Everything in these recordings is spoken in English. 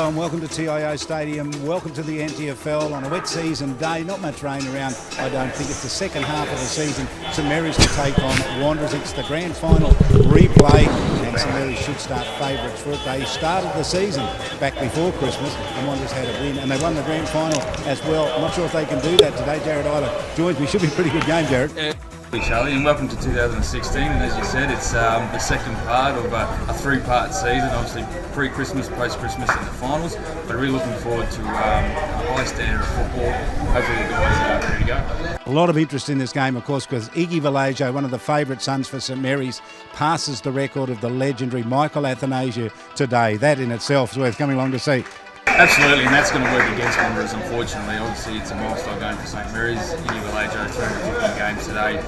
Hello and welcome to TIO Stadium. Welcome to the NTFL on a wet season day. Not much rain around. I don't think it's the second half of the season. St Mary's to take on Wanderers. It's the grand final replay and St Mary's should start favourites for it. They started the season back before Christmas and Wanderers had a win and they won the grand final as well. I'm not sure if they can do that today. Jared Eiler joins me. Should be a pretty good game, Jared. Charlie, and welcome to 2016, and as you said, it's the second part of a three-part season, obviously pre-Christmas, post-Christmas and the finals, but really looking forward to a high standard of football. Hopefully the guys are ready to go. A lot of interest in this game, of course, because Iggy Vallejo, one of the favourite sons for St Mary's, passes the record of the legendary Michael Athanasia today. That in itself is worth coming along to see. Absolutely, and that's going to work against Wanderers, unfortunately. Obviously, it's a milestone game for St Mary's. Iggy Vallejo, 315 games today.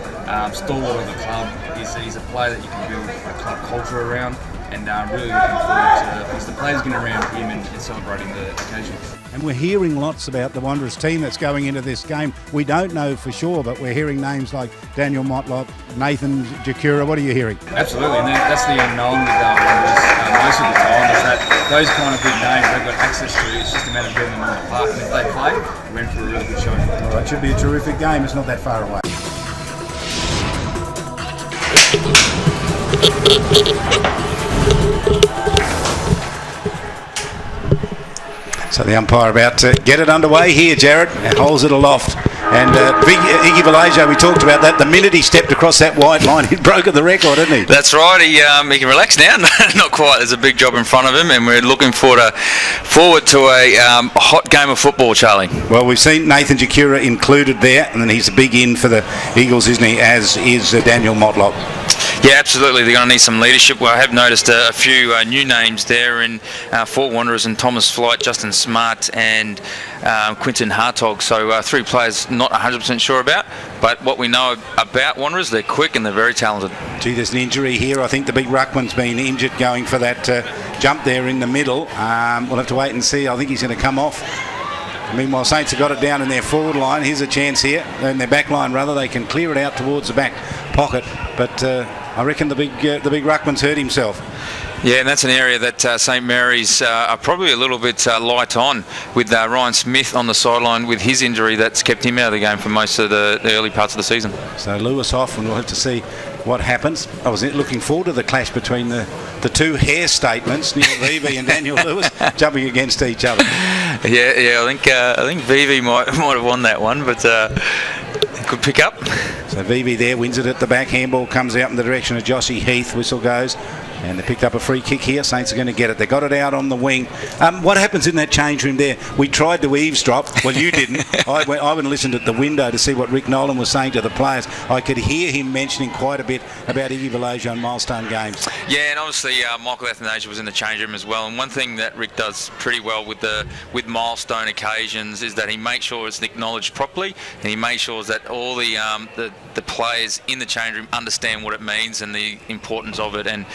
Stalwart of the club. He's a player that you can build a club culture around, and really looking forward to the players getting around him and celebrating the occasion. And we're hearing lots about the Wanderers team that's going into this game. We don't know for sure, but we're hearing names like Daniel Motlop, Nathan Jakura. What are you hearing? Absolutely, and that's the unknown with Wanderers most of the time, is that those kind of big names they've got access to. It's just a matter of getting them on the park, and if they play, we're in for a really good show. Well, it should be a terrific game. It's not that far away. So the umpire about to get it underway here, Jared, and holds it aloft. And Iggy Vallejo, we talked about that. The minute he stepped across that white line, he'd broken the record, hadn't he? That's right. He can relax now. Not quite. There's a big job in front of him, and we're looking forward to a hot game of football, Charlie. Well, we've seen Nathan Jakura included there, and then he's a big in for the Eagles, isn't he, as is Daniel Motlop. Yeah, absolutely. They're going to need some leadership. Well, I have noticed a few new names there in Fort Wanderers and Thomas Flight, Justin Smart and Quinton Hartog. So three players not 100% sure about, but what we know about Wanderers, they're quick and they're very talented. Gee, there's an injury here. I think the big ruckman's been injured going for that jump there in the middle. We'll have to wait and see. I think he's going to come off. Meanwhile, Saints have got it down in their forward line. Here's a chance here, in their back line rather. They can clear it out towards the back pocket, but I reckon the big ruckman's hurt himself. Yeah, and that's an area that St Mary's are probably a little bit light on, with Ryan Smith on the sideline with his injury that's kept him out of the game for most of the early parts of the season. So Lewis off, and we'll have to see what happens. I was looking forward to the clash between the two hair statements, Neil Vevey and Daniel Lewis, jumping against each other. Yeah, I think Vevey might have won that one, but could pick up. So Vevey there wins it at the back. Handball comes out in the direction of Joshy Heath. Whistle goes. And they picked up a free kick here. Saints are going to get it. They got it out on the wing. What happens in that change room there? We tried to eavesdrop. Well, you didn't. I went and listened at the window to see what Rick Nolan was saying to the players. I could hear him mentioning quite a bit about Iggy Vallejo and milestone games. Yeah, and obviously Michael Athanasia was in the change room as well. And one thing that Rick does pretty well with milestone occasions is that he makes sure it's acknowledged properly, and he makes sure that all the players in the change room understand what it means and the importance of it. And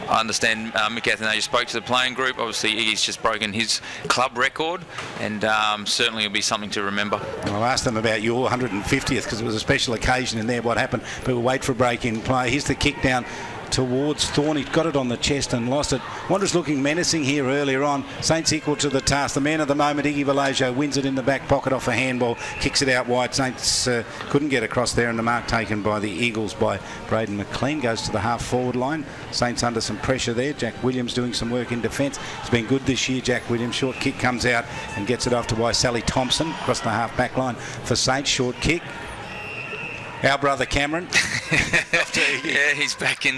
I understand Mick Athanasia spoke to the playing group. Obviously, Iggy's just broken his club record, and certainly it'll be something to remember. Well, I asked them about your 150th because it was a special occasion in there. What happened? But we'll wait for a break in play. Here's the kick down towards Thorne. He got it on the chest and lost it. Wanderers looking menacing here earlier on. Saints equal to the task. The man of the moment, Iggy Vallejo, wins it in the back pocket off a handball, kicks it out wide. Saints couldn't get across there, and the mark taken by the Eagles by Braden McLean goes to the half forward line. Saints under some pressure there. Jack Williams doing some work in defence. It's been good this year. Jack Williams, short kick comes out and gets it off to Sally Thompson across the half back line for Saints. Short kick. Our brother Cameron. Yeah, he's back in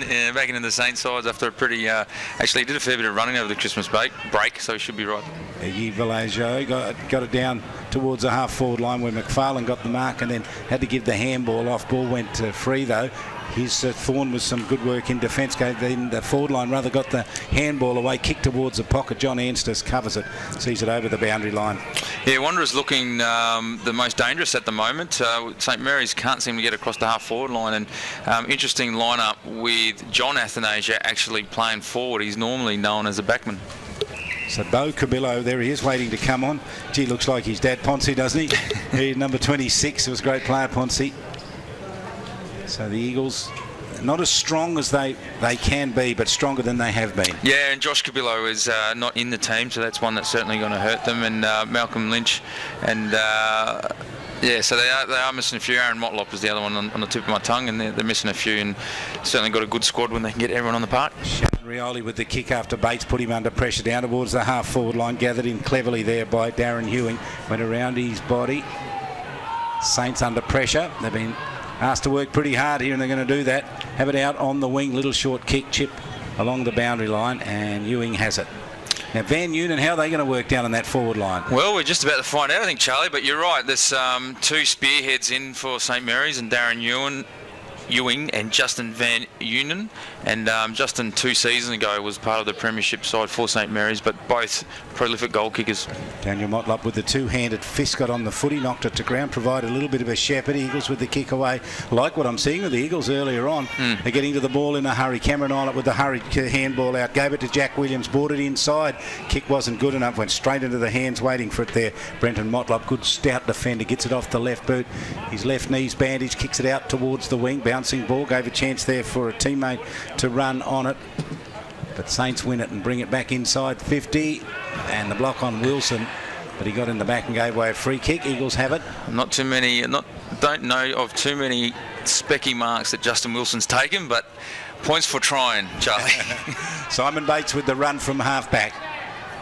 the Saints sides after a pretty. Actually, he did a fair bit of running over the Christmas break, so he should be right. Iggy Vallejo got it down towards the half forward line where McFarlane got the mark and then had to give the handball off. Ball went free though. His Thorne was some good work in defence. Then the forward line rather got the handball away, kicked towards the pocket. John Anstis covers it, sees it over the boundary line. Yeah, Wanderers looking the most dangerous at the moment. St Mary's can't seem to get across the half forward line, and interesting lineup with John Athanasia actually playing forward. He's normally known as a backman. So Bo Cabillo, there he is, waiting to come on. Gee, looks like his dad Ponce, doesn't he? He's number 26. It was a great player, Ponce. So the Eagles not as strong as they can be, but stronger than they have been. Yeah, and Josh Cabillo is not in the team, so that's one that's certainly going to hurt them. And Malcolm Lynch, and so they are missing a few. Aaron Motlop is the other one on the tip of my tongue, and they're missing a few, and certainly got a good squad when they can get everyone on the park. Rioli with the kick after Bates put him under pressure down towards the half-forward line, gathered in cleverly there by Darren Ewing, went around his body. Saints under pressure. They've been asked to work pretty hard here, and they're going to do that. Have it out on the wing, little short kick, chip along the boundary line, and Ewing has it. Now, Van Noonan, how are they going to work down on that forward line? Well, we're just about to find out, I think, Charlie, but you're right. There's two spearheads in for St Mary's, and Darren Ewing and Justin Van Noonan. And Justin 2 seasons ago was part of the premiership side for St Mary's, but both prolific goal kickers. Daniel Motlop with the two-handed fist, got on the footy, knocked it to ground, provided a little bit of a shepherd. Eagles with the kick away. Like what I'm seeing with the Eagles earlier on. They're getting to the ball in a hurry. Cameron Islet with the hurried handball out. Gave it to Jack Williams, brought it inside. Kick wasn't good enough, went straight into the hands, waiting for it there. Brenton Motlop, good stout defender, gets it off the left boot. His left knee's bandaged, kicks it out towards the wing. Bouncing ball, gave a chance there for a teammate to run on it. But Saints win it and bring it back inside 50, and the block on Wilson, but he got in the back and gave away a free kick. Eagles have it. Don't know of too many specky marks that Justin Wilson's taken, but points for trying, Charlie. Simon Bates with the run from half back.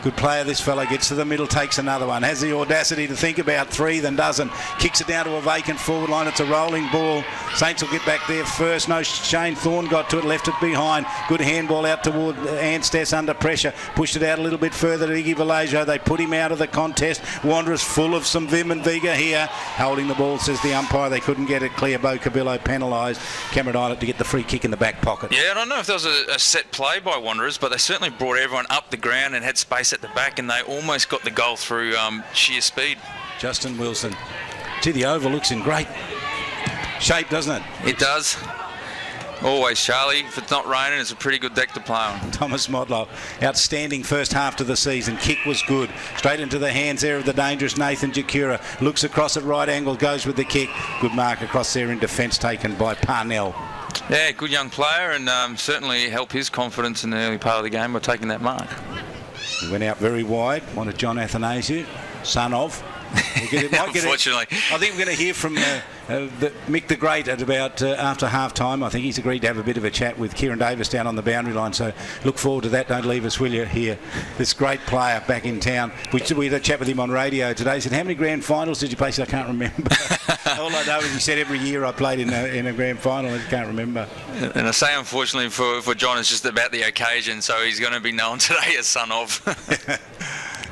Good player, this fella. Gets to the middle, takes another one. Has the audacity to think about three, then doesn't. Kicks it down to a vacant forward line. It's a rolling ball. Saints will get back there first. No, Shane Thorne got to it, left it behind. Good handball out toward Anstess under pressure. Pushed it out a little bit further to Iggy Vallejo. They put him out of the contest. Wanderers full of some vim and vigour here. Holding the ball, says the umpire. They couldn't get it clear. Bo Cabillo penalised. Cameron Islet to get the free kick in the back pocket. Yeah, I don't know if there was a set play by Wanderers, but they certainly brought everyone up the ground and had space at the back, and they almost got the goal through sheer speed. Justin Wilson. Gee, the oval looks in great shape, doesn't it? It does. Always, Charlie. If it's not raining, it's a pretty good deck to play on. Thomas Modlow, outstanding first half to the season. Kick was good. Straight into the hands there of the dangerous Nathan Jakura. Looks across at right angle, goes with the kick. Good mark across there in defence taken by Parnell. Yeah, good young player, and certainly helped his confidence in the early part of the game by taking that mark. He went out very wide. Wanted John Athanasiou, son of. Unfortunately. I think we're going to hear from Mick the Great at about after half-time. I think he's agreed to have a bit of a chat with Kieran Davis down on the boundary line, so look forward to that. Don't leave us, will you, here. This great player back in town. We had a chat with him on radio today. He said, how many grand finals did you play? He said, I can't remember. All I know is he said every year I played in a grand final. I can't remember. And I say, unfortunately, for John, it's just about the occasion, so he's going to be known today as son of.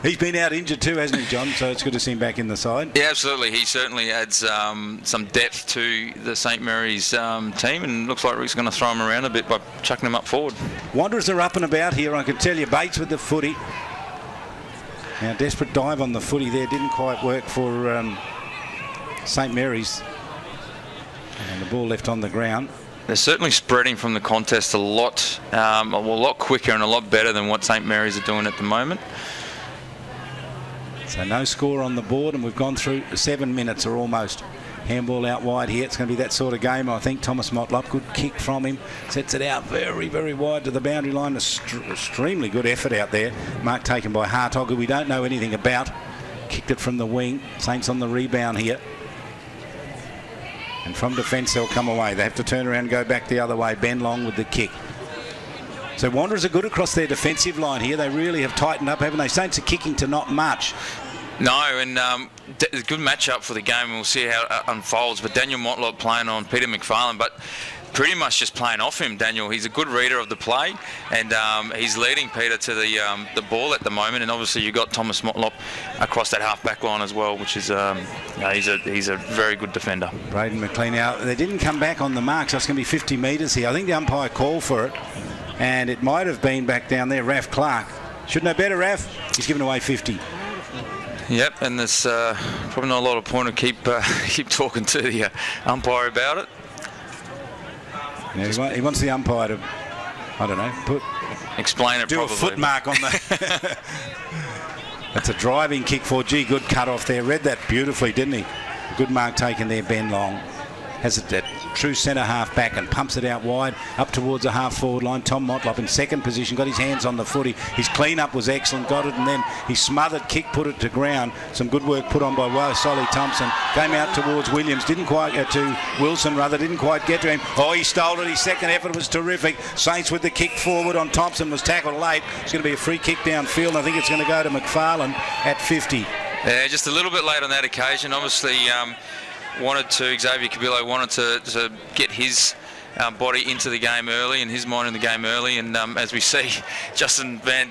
He's been out injured too, hasn't he, John? So it's good to see him back in the side. Yeah, absolutely. He certainly adds some depth to the St Mary's team, and looks like Rick's going to throw him around a bit by chucking him up forward. Wanderers are up and about here, I can tell you. Bates with the footy. Now, desperate dive on the footy there. Didn't quite work for St Mary's. And the ball left on the ground. They're certainly spreading from the contest a lot quicker and a lot better than what St Mary's are doing at the moment. So no score on the board, and we've gone through 7 minutes or almost. Handball out wide here. It's going to be that sort of game, I think. Thomas Motlop, good kick from him. Sets it out very, very wide to the boundary line. Extremely good effort out there. Mark taken by Hartog, who we don't know anything about. Kicked it from the wing. Saints on the rebound here. And from defence, they'll come away. They have to turn around and go back the other way. Ben Long with the kick. So Wanderers are good across their defensive line here. They really have tightened up, haven't they? Saints are kicking to not much. No, and a good match-up for the game, and we'll see how it unfolds. But Daniel Motlop playing on Peter McFarlane, but pretty much just playing off him, Daniel. He's a good reader of the play, and he's leading Peter to the ball at the moment. And obviously you've got Thomas Motlop across that half-back line as well, which is he's a very good defender. Braden McLean out. They didn't come back on the mark, so it's going to be 50 metres here. I think the umpire called for it, and it might have been back down there, Raf Clark. Should know better, Raf. He's given away 50. Yep, and there's probably not a lot of point to keep talking to the umpire about it. Yeah, he wants the umpire to, I don't know, explain it. Do probably a foot mark on the. That's a driving kick for G. Good cut off there. Read that beautifully, didn't he? Good mark taken there, Ben Long. has it at true centre half back and pumps it out wide up towards the half forward line. Tom Motlop in second position, got his hands on the footy. His clean up was excellent, got it, and then he smothered kick, put it to ground. Some good work put on by Solly Thompson. Came out towards Williams, didn't quite to Wilson rather, didn't quite get to him. Oh, he stole it. His second effort was terrific. Saints with the kick forward on Thompson, was tackled late. It's going to be a free kick downfield, and I think it's going to go to McFarlane at 50. Yeah, just a little bit late on that occasion. Obviously, Xavier Cabillo wanted to get his body into the game early and his mind in the game early. And as we see, Justin Van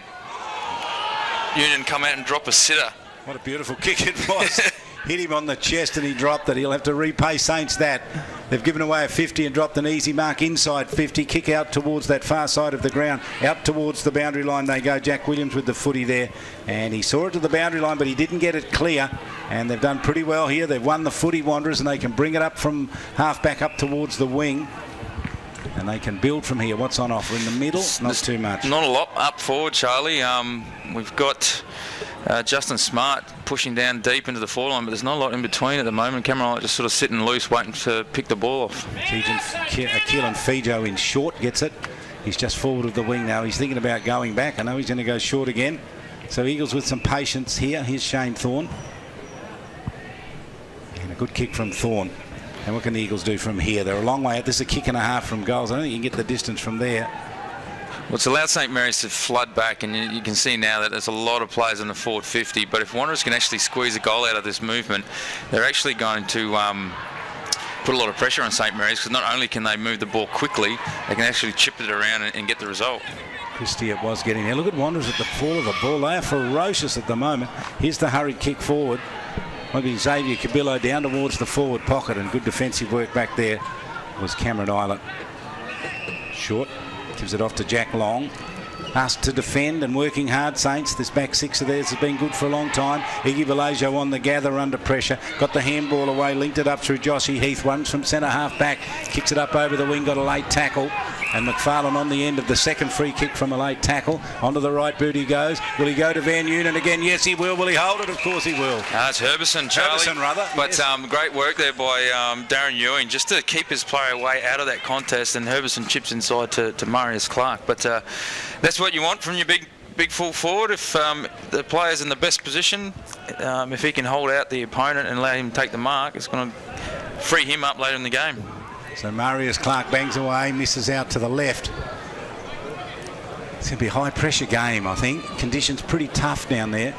Union come out and drop a sitter. What a beautiful kick it was. Hit him on the chest and he dropped it. He'll have to repay Saints that. They've given away a 50 and dropped an easy mark inside 50. Kick out towards that far side of the ground. Out towards the boundary line they go. Jack Williams with the footy there. And he saw it to the boundary line, but he didn't get it clear. And they've done pretty well here. They've won the footy, Wanderers, and they can bring it up from half back up towards the wing. And they can build from here. What's on offer in the middle? Not too much. Not a lot up forward, Charlie. We've got Justin Smart pushing down deep into the forward line, but there's not a lot in between at the moment. Cameron just sort of sitting loose, waiting to pick the ball off. Keelan Fijo in short gets it. He's just forward of the wing now. He's thinking about going back. I know he's going to go short again. So Eagles with some patience here. Here's Shane Thorne. And a good kick from Thorne. And what can the Eagles do from here? They're a long way out. This is a kick and a half from goals. I don't think you can get the distance from there. Well, it's allowed St Mary's to flood back, and you can see now that there's a lot of players in the forward 50. But if Wanderers can actually squeeze a goal out of this movement, they're actually going to put a lot of pressure on St Mary's, because not only can they move the ball quickly, they can actually chip it around and get the result. Christie it was getting there. Look at Wanderers at the fall of the ball. They are ferocious at the moment. Here's the hurried kick forward. Maybe Xavier Cabillo down towards the forward pocket, and good defensive work back there was Cameron Islet. Short. Gives it off to Jack Long. Asked to defend and working hard, Saints. This back six of theirs has been good for a long time. Iggy Vallejo on the gather under pressure. Got the handball away, linked it up through Joshy Heath. Runs from centre half back. Kicks it up over the wing, got a late tackle. And McFarlane on the end of the second free kick from a late tackle. Onto the right boot he goes. Will he go to Van Union again? Yes, he will. Will he hold it? Of course he will. It's Herbison, Charlie. Herbison, rather. But yes. Great work there by Darren Ewing, just to keep his player away out of that contest. And Herbison chips inside to Marius Clark. But that's what you want from your big full forward. If the player's in the best position, if he can hold out the opponent and allow him to take the mark, it's going to free him up later in the game. So Marius Clark bangs away, misses out to the left. It's going to be a high-pressure game, I think. Conditions pretty tough down there.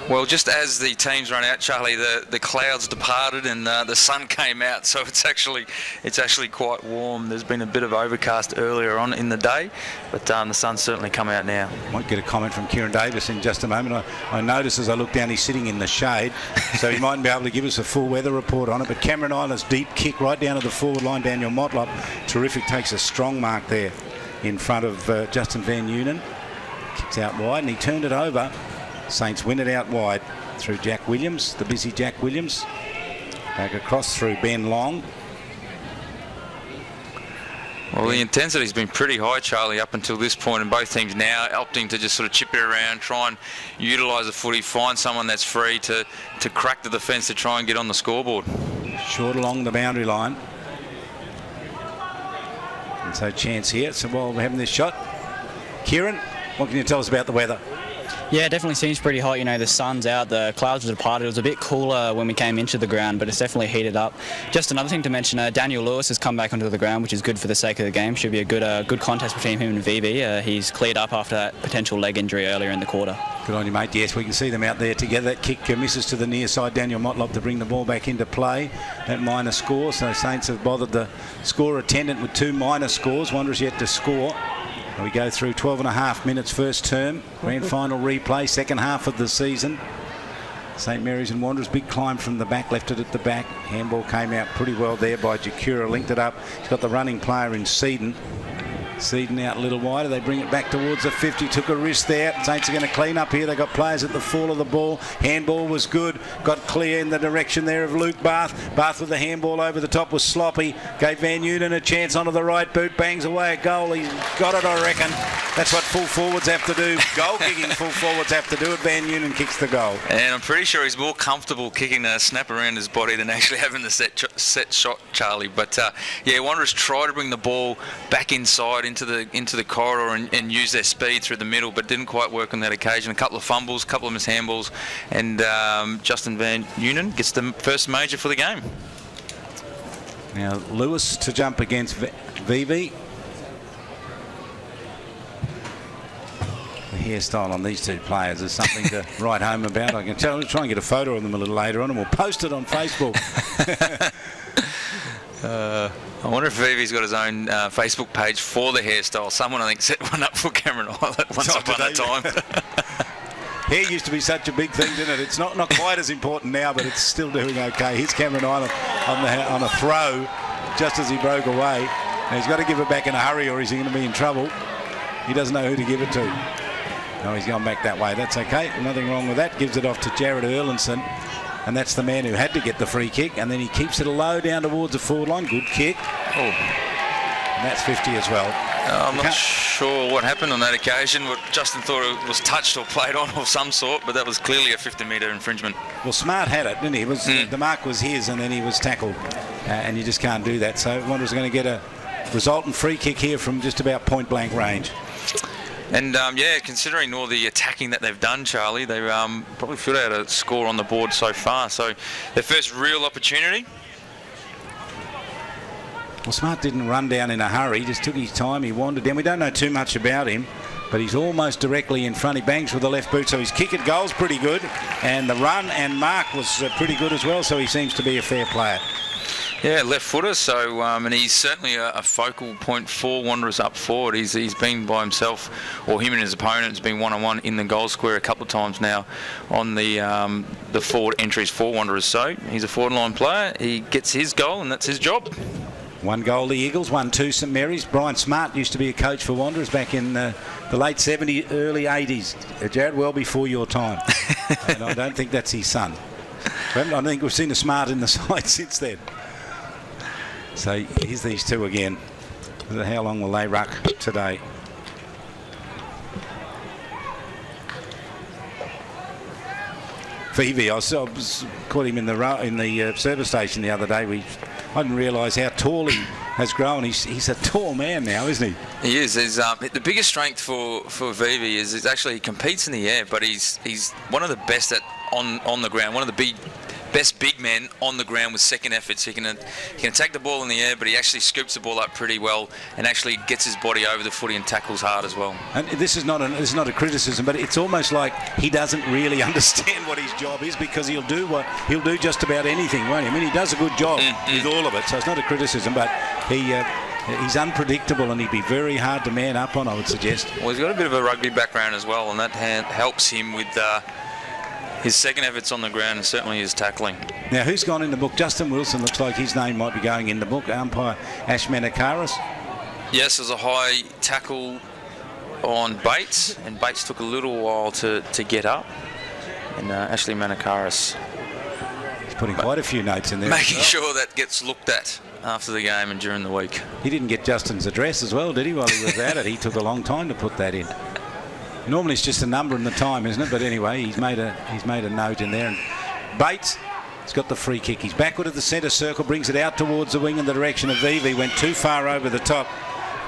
Well, just as the teams run out, Charlie, the clouds departed and the sun came out, so it's actually quite warm. There's been a bit of overcast earlier on in the day, but the sun's certainly come out now. Might get a comment from Kieran Davis in just a moment. I notice as I look down, he's sitting in the shade, so he mightn't be able to give us a full weather report on it. But Cameron Island's deep kick right down to the forward line, Daniel Motlop, terrific, takes a strong mark there in front of Justin Van Union. Kicks out wide, and he turned it over. Saints win it out wide through Jack Williams, the busy Jack Williams. Back across through Ben Long. Well, the intensity's been pretty high, Charlie, up until this point, and both teams now opting to just sort of chip it around, try and utilise the footy, find someone that's free to crack the defence to try and get on the scoreboard. Short along the boundary line. And so chance here. So while we're having this shot, Kieran, what can you tell us about the weather? Yeah, it definitely seems pretty hot. You know, the sun's out, the clouds have departed. It was a bit cooler when we came into the ground, but it's definitely heated up. Just another thing to mention, Daniel Lewis has come back onto the ground, which is good for the sake of the game. Should be a good contest between him and VB. He's cleared up after that potential leg injury earlier in the quarter. Good on you, mate. Yes, we can see them out there together. That kick misses to the near side. Daniel Motlop to bring the ball back into play. That minor score. So Saints have bothered the score attendant with 2 minor scores. Wanderers yet to score. We go through 12.5 minutes first term. Grand final replay, second half of the season. St Mary's and Wanderers, big climb from the back, left it at the back. Handball came out pretty well there by Jakura, linked it up. He's got the running player in Seaton. Seeding out a little wider. They bring it back towards the 50. Took a risk there. Saints are going to clean up here. They got players at the fall of the ball. Handball was good. Got clear in the direction there of Luke Bath. Bath with the handball over the top was sloppy. Gave Van Noonan a chance onto the right boot. Bangs away a goal. He's got it, I reckon. That's what full forwards have to do. Goal kicking full forwards have to do it. Van Noonan kicks the goal. And I'm pretty sure he's more comfortable kicking a snap around his body than actually having the set shot, Charlie. But yeah, Wanderers try to bring the ball back inside into the corridor and use their speed through the middle, but didn't quite work on that occasion. A couple of fumbles, a couple of mishandballs, and Justin Van Noonan gets the first major for the game. Now Lewis to jump against Vivi. The hairstyle on these two players is something to write home about. I can try and get a photo of them a little later on, and we'll post it on Facebook. I wonder if Vivi's got his own Facebook page for the hairstyle. Someone, I think, set one up for Cameron Islet once upon a time. Hair used to be such a big thing, didn't it? It's not quite as important now, but it's still doing okay. Here's Cameron Islet on a throw just as he broke away. Now he's got to give it back in a hurry or he's going to be in trouble. He doesn't know who to give it to. No, he's gone back that way. That's okay. Nothing wrong with that. Gives it off to Jared Erlinson. And that's the man who had to get the free kick. And then he keeps it low down towards the forward line. Good kick. Oh. And that's 50 as well. I'm not sure what happened on that occasion. Justin thought it was touched or played on of some sort, but that was clearly a 50-metre infringement. Well, Smart had it, didn't he? The mark was his, and then he was tackled. And you just can't do that. So Wanderers are going to get a resultant free kick here from just about point-blank range. And, yeah, considering all the attacking that they've done, Charlie, they probably should have had a score on the board so far. So their first real opportunity. Well, Smart didn't run down in a hurry. He just took his time. He wandered down. We don't know too much about him, but he's almost directly in front. He bangs with the left boot, so his kick at goal's pretty good. And the run and mark was pretty good as well, so he seems to be a fair player. Yeah, left footer, so and he's certainly a focal point for Wanderers up forward. He's been by himself, or him and his opponent has been one-on-one in the goal square a couple of times now on the forward entries for Wanderers. So he's a forward line player. He gets his goal, and that's his job. One goal the Eagles, 1-2 St Mary's. Brian Smart used to be a coach for Wanderers back in the late 70s, early 80s. Jared, well before your time. And I don't think that's his son. I don't think we've seen a Smart in the side since then. So here's these two again. How long will they ruck today? Phoebe, I caught him in the service station the other day. I didn't realise how tall he has grown. He's a tall man now, isn't he? He is. The biggest strength for Vivi is actually he competes in the air, but he's one of the best on the ground. One of the best big men on the ground with second efforts. He can attack the ball in the air, but he actually scoops the ball up pretty well and actually gets his body over the footy and tackles hard as well. And this is not a criticism, but it's almost like he doesn't really understand what his job is, because he'll do just about anything, won't he? I mean, he does a good job with all of it, so it's not a criticism, but he's unpredictable and he'd be very hard to man up on, I would suggest. Well, he's got a bit of a rugby background as well, and that helps him with his second efforts on the ground and certainly his tackling. Now, who's gone in the book? Justin Wilson looks like his name might be going in the book. Umpire Ash Manakaris. Yes, there's a high tackle on Bates, and Bates took a little while to get up. And Ashley Manakaris, he's putting quite a few notes in there. Making sure that gets looked at after the game and during the week. He didn't get Justin's address as well, did he, while he was at it? He took a long time to put that in. Normally it's just a number and the time, isn't it? But anyway, he's made a note in there. And Bates has got the free kick. He's backward of the centre circle, brings it out towards the wing in the direction of Vivi. Went too far over the top.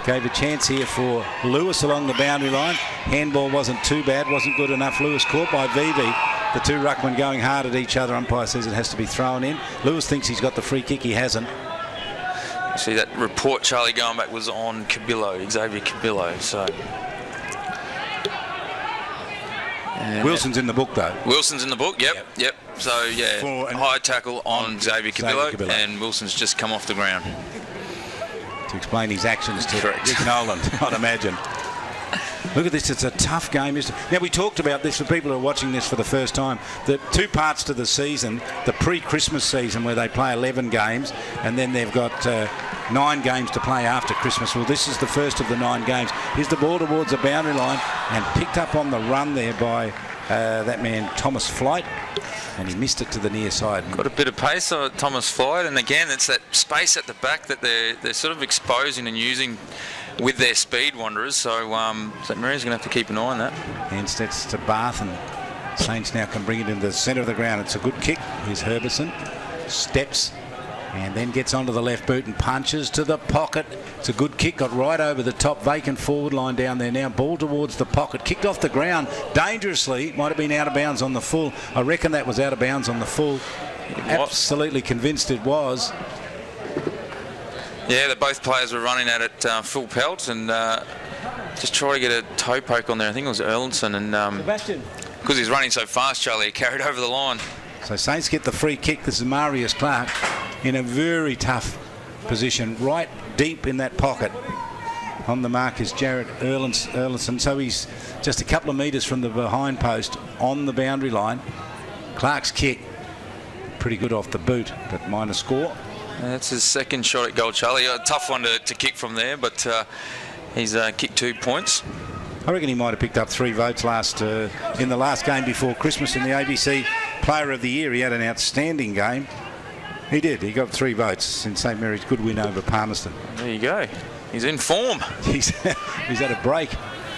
Gave a chance here for Lewis along the boundary line. Handball wasn't too bad, wasn't good enough. Lewis caught by Vivi. The two ruckmen going hard at each other. Umpire says it has to be thrown in. Lewis thinks he's got the free kick. He hasn't. See, that report, Charlie, going back was on Cabillo, Xavier Cabillo. So. Wilson's in the book, though. Wilson's in the book, yep. So, yeah, high tackle on Xavier Cabillo, and Wilson's just come off the ground. To explain his actions to Rick Nolan, I'd imagine. Look at this, it's a tough game. Now, we talked about this for people who are watching this for the first time. The two parts to the season, the pre-Christmas season where they play 11 games and then they've got 9 games to play after Christmas. Well, this is the first of the 9 games. Here's the ball towards the boundary line and picked up on the run there by that man, Thomas Flight. And he missed it to the near side. Got a bit of pace on Thomas Floyd, and again, it's that space at the back that they're sort of exposing and using with their speed wanderers. So St Mary's going to have to keep an eye on that. And steps to Bath, and Saints now can bring it into the centre of the ground. It's a good kick. Here's Herbison. Steps and then gets onto the left boot and punches to the pocket. It's a good kick, got right over the top, vacant forward line down there now. Ball towards the pocket, kicked off the ground dangerously. Might have been out of bounds on the full. I reckon that was out of bounds on the full. Absolutely convinced it was. Yeah, both players were running at it full pelt and just try to get a toe poke on there. I think it was Erlandson, and because he's running so fast, Charlie, he carried over the line. So Saints get the free kick. This is Marius Clark in a very tough position, right deep in that pocket. On the mark is Jared Erlandson. So he's just a couple of metres from the behind post on the boundary line. Clark's kick, pretty good off the boot, but minor score. That's his second shot at goal, Charlie. A tough one to kick from there, but he's kicked 2 points. I reckon he might have picked up 3 votes in the last game before Christmas in the ABC Player of the Year. He had an outstanding game. He did. He got 3 votes in St Mary's good win over Palmerston. There you go. He's in form. He's had a break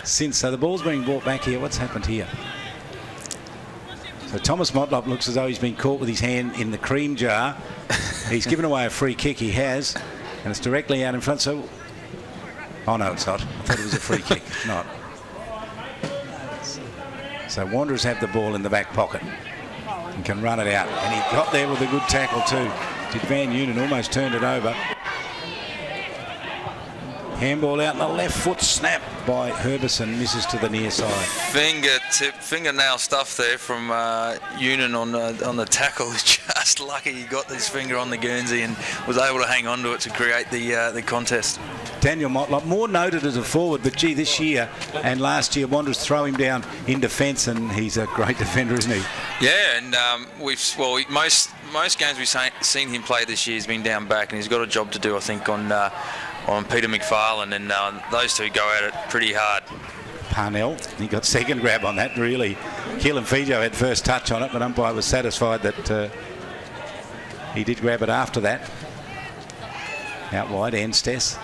since. So the ball's being brought back here. What's happened here? So Thomas Motlop looks as though he's been caught with his hand in the cream jar. He's given away a free kick. He has. And it's directly out in front. So, oh no, it's not. I thought it was a free kick. It's not. So Wanderers have the ball in the back pocket and can run it out. And he got there with a good tackle too. Did Van Unen, almost turned it over. Handball out in the left foot, snap by Herbison, misses to the near side. Fingernail stuff there from Unen on the tackle. Just lucky he got his finger on the Guernsey and was able to hang on to it to create the contest. Daniel Motlop, more noted as a forward, but gee, this year and last year, Wanderers throw him down in defence, and he's a great defender, isn't he? Yeah, and most games we've seen him play this year has been down back, and he's got a job to do, I think, on Peter McFarlane, and those two go at it pretty hard. Parnell, he got second grab on that, really. Keelan Fijo had first touch on it, but umpire was satisfied that he did grab it after that. Out wide, Anstess.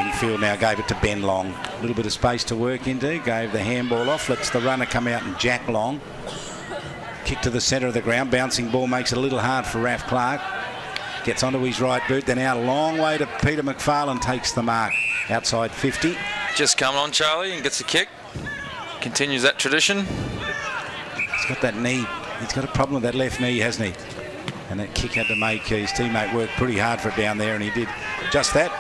Infield now gave it to Ben Long. A little bit of space to work into. Gave the handball off. Lets the runner come out and Jack Long. Kick to the centre of the ground. Bouncing ball makes it a little hard for Raf Clark. Gets onto his right boot. Then out a long way to Peter McFarlane. Takes the mark. Outside 50. Just coming on, Charlie, and gets a kick. Continues that tradition. He's got that knee. He's got a problem with that left knee, hasn't he? And that kick had to make his teammate work pretty hard for it down there, and he did just that.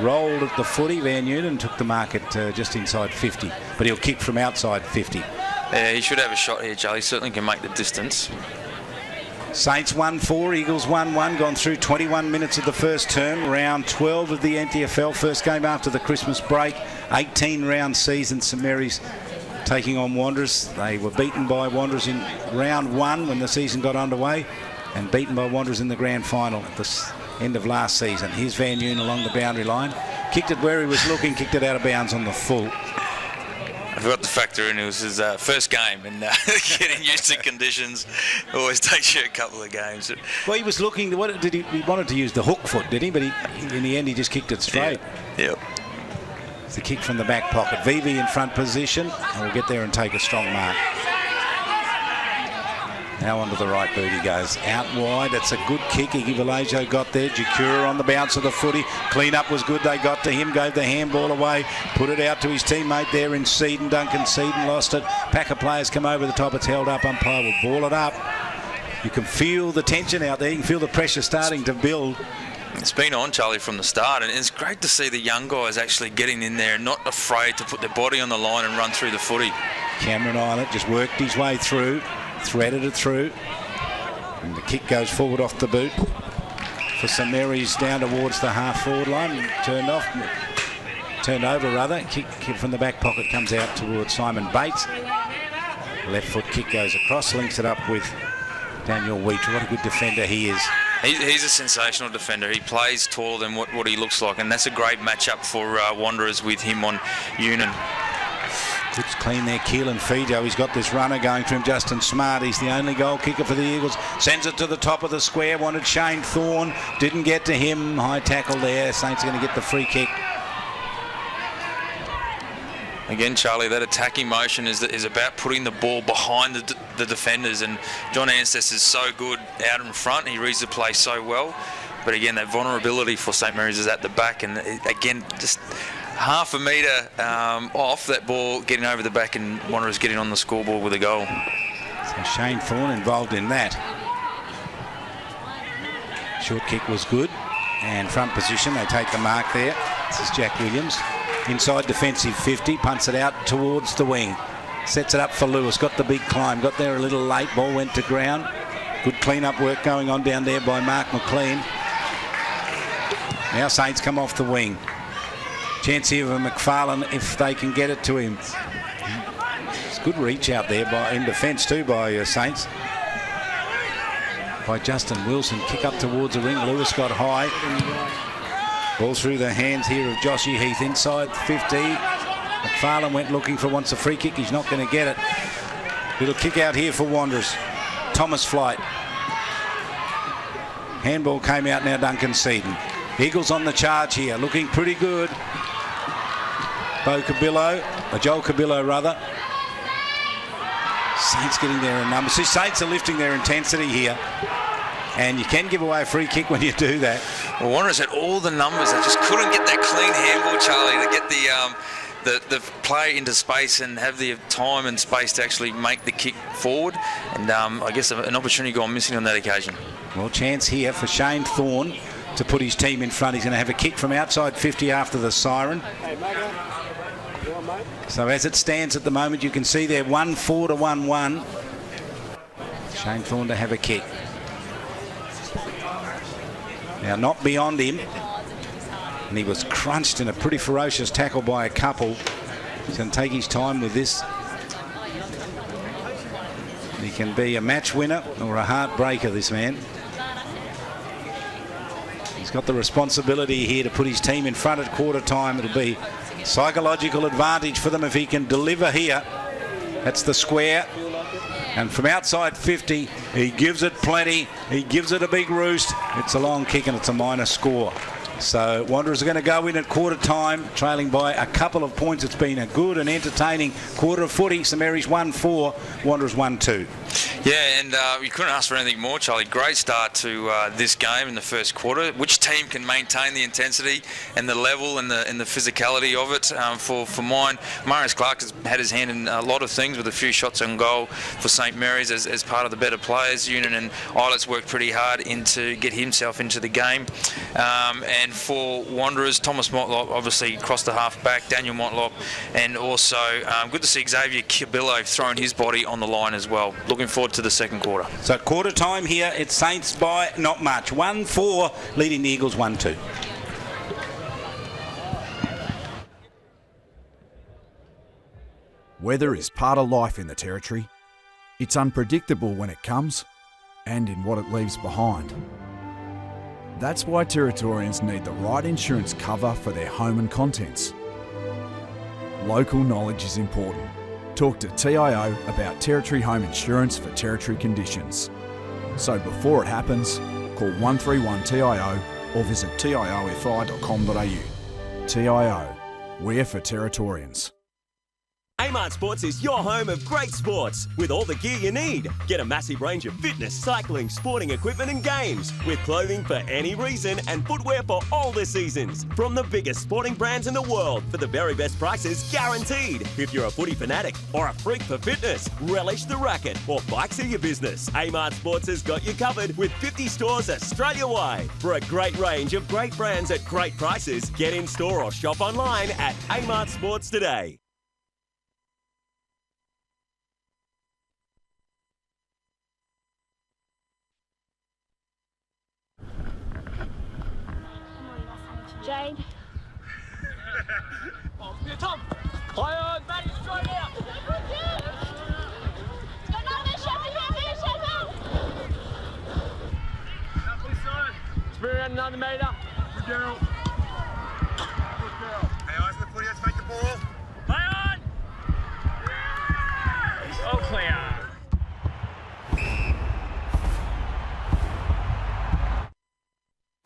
Rolled at the footy. Van Unen took the mark at just inside 50, but he'll kick from outside 50. Yeah, he should have a shot here, Charlie. Certainly can make the distance. Saints 1-4, Eagles 1-1. Gone through 21 minutes of the first term. Round 12 of the NTFL. First game after the Christmas break. 18-round season. St Mary's taking on Wanderers. They were beaten by Wanderers in round 1 when the season got underway, and beaten by Wanderers in the grand final at the end of last season. Here's Van Unen along the boundary line. Kicked it where he was looking, kicked it out of bounds on the full. I forgot to factor in it was his first game, and getting used to conditions always takes you a couple of games. Well, he was looking, he wanted to use the hook foot, did he? But in the end he just kicked it straight. Yep. It's a kick from the back pocket. VV in front position, and we'll get there and take a strong mark. Now onto the right boot he goes. Out wide, that's a good kick. Iggy Vallejo got there. Jakura on the bounce of the footy. Clean up was good. They got to him, gave the handball away. Put it out to his teammate there in Seaton. Duncan Seaton lost it. Pack of players come over the top. It's held up. Umpire will ball it up. You can feel the tension out there. You can feel the pressure starting to build. It's been on, Charlie, from the start, and it's great to see the young guys actually getting in there and not afraid to put their body on the line and run through the footy. Cameron Islet just worked his way through. Threaded it through, and the kick goes forward off the boot for St Mary's down towards the half forward line. Turned turned over rather. Kick from the back pocket comes out towards Simon Bates. Left foot kick goes across, links it up with Daniel Wheater. What a good defender he is. He's a sensational defender. He plays taller than what he looks like, and that's a great matchup for Wanderers with him on Union. Good clean there, Keelan Fijo. He's got this runner going to him, Justin Smart. He's the only goal kicker for the Eagles. Sends it to the top of the square. Wanted Shane Thorne. Didn't get to him. High tackle there. Saints are going to get the free kick. Again, Charlie, that attacking motion is about putting the ball behind the defenders, and John Anstess is so good out in front. He reads the play so well. But again, that vulnerability for St Mary's is at the back, and again, just half a metre off that ball getting over the back, and Wanderers getting on the scoreboard with a goal. So Shane Thorne involved in that. Short kick was good, and front position, they take the mark there. This is Jack Williams. Inside defensive 50, punts it out towards the wing. Sets it up for Lewis, got the big climb, got there a little late, ball went to ground. Good clean-up work going on down there by Mark McLean. Now Saints come off the wing. Chance here for McFarlane if they can get it to him. It's good reach out there in defence too by Saints. By Justin Wilson, kick up towards the ring. Lewis got high. Ball through the hands here of Joshy Heath inside 50. McFarlane wants a free kick. He's not going to get it. Little kick out here for Wanderers. Thomas Flight. Handball came out now, Duncan Seaton. Eagles on the charge here, looking pretty good. Joel Cabillo rather. Saints getting there in numbers. So Saints are lifting their intensity here. And you can give away a free kick when you do that. Well, Wanderers had all the numbers. They just couldn't get that clean handball, Charlie, to get the play into space and have the time and space to actually make the kick forward. And I guess an opportunity gone missing on that occasion. Well, chance here for Shane Thorne to put his team in front. He's going to have a kick from outside 50 after the siren. So as it stands at the moment, you can see they're 1-4 to 1-1. Shane Thorne to have a kick. Now not beyond him. And he was crunched in a pretty ferocious tackle by a couple. He's going to take his time with this. He can be a match winner or a heartbreaker, this man. He's got the responsibility here to put his team in front at quarter time. It'll be psychological advantage for them if he can deliver here. That's the square. And from outside 50, he gives it plenty. He gives it a big roost. It's a long kick and it's a minor score. So Wanderers are going to go in at quarter time, trailing by a couple of points. It's been a good and entertaining quarter of footy. St Mary's 1-4, Wanderers 1-2. Yeah, and you couldn't ask for anything more, Charlie. Great start to this game in the first quarter. Which team can maintain the intensity and the level and the physicality of it? For mine, Marius Clark has had his hand in a lot of things with a few shots on goal for St Mary's as part of the better players unit, and Islet's worked pretty hard to get himself into the game. And for Wanderers, Thomas Motlop obviously crossed the half back, Daniel Motlop, and also good to see Xavier Cabillo throwing his body on the line as well. Looking forward to the second quarter. So quarter time here, it's Saints by not much. 1-4, leading the Eagles 1-2. Weather is part of life in the Territory. It's unpredictable when it comes and in what it leaves behind. That's why Territorians need the right insurance cover for their home and contents. Local knowledge is important. Talk to TIO about Territory home insurance for Territory conditions. So before it happens, call 131 TIO or visit tiofi.com.au. TIO, we're for Territorians. Amart Sports is your home of great sports with all the gear you need. Get a massive range of fitness, cycling, sporting equipment and games with clothing for any reason and footwear for all the seasons. From the biggest sporting brands in the world for the very best prices guaranteed. If you're a footy fanatic or a freak for fitness, relish the racket or bikes are your business. Amart Sports has got you covered with 50 stores Australia-wide. For a great range of great brands at great prices, get in store or shop online at Amart Sports today. Jade. Tom, play on, Matty, straight out. Spin around another metre. Good girl. Good girl. Hey, eyes on the footy, let's make the ball. Play on. All clear.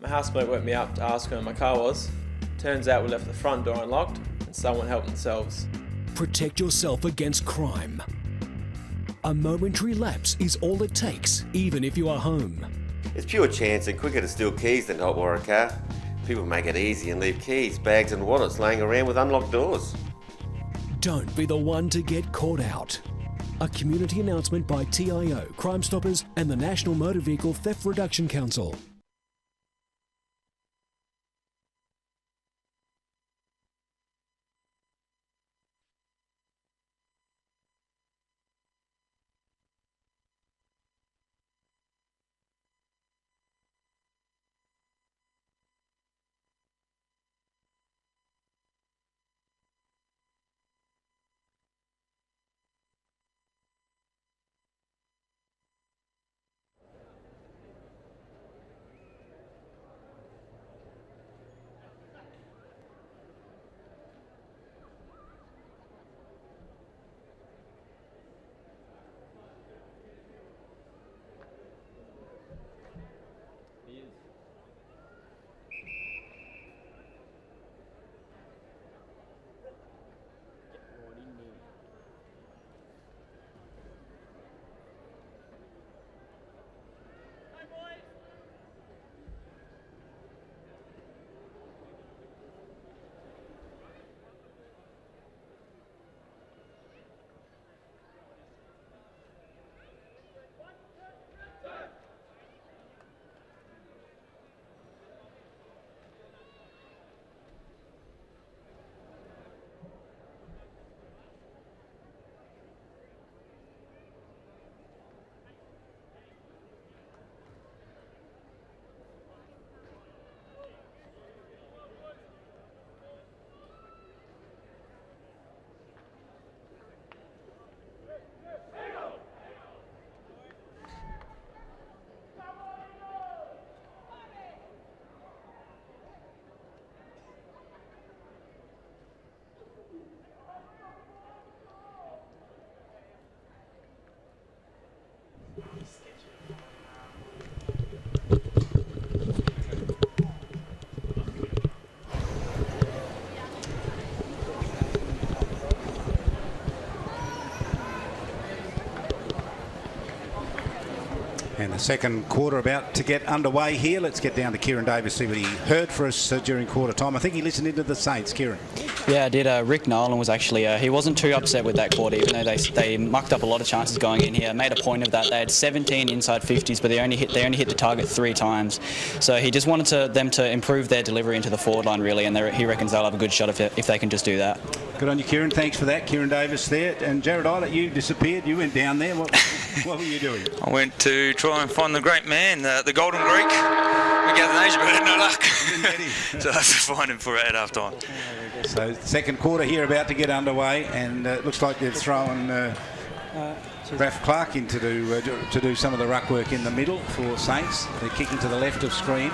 My housemate woke me up to ask where my car was. Turns out we left the front door unlocked and someone helped themselves. Protect yourself against crime. A momentary lapse is all it takes, even if you are home. It's pure chance and quicker to steal keys than to hotwire a car. People make it easy and leave keys, bags and wallets laying around with unlocked doors. Don't be the one to get caught out. A community announcement by TIO, Crime Stoppers and the National Motor Vehicle Theft Reduction Council. And the second quarter about to get underway here. Let's get down to Kieran Davis, see what he heard for us during quarter time. I think he listened into the Saints. Kieran. Yeah, I did. Rick Nolan was actually, he wasn't too upset with that quarter, even though they mucked up a lot of chances going in here. Made a point of that. They had 17 inside 50s, but they only hit the target 3 times. So he just wanted them to improve their delivery into the forward line, really, and he reckons they'll have a good shot if they can just do that. Good on you, Kieran. Thanks for that. Kieran Davis there. And Jared Eilert, you disappeared. You went down there. What were you doing? I went to try and find the great man, the Golden Greek. We gathered in Asia, but I had no luck. So I had to find him for at half time. So second quarter here about to get underway, and it looks like they're throwing Raph Clark in to do some of the ruck work in the middle for Saints. They're kicking to the left of screen.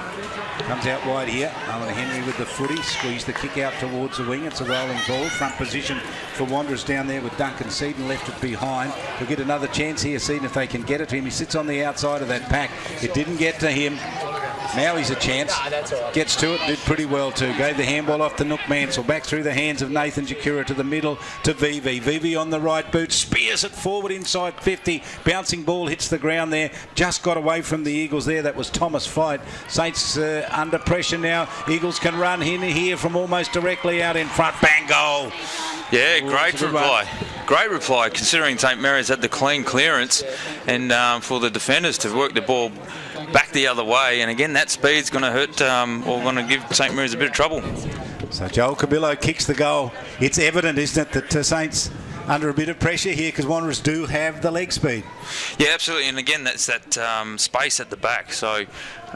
Comes out wide here. Owen Henry with the footy. Squeeze the kick out towards the wing. It's a rolling ball. Front position for Wanderers down there with Duncan Seaton left it behind. They'll get another chance here, Seaton, if they can get it to him. He sits on the outside of that pack. It didn't get to him. Now he's a chance. Gets to it, did pretty well too. Gave the handball off to Nook Mansell. Back through the hands of Nathan Jakura to the middle to Vivi. Vivi on the right boot. Spears it forward inside 50. Bouncing ball hits the ground there. Just got away from the Eagles there. That was Thomas Fight. Saints under pressure now. Eagles can run in here from almost directly out in front. Bang, goal. Yeah, great reply. Great reply, considering St Mary's had the clean clearance, and for the defenders to work the ball back the other way. And again, that speed's going to hurt or going to give St Mary's a bit of trouble. So Joel Cabillo kicks the goal. It's evident, isn't it, that Saints under a bit of pressure here because Wanderers do have the leg speed. Yeah, absolutely. And again, that's that space at the back. So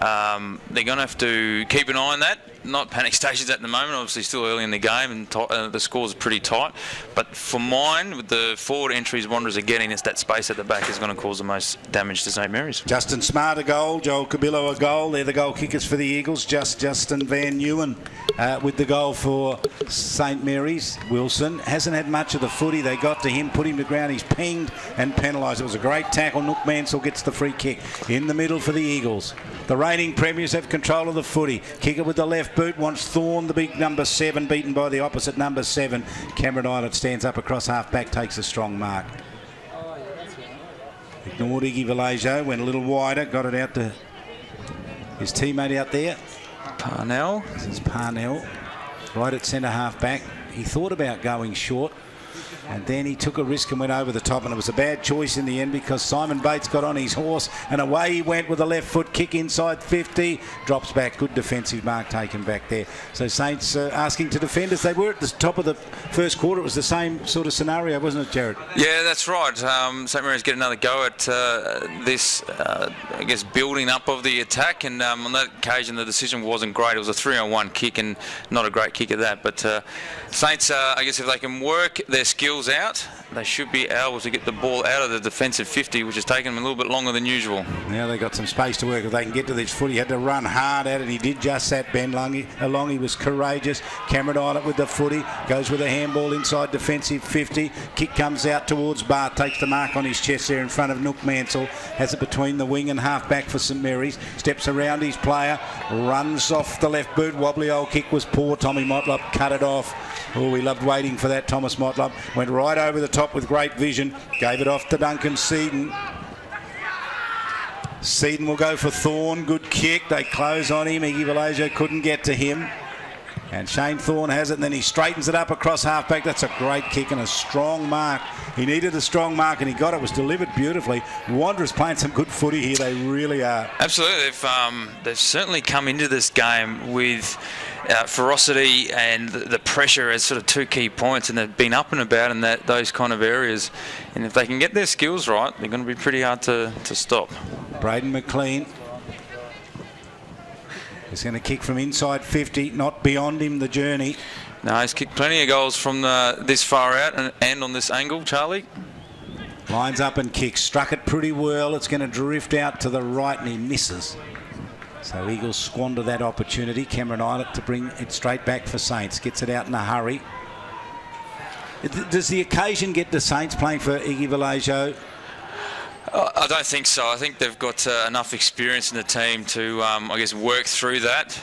They're going to have to keep an eye on that. Not panic stations at the moment, obviously still early in the game and the scores are pretty tight. But for mine, with the forward entries Wanderers are getting, it's that space at the back is going to cause the most damage to St Mary's. Justin Smart a goal, Joel Cabillo a goal. They're the goal kickers for the Eagles. Justin Van Newen with the goal for St Mary's. Wilson hasn't had much of the footy. They got to him, put him to ground. He's pinged and penalised. It was a great tackle. Nook Mansell gets the free kick in the middle for the Eagles. The reigning premiers have control of the footy. Kicker with the left boot wants Thorne, the big number 7, beaten by the opposite number 7. Cameron Islet stands up across half back, takes a strong mark. Ignored Iggy Vallejo, went a little wider, got it out to his teammate out there. Parnell. This is Parnell, right at centre half back. He thought about going short, and then he took a risk and went over the top, and it was a bad choice in the end because Simon Bates got on his horse and away he went with a left foot kick inside 50, drops back. Good defensive mark taken back there. So Saints asking to defend as they were at the top of the first quarter. It was the same sort of scenario, wasn't it, Jared? Yeah, that's right. St Mary's get another go at this, I guess, building up of the attack, and on that occasion the decision wasn't great. It was a 3-on-1 kick and not a great kick at that, but Saints, I guess if they can work their skills out, they should be able to get the ball out of the defensive 50, which has taken them a little bit longer than usual. Now they've got some space to work. If they can get to this foot, he had to run hard at it. He did just that. Ben along. He was courageous. Cameron Islet with the footy. Goes with a handball inside defensive 50. Kick comes out towards Bart. Takes the mark on his chest there in front of Nook Mansell. Has it between the wing and half back for St Mary's. Steps around his player. Runs off the left boot. Wobbly old kick was poor. Tommy Motlop cut it off. Oh, we loved waiting for that. Thomas Motlop went right over the top with great vision. Gave it off to Duncan Seaton. Seaton will go for Thorne. Good kick. They close on him. Iggy Vallejo couldn't get to him. And Shane Thorne has it, and then he straightens it up across half-back. That's a great kick and a strong mark. He needed a strong mark, and he got it. It was delivered beautifully. Wanderers playing some good footy here. They really are. Absolutely. They've certainly come into this game with ferocity and the pressure as sort of two key points, and they've been up and about in those kind of areas. And if they can get their skills right, they're going to be pretty hard to stop. Braden McLean. He's going to kick from inside 50, not beyond him the journey. No, he's kicked plenty of goals from this far out and on this angle, Charlie. Lines up and kicks. Struck it pretty well. It's going to drift out to the right and he misses. So Eagles squander that opportunity. Cameron Islet to bring it straight back for Saints. Gets it out in a hurry. Does the occasion get the Saints playing for Iggy Vallejo? I don't think so. I think they've got enough experience in the team to, I guess, work through that.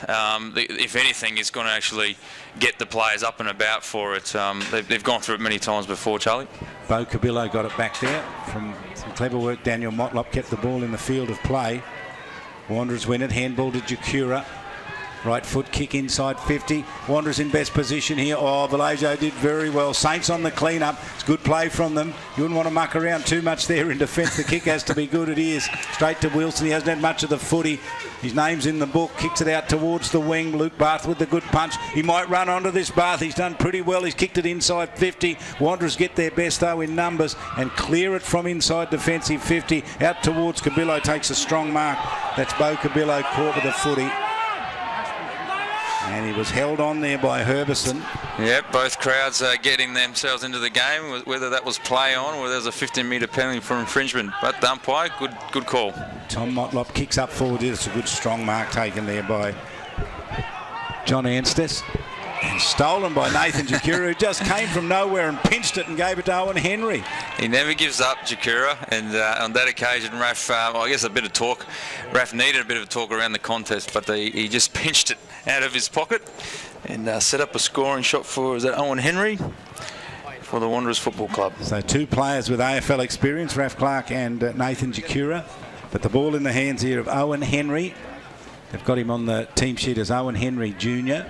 If anything, it's going to actually get the players up and about for it. They've gone through it many times before, Charlie. Bo Cabillo got it back there from some clever work. Daniel Motlop kept the ball in the field of play. Wanderers win it. Handball to Jakura. Right foot kick inside 50. Wanderers in best position here. Oh, Vallejo did very well. Saints on the clean-up. It's good play from them. You wouldn't want to muck around too much there in defence. The kick has to be good. It is. Straight to Wilson. He hasn't had much of the footy. His name's in the book. Kicks it out towards the wing. Luke Barth with the good punch. He might run onto this Barth. He's done pretty well. He's kicked it inside 50. Wanderers get their best, though, in numbers and clear it from inside defensive 50. Out towards Cabillo. Takes a strong mark. That's Bo Cabillo caught with the footy. And he was held on there by Herbison. Yep, both crowds are getting themselves into the game, whether that was play on or there was a 15-metre penalty for infringement. But the umpire, good call. Tom Motlop kicks up forward. It's a good strong mark taken there by John Anstis. And stolen by Nathan Jakura, who just came from nowhere and pinched it and gave it to Owen Henry. He never gives up, Jakura, and on that occasion, Raf, I guess a bit of talk. Raf needed a bit of talk around the contest, but he just pinched it out of his pocket and set up a scoring shot for, is that Owen Henry? For the Wanderers Football Club. So two players with AFL experience, Raf Clark and Nathan Jakura. But the ball in the hands here of Owen Henry. They've got him on the team sheet as Owen Henry Jr.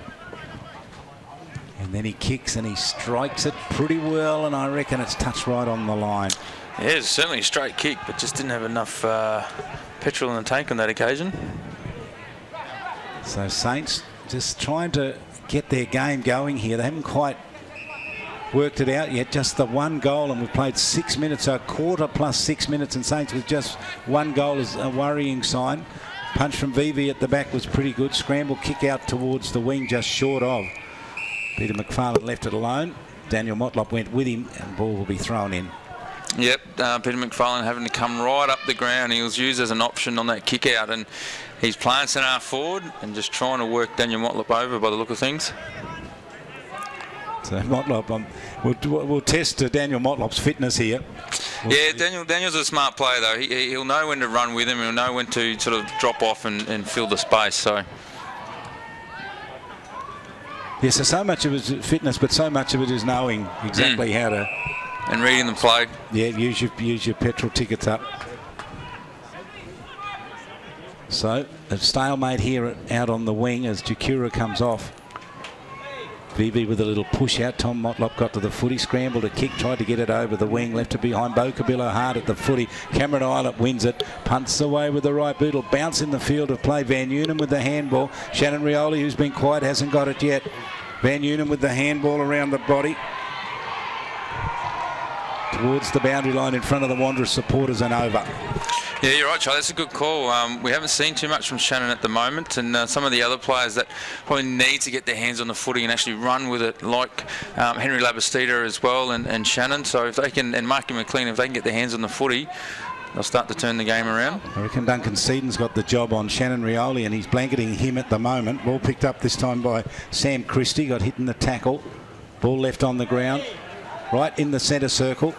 And then he kicks and he strikes it pretty well, and I reckon it's touched right on the line. Yeah, it's certainly a straight kick, but just didn't have enough petrol in the tank on that occasion. So Saints just trying to get their game going here. They haven't quite worked it out yet. Just the one goal, and we've played 6 minutes, so a quarter plus 6 minutes, and Saints with just one goal is a worrying sign. Punch from Vivi at the back was pretty good. Scramble kick out towards the wing, just short of. Peter McFarlane left it alone. Daniel Motlop went with him, and ball will be thrown in. Yep, Peter McFarlane having to come right up the ground. He was used as an option on that kick out, and he's playing centre half forward and just trying to work Daniel Motlop over by the look of things. So Motlop, we'll test Daniel Motlop's fitness here. Daniel's a smart player though. He'll know when to run with him. He'll know when to sort of drop off and fill the space. So. Yes, so much of it is fitness, but so much of it is knowing exactly how to... And reading the play. Yeah, use your petrol tickets up. So, a stalemate here out on the wing as Jakura comes off. Vivi with a little push out. Tom Motlop got to the footy, scrambled a kick, tried to get it over the wing, left it behind. Bocabillo hard at the footy. Cameron Eilert wins it, punts away with the right boot. It'll bounce in the field of play. Van Unum with the handball. Shannon Rioli, who's been quiet, hasn't got it yet. Van Unum with the handball around the body. Towards the boundary line in front of the Wanderers supporters and over. Yeah, you're right, Charlie. That's a good call. We haven't seen too much from Shannon at the moment, and some of the other players that probably need to get their hands on the footy and actually run with it, like Henry Labastida as well, and Shannon. So if they can, and Marky McLean, if they can get their hands on the footy, they'll start to turn the game around. I reckon Duncan Seaton's got the job on Shannon Rioli, and he's blanketing him at the moment. Ball picked up this time by Sam Christie, got hit in the tackle. Ball left on the ground, right in the centre circle.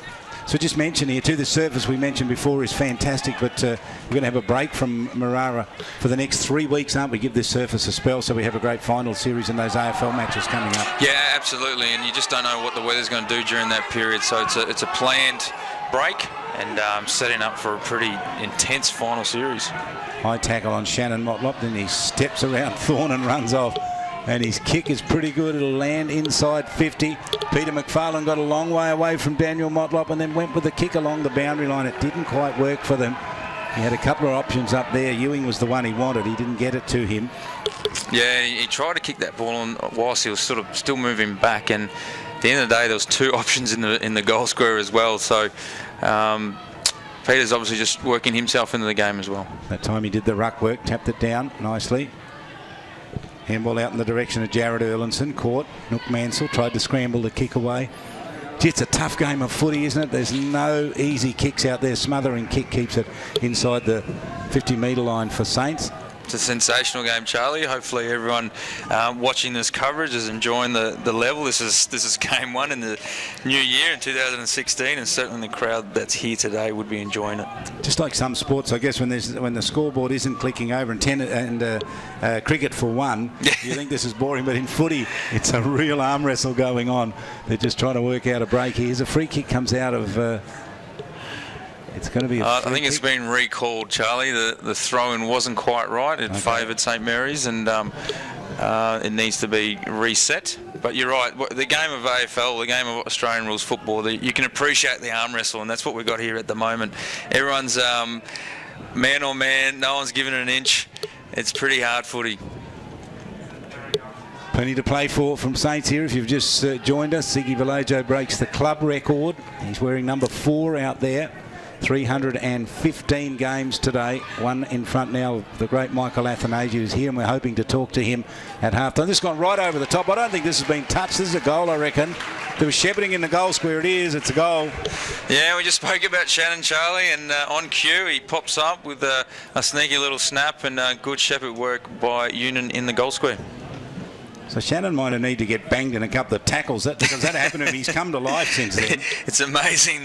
So just mention here too, the service we mentioned before is fantastic, but we're going to have a break from Marara for the next 3 weeks, aren't we? Give this surface a spell so we have a great final series and those AFL matches coming up. Yeah, absolutely, and you just don't know what the weather's going to do during that period, so it's a planned break and setting up for a pretty intense final series. High tackle on Shannon Motlop, then he steps around Thorne and runs off. And his kick is pretty good. It'll land inside 50. Peter McFarlane got a long way away from Daniel Motlop and then went with the kick along the boundary line. It didn't quite work for them. He had a couple of options up there. Ewing was the one he wanted. He didn't get it to him. Yeah, he tried to kick that ball on whilst he was sort of still moving back. And at the end of the day, there was 2 options in the goal square as well. So Peter's obviously just working himself into the game as well. That time he did the ruck work, tapped it down nicely. Handball out in the direction of Jared Erlinson. Caught. Nook Mansell tried to scramble the kick away. Gee, it's a tough game of footy, isn't it? There's no easy kicks out there. Smothering kick keeps it inside the 50-metre line for Saints. It's a sensational game, Charlie. Hopefully everyone watching this coverage is enjoying the level. This is game 1 in the new year in 2016, and certainly the crowd that's here today would be enjoying it. Just like some sports, I guess, when the scoreboard isn't clicking over, and cricket for one, you think this is boring, but in footy, it's a real arm wrestle going on. They're just trying to work out a break here. As a free kick comes out of... It's going to be I think it's been recalled, Charlie. The throw-in wasn't quite right. It favoured St Mary's, and it needs to be reset. But you're right. The game of AFL, the game of Australian rules football, you can appreciate the arm wrestle, and that's what we've got here at the moment. Everyone's man on man. No one's giving it an inch. It's pretty hard footy. Plenty to play for from Saints here. If you've just joined us, Ziggy Vallejo breaks the club record. He's wearing number 4 out there. 315 games today. One in front now of the great Michael Athanasiou, who's here, and we're hoping to talk to him at half-time. This has gone right over the top. I don't think this has been touched. This is a goal, I reckon. There was shepherding in the goal square. It is. It's a goal. Yeah, we just spoke about Shannon, Charlie, and on cue he pops up with a sneaky little snap and good shepherd work by Union in the goal square. So Shannon might need to get banged in a couple of tackles because that happened to him. He's come to life since then. It's amazing,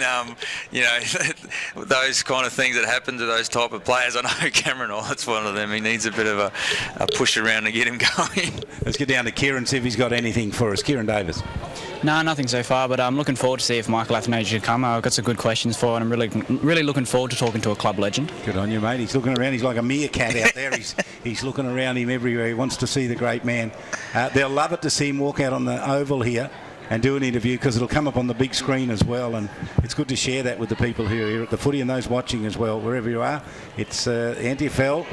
those kind of things that happen to those type of players. I know Cameron Eilert's one of them. He needs a bit of a push around to get him going. Let's get down to Kieran, see if he's got anything for us. Kieran Davis. No, nothing so far, but I'm looking forward to see if Michael Athanasiou can come. I've got some good questions for, and I'm really looking forward to talking to a club legend. Good on you, mate. He's looking around. He's like a meerkat out there. He's looking around him everywhere. He wants to see the great man. They'll love it to see him walk out on the oval here and do an interview, because it'll come up on the big screen as well, and it's good to share that with the people who are here at the footy and those watching as well, wherever you are. It's NTFL.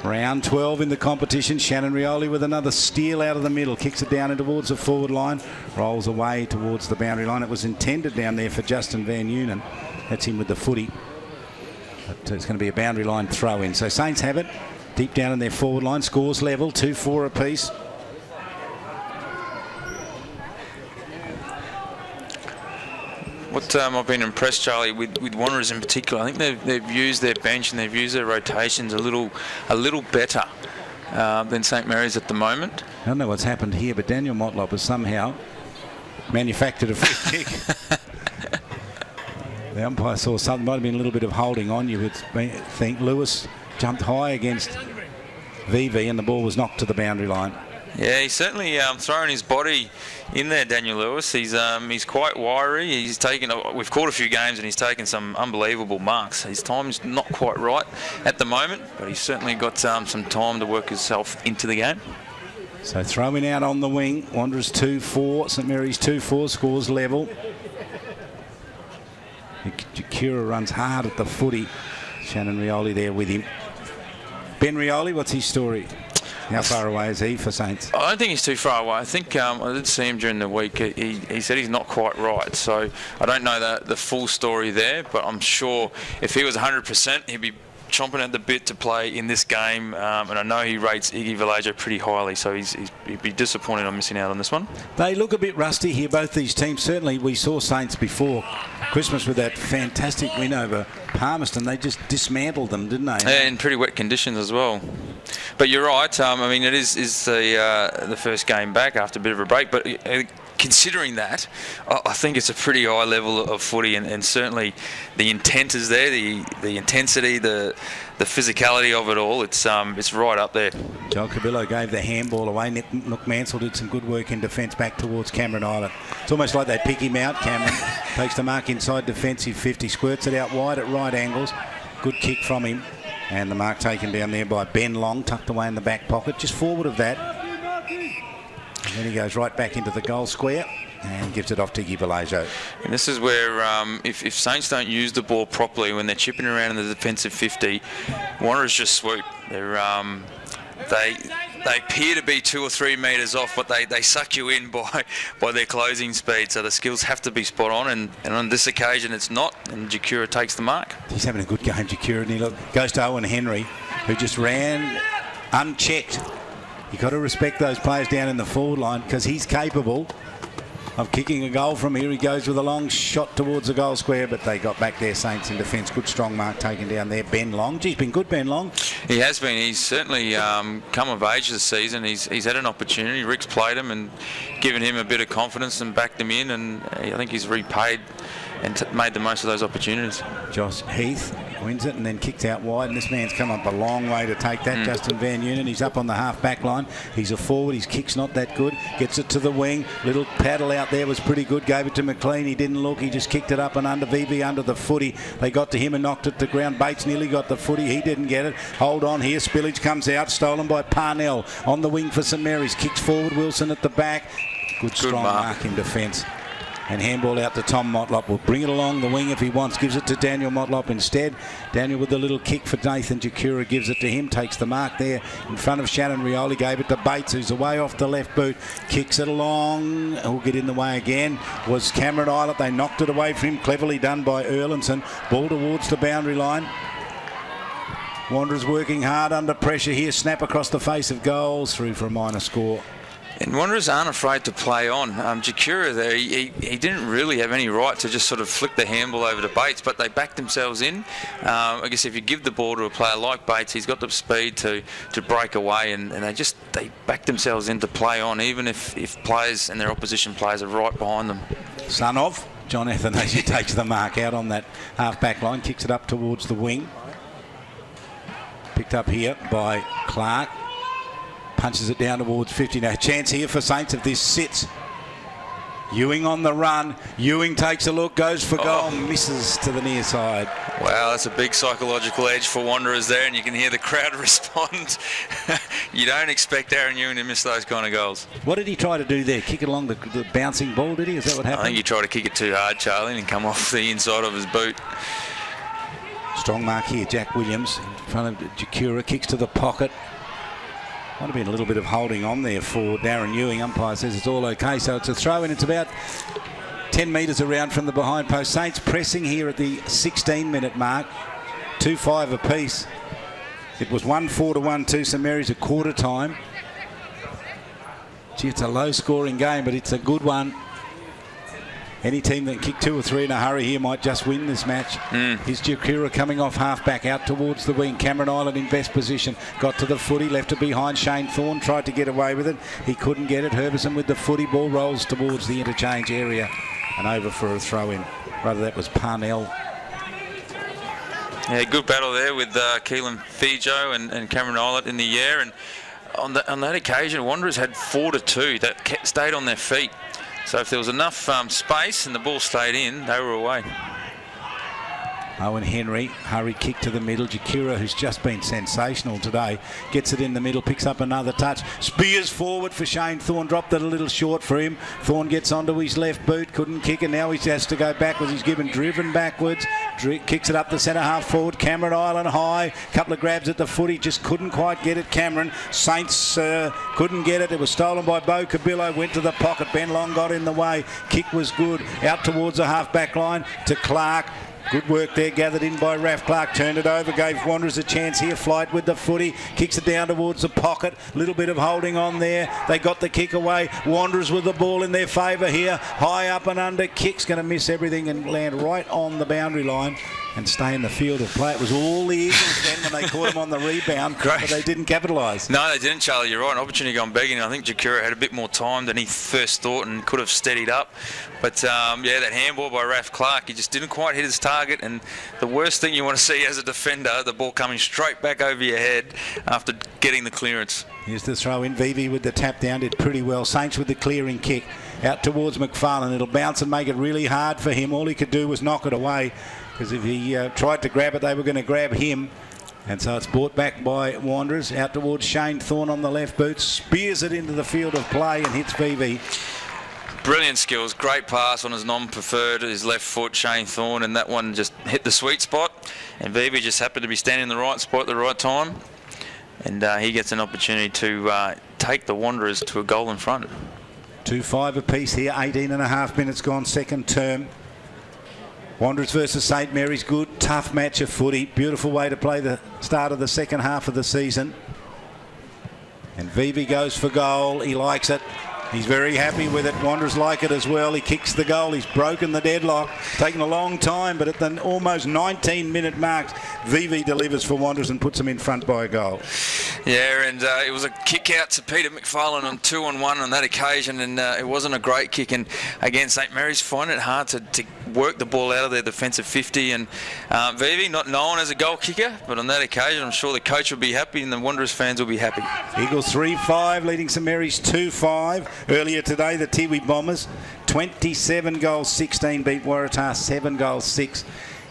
Round 12 in the competition. Shannon Rioli with another steal out of the middle. Kicks it down towards the forward line. Rolls away towards the boundary line. It was intended down there for Justin Van Unen. That's him with the footy. But it's going to be a boundary line throw in. So Saints have it. deep down in their forward line. Scores level, 2-4 apiece. What I've been impressed, Charlie, with Wanderers in particular, I think they've used their bench and they've used their rotations a little better than St Mary's at the moment. I don't know what's happened here, but Daniel Motlop has somehow manufactured a free kick. The umpire saw something, might have been a little bit of holding on, you would think. Lewis jumped high against VV and the ball was knocked to the boundary line. Yeah, he's certainly thrown his body in there, Daniel Lewis. He's quite wiry. He's taken. We've caught a few games and he's taken some unbelievable marks. His time's not quite right at the moment, but he's certainly got some time to work himself into the game. So throwing out on the wing. Wanderers 2-4. St Mary's 2-4. Scores level. Jakura runs hard at the footy. Shannon Rioli there with him. Ben Rioli, what's his story? How far away is he for Saints? I don't think he's too far away. I think I did see him during the week. He said he's not quite right. So I don't know the full story there, but I'm sure if he was 100%, he'd be chomping at the bit to play in this game. And I know he rates Iggy Vallejo pretty highly, so he'd be disappointed on missing out on this one. They look a bit rusty here, both these teams. Certainly we saw Saints before Christmas with that fantastic win over Palmerston. They just dismantled them, didn't they? Yeah, in pretty wet conditions as well. But you're right. I mean, it is the first game back after a bit of a break. But considering that, I think it's a pretty high level of footy, and certainly the intent is there, the intensity, the physicality of it all. It's right up there. Joel Cabillo gave the handball away. Nook Mansell did some good work in defence back towards Cameron Island. It's almost like they pick him out. Cameron takes the mark inside defensive 50, squirts it out wide at right angles. Good kick from him. And the mark taken down there by Ben Long, tucked away in the back pocket, just forward of that. And then he goes right back into the goal square and gives it off to Iggy Vallejo. And this is where, if Saints don't use the ball properly when they're chipping around in the defensive 50, Wanderers just swoop. They appear to be 2 or 3 metres off, but they suck you in by their closing speed. So the skills have to be spot on, and on this occasion it's not, and Jakura takes the mark. He's having a good game, Jakura, and he goes to Owen Henry, who just ran unchecked. You've got to respect those players down in the forward line because he's capable of kicking a goal from here. He goes with a long shot towards the goal square, but they got back there, Saints in defence. Good strong mark taken down there. Ben Long. He's been good, Ben Long. He has been. He's certainly come of age this season. He's had an opportunity. Rick's played him and given him a bit of confidence and backed him in, and I think he's repaid and made the most of those opportunities. Josh Heath wins it and then kicked out wide, and this man's come up a long way to take that. Justin Van Unen, he's up on the half back line. He's a forward. His kick's not that good. Gets it to the wing. Little paddle out there was pretty good. Gave it to McLean. He didn't look. He just kicked it up and under. VV under the footy. They got to him and knocked it to ground. Bates nearly got the footy. He didn't get it. Hold on here. Spillage comes out. Stolen by Parnell. On the wing for St Mary's. Kicks forward. Wilson at the back. Good strong mark in defence. And handball out to Tom Motlop. Will bring it along the wing if he wants. Gives it to Daniel Motlop instead. Daniel with the little kick for Nathan Jakura. Gives it to him. Takes the mark there in front of Shannon Rioli. Gave it to Bates, who's away off the left boot. Kicks it along. Who'll get in the way again was Cameron Islet. They knocked it away from him. Cleverly done by Erlinson. Ball towards the boundary line. Wanderers working hard under pressure here. Snap across the face of goals. Through for a minor score. And Wanderers aren't afraid to play on. Jakura there, he didn't really have any right to just sort of flick the handball over to Bates, but they backed themselves in. I guess if you give the ball to a player like Bates, he's got the speed to break away, and they backed themselves in to play on, even if players and their opposition players are right behind them. Son of John Athanasiou takes the mark out on that half-back line, kicks it up towards the wing. Picked up here by Clark. Punches it down towards 50. Now, chance here for Saints if this sits. Ewing on the run. Ewing takes a look, goes for goal, misses to the near side. Wow, that's a big psychological edge for Wanderers there, and you can hear the crowd respond. You don't expect Aaron Ewing to miss those kind of goals. What did he try to do there? Kick it along the bouncing ball, did he? Is that what happened? I think he tried to kick it too hard, Charlie, and come off the inside of his boot. Strong mark here. Jack Williams in front of Jakura. Kicks to the pocket. Might have been a little bit of holding on there for Darren Ewing. Umpire says it's all okay, so it's a throw in. It's about 10 metres around from the behind post. Saints pressing here at the 16-minute mark. 2-5 apiece. It was 1-4 to 1-2 St Mary's at quarter time. Gee, it's a low-scoring game, but it's a good one. Any team that can kick 2 or 3 in a hurry here might just win this match. Here's Jakura coming off half-back out towards the wing. Cameron Island in best position. Got to the footy, left it behind. Shane Thorne tried to get away with it. He couldn't get it. Herbison with the footy. Ball rolls towards the interchange area and over for a throw-in. Rather, that was Parnell. Yeah, good battle there with Keelan Fijo and Cameron Island in the air. And on that occasion, Wanderers had 4-2. That stayed on their feet. So if there was enough space and the ball stayed in, they were away. Owen Henry, hurry kick to the middle. Jakura, who's just been sensational today, gets it in the middle, picks up another touch. Spears forward for Shane Thorne, dropped it a little short for him. Thorne gets onto his left boot, couldn't kick it. Now he has to go backwards. He's given driven backwards. Kicks it up the centre half forward. Cameron Island high. Couple of grabs at the footy, just couldn't quite get it. Cameron Saints couldn't get it. It was stolen by Bo Cabillo. Went to the pocket. Ben Long got in the way. Kick was good. Out towards the half back line to Clark. Good work there, gathered in by Raf Clark. Turned it over, gave Wanderers a chance here. Flight with the footy, kicks it down towards the pocket. Little bit of holding on there. They got the kick away. Wanderers with the ball in their favour here. High up and under. Kick's going to miss everything and land right on the boundary line and stay in the field of play. It was all the Eagles then when they caught him on the rebound, but they didn't capitalise. No, they didn't, Charlie. You're right. An opportunity gone begging. I think Jakura had a bit more time than he first thought and could have steadied up. But, yeah, that handball by Raf Clark, he just didn't quite hit his target. And the worst thing you want to see as a defender, the ball coming straight back over your head after getting the clearance. Here's the throw in. Vivi with the tap down, did pretty well. Saints with the clearing kick out towards McFarlane. It'll bounce and make it really hard for him. All he could do was knock it away, because if he tried to grab it, they were going to grab him. And so it's brought back by Wanderers out towards Shane Thorne on the left boot. Spears it into the field of play and hits Vivi. Brilliant skills, great pass on his non-preferred, his left foot, Shane Thorne, and that one just hit the sweet spot. And Vivi just happened to be standing in the right spot at the right time. And he gets an opportunity to take the Wanderers to a goal in front. 2-5 apiece here, 18.5 minutes gone, second term. Wanderers versus St Mary's, good, tough match of footy. Beautiful way to play the start of the second half of the season. And Vivi goes for goal. He likes it. He's very happy with it. Wanderers like it as well. He kicks the goal. He's broken the deadlock. Taken a long time, but at the almost 19-minute mark, Vivi delivers for Wanderers and puts them in front by a goal. Yeah, and it was a kick out to Peter McFarlane on 2-on-1 on that occasion, and it wasn't a great kick. And again, St Mary's find it hard to work the ball out of their defensive 50. And Vivi, not known as a goal kicker, but on that occasion, I'm sure the coach will be happy and the Wanderers fans will be happy. Eagles 3-5, leading St Mary's 2-5. Earlier today, the Tiwi Bombers, 27 goals, 16 beat Waratah, 7 goals, 6.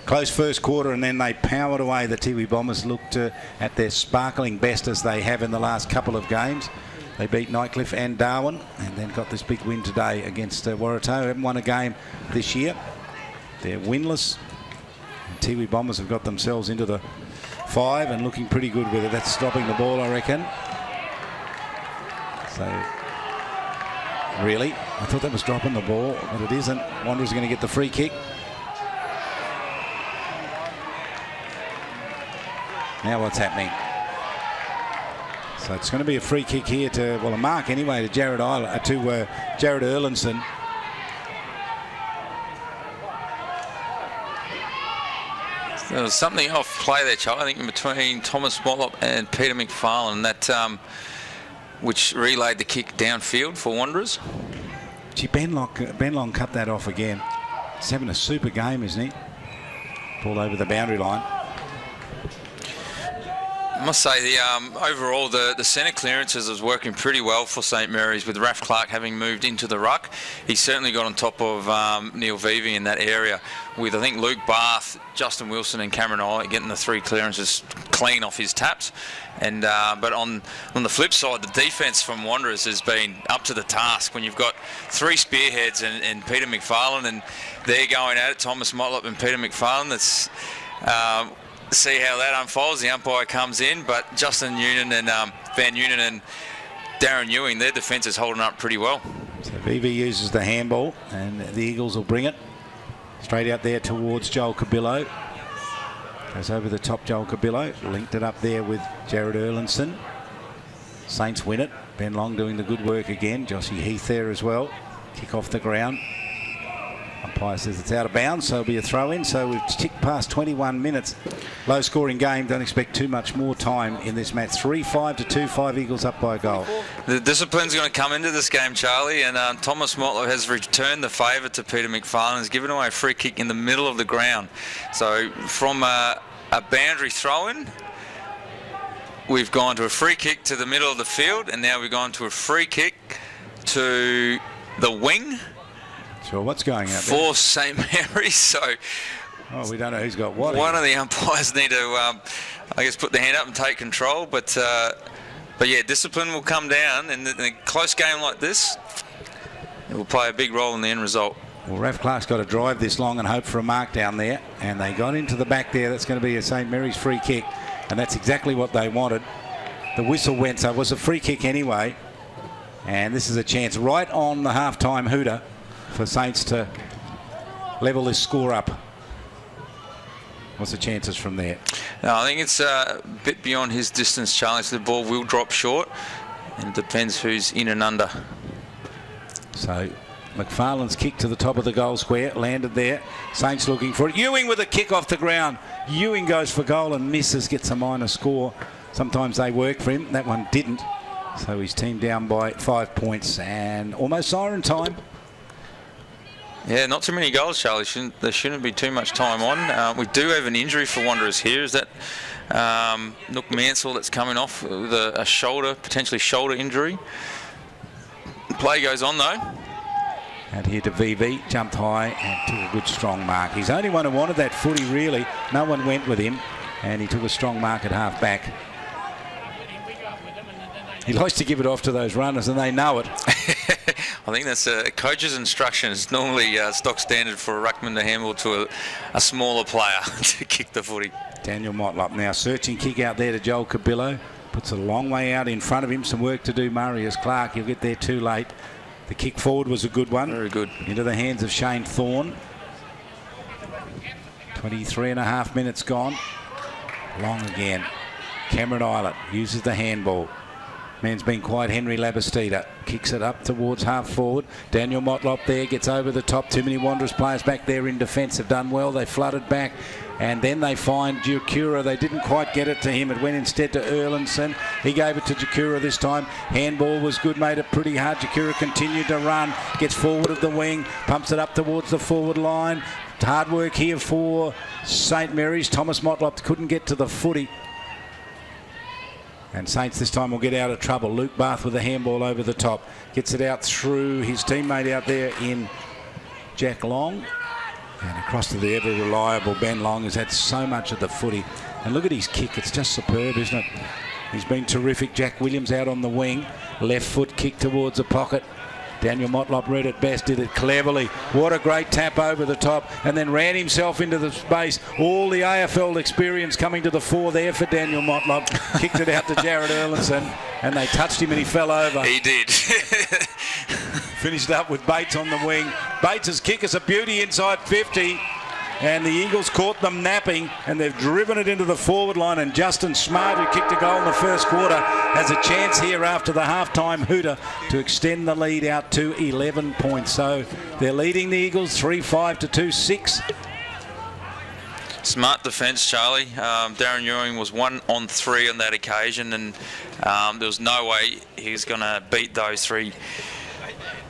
Close first quarter, and then they powered away. The Tiwi Bombers looked at their sparkling best as they have in the last couple of games. They beat Nightcliff and Darwin, and then got this big win today against Waratah, who haven't won a game this year. They're winless. The Tiwi Bombers have got themselves into the 5 and looking pretty good with it. That's stopping the ball, I reckon. So, really, I thought that was dropping the ball, but it isn't. Wanderers are going to get the free kick. Now what's happening? So it's going to be a free kick here to, well, a mark anyway, to Jared Erlinson. There was something off play there, Charlie, I think, in between Thomas Mollop and Peter McFarlane, that which relayed the kick downfield for Wanderers. Gee, Ben Long cut that off again. He's having a super game, isn't he? Ball over the boundary line. I must say, overall, the centre clearances was working pretty well for St Mary's, with Raf Clark having moved into the ruck. He certainly got on top of Neil Vivi in that area, with, I think, Luke Barth, Justin Wilson and Cameron Island getting the 3 clearances clean off his taps. And but on the flip side, the defence from Wanderers has been up to the task when you've got 3 spearheads and Peter McFarlane, and they're going at it, Thomas Motlop and Peter McFarlane. That's... see how that unfolds. The umpire comes in, but Justin Noonan and Van Noonan and Darren Ewing, their defence is holding up pretty well. So Vivi uses the handball, and the Eagles will bring it straight out there towards Joel Cabillo. Goes over the top, Joel Cabillo. Linked it up there with Jared Erlinson. Saints win it. Ben Long doing the good work again. Joshy Heath there as well. Kick off the ground. Umpire says it's out of bounds, so it'll be a throw in. So we've ticked past 21 minutes. Low scoring game. Don't expect too much more time in this match. 3-5 to 2-5 Eagles up by a goal. The discipline's going to come into this game, Charlie, and Thomas Motlop has returned the favour to Peter McFarlane. He's given away a free kick in the middle of the ground. So from a boundary throw-in, we've gone to a free kick to the middle of the field, and now we've gone to a free kick to the wing. Sure, what's going out there? For St Mary's, so... Oh, we don't know who's got what. One of the umpires need to, I guess, put their hand up and take control. But yeah, discipline will come down, and in a close game like this, it will play a big role in the end result. Well, Ralph Clark's got to drive this long and hope for a mark down there, and they got into the back there. That's going to be a St Mary's free kick, and that's exactly what they wanted. The whistle went, so it was a free kick anyway, and this is a chance right on the half-time hooter for Saints to level this score up. What's the chances from there? No, I think it's a bit beyond his distance, Charlie, so the ball will drop short, and it depends who's in and under. So McFarlane's kick to the top of the goal square, landed there. Saints looking for it. Ewing with a kick off the ground. Ewing goes for goal and misses, gets a minor score. Sometimes they work for him. That one didn't. So his team down by 5 points and almost siren time. Yeah, not too many goals, Charlie. There shouldn't be too much time on. We do have an injury for Wanderers here. Is that Nook Mansell that's coming off with a shoulder, potentially shoulder injury. Play goes on though. And here to VV, jumped high and took a good strong mark. He's the only one who wanted that footy really. No one went with him, and he took a strong mark at half back. He likes to give it off to those runners, and they know it. I think that's a coach's instruction. It's normally stock standard for a ruckman to handle to a smaller player to kick the footy. Daniel Motlop now searching kick out there to Joel Cabillo. Puts it a long way out in front of him. Some work to do, Marius Clark. He'll get there too late. The kick forward was a good one. Very good. Into the hands of Shane Thorne. 23.5 minutes gone. Long again. Cameron Islet uses the handball. Man's been quiet. Henry Labastida kicks it up towards half forward. Daniel Motlop there gets over the top. Too many Wanderers players back there in defence have done well. They flooded back, and then they find Jukura. They didn't quite get it to him. It went instead to Erlinson. He gave it to Jukura this time. Handball was good, made it pretty hard. Jukura continued to run, gets forward of the wing, pumps it up towards the forward line. Hard work here for St Mary's. Thomas Motlop couldn't get to the footy. And Saints this time will get out of trouble. Luke Bath with the handball over the top. Gets it out through his teammate out there in Jack Long. And across to the ever reliable Ben Long, who's had so much of the footy. And look at his kick. It's just superb, isn't it? He's been terrific. Jack Williams out on the wing. Left foot kick towards the pocket. Daniel Motlop read it best, did it cleverly. What a great tap over the top, and then ran himself into the space. All the AFL experience coming to the fore there for Daniel Motlop. Kicked it out to Jared Erlinson, and they touched him and he fell over. He did. Finished up with Bates on the wing. Bates' kick is a beauty inside 50. And the Eagles caught them napping, and they've driven it into the forward line. And Justin Smart, who kicked a goal in the first quarter, has a chance here after the half-time hooter to extend the lead out to 11 points. So they're leading the Eagles 3-5 to 2-6. Smart defence, Charlie. Darren Ewing was 1 on 3 on that occasion, and there was no way he was going to beat those 3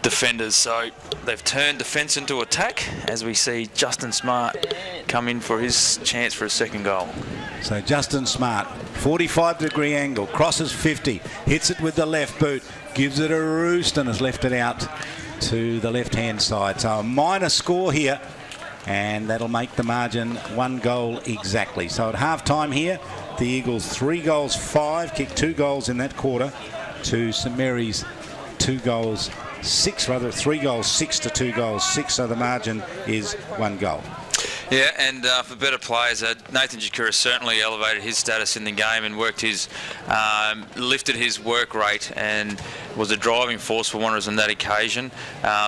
defenders. So they've turned defence into attack as we see Justin Smart come in for his chance for a second goal. So Justin Smart, 45-degree angle, crosses 50, hits it with the left boot, gives it a roost and has left it out to the left-hand side. So a minor score here, and that'll make the margin 1 goal exactly. So at half-time here, the Eagles 3 goals 5, kicked 2 goals in that quarter to St Mary's 2 goals 6, rather 3 goals 6 to 2 goals 6, so the margin is 1 goal. Yeah, and for better players, Nathan Jakura certainly elevated his status in the game and lifted his work rate and was a driving force for Wanderers on that occasion.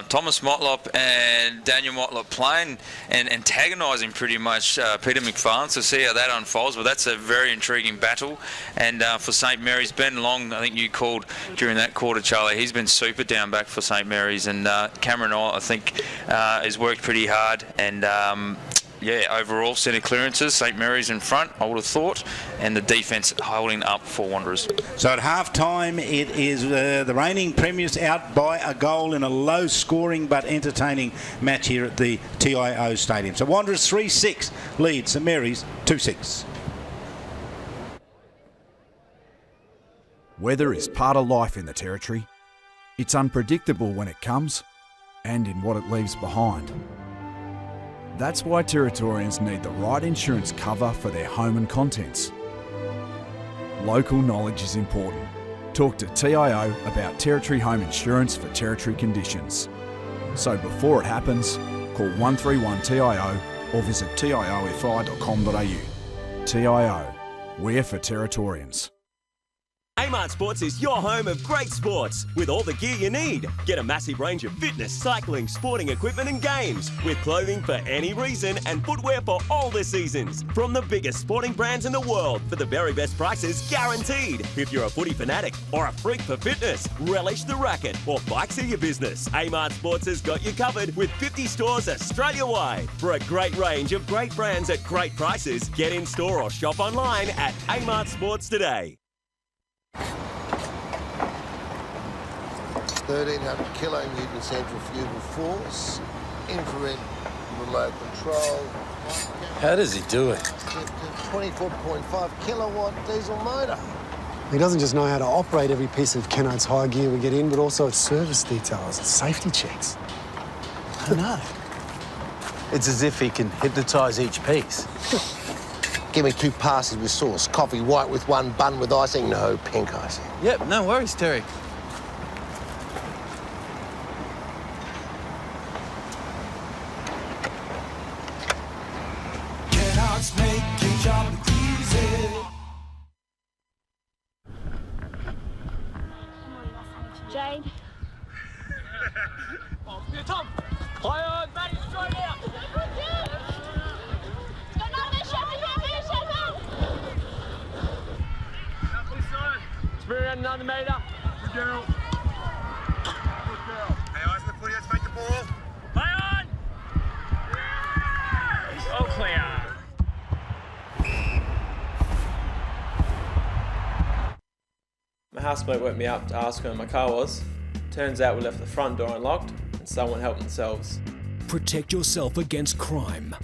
Thomas Motlop and Daniel Motlop playing and antagonising pretty much Peter McFarlane, so see how that unfolds. Well, that's a very intriguing battle. And for St Mary's, Ben Long, I think you called during that quarter, Charlie, he's been super down back for St Mary's, and Cameron All, I think, has worked pretty hard, and overall centre clearances, St Mary's in front, I would have thought, and the defence holding up for Wanderers. So at half-time, it is the reigning premiers out by a goal in a low-scoring but entertaining match here at the TIO Stadium. So Wanderers 3-6 lead St Mary's 2-6. Weather is part of life in the Territory. It's unpredictable when it comes and in what it leaves behind. That's why Territorians need the right insurance cover for their home and contents. Local knowledge is important. Talk to TIO about Territory home insurance for Territory conditions. So before it happens, call 131 TIO or visit tiofi.com.au. TIO, we're for Territorians. Amart Sports is your home of great sports with all the gear you need. Get a massive range of fitness, cycling, sporting equipment and games with clothing for any reason and footwear for all the seasons. From the biggest sporting brands in the world for the very best prices guaranteed. If you're a footy fanatic or a freak for fitness, relish the racket or bikes are your business. Amart Sports has got you covered with 50 stores Australia-wide. For a great range of great brands at great prices, get in store or shop online at Amart Sports today. 1300 kilonewton centrifugal force, infrared remote control. How does he do it? 24.5 kilowatt diesel motor. He doesn't just know how to operate every piece of Kennard's hire gear we get in, but also its service details, its safety checks. I know. It's as if he can hypnotise each piece. Give me 2 passes with sauce, coffee white with 1, bun with icing, no pink icing. Yep, no worries, Terry. Jane. Here, Tom. High on, Matty, straight out. Spin around another metre. Good girl. Good girl. Hey, eyes on the footy, let's make the ball. High on. All clear. My housemate woke me up to ask where my car was. Turns out we left the front door unlocked and someone helped themselves. Protect yourself against crime.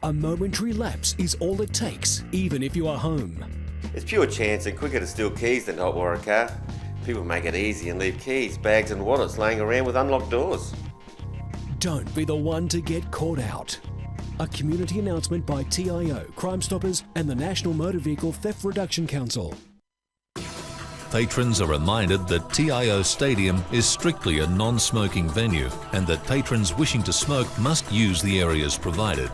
A momentary lapse is all it takes, even if you are home. It's pure chance and quicker to steal keys than to hot wire a car. People make it easy and leave keys, bags and wallets laying around with unlocked doors. Don't be the one to get caught out. A community announcement by TIO, Crime Stoppers and the National Motor Vehicle Theft Reduction Council. Patrons are reminded that TIO Stadium is strictly a non-smoking venue and that patrons wishing to smoke must use the areas provided.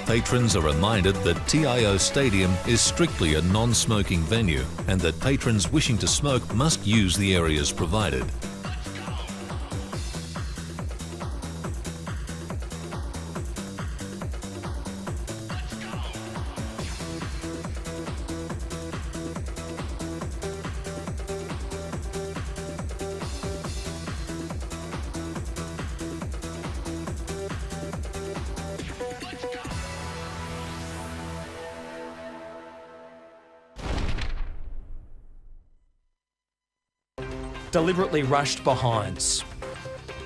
Patrons are reminded that TIO Stadium is strictly a non-smoking venue and that patrons wishing to smoke must use the areas provided. Deliberately rushed behinds.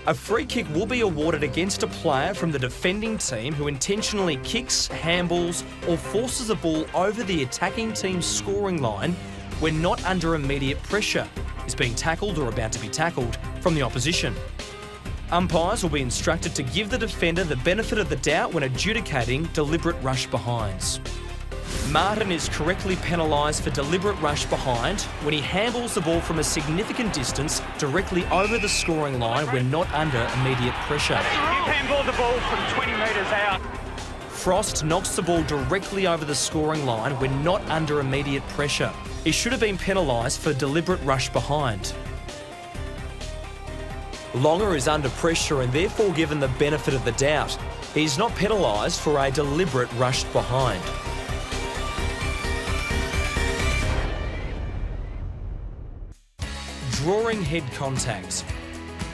A free kick will be awarded against a player from the defending team who intentionally kicks, handballs or forces a ball over the attacking team's scoring line when not under immediate pressure, is being tackled or about to be tackled from the opposition. Umpires will be instructed to give the defender the benefit of the doubt when adjudicating deliberate rush behinds. Martin is correctly penalised for deliberate rush behind when he handballs the ball from a significant distance directly over the scoring line when not under immediate pressure. You handball the ball from 20 metres out. Frost knocks the ball directly over the scoring line when not under immediate pressure. He should have been penalised for deliberate rush behind. Longer is under pressure and therefore given the benefit of the doubt. He's not penalised for a deliberate rush behind. Drawing head contact.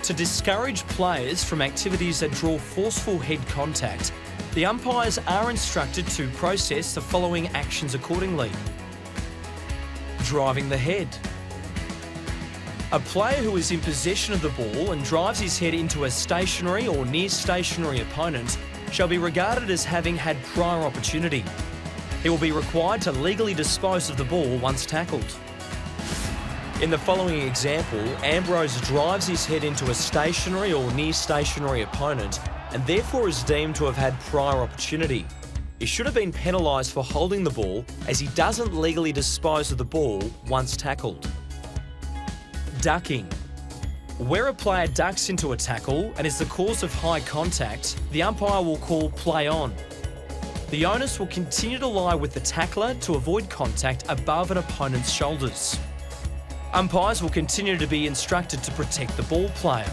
To discourage players from activities that draw forceful head contact, the umpires are instructed to process the following actions accordingly. Driving the head. A player who is in possession of the ball and drives his head into a stationary or near stationary opponent shall be regarded as having had prior opportunity. He will be required to legally dispose of the ball once tackled. In the following example, Ambrose drives his head into a stationary or near stationary opponent and therefore is deemed to have had prior opportunity. He should have been penalised for holding the ball as he doesn't legally dispose of the ball once tackled. Ducking. Where a player ducks into a tackle and is the cause of high contact, the umpire will call play on. The onus will continue to lie with the tackler to avoid contact above an opponent's shoulders. Umpires will continue to be instructed to protect the ball player.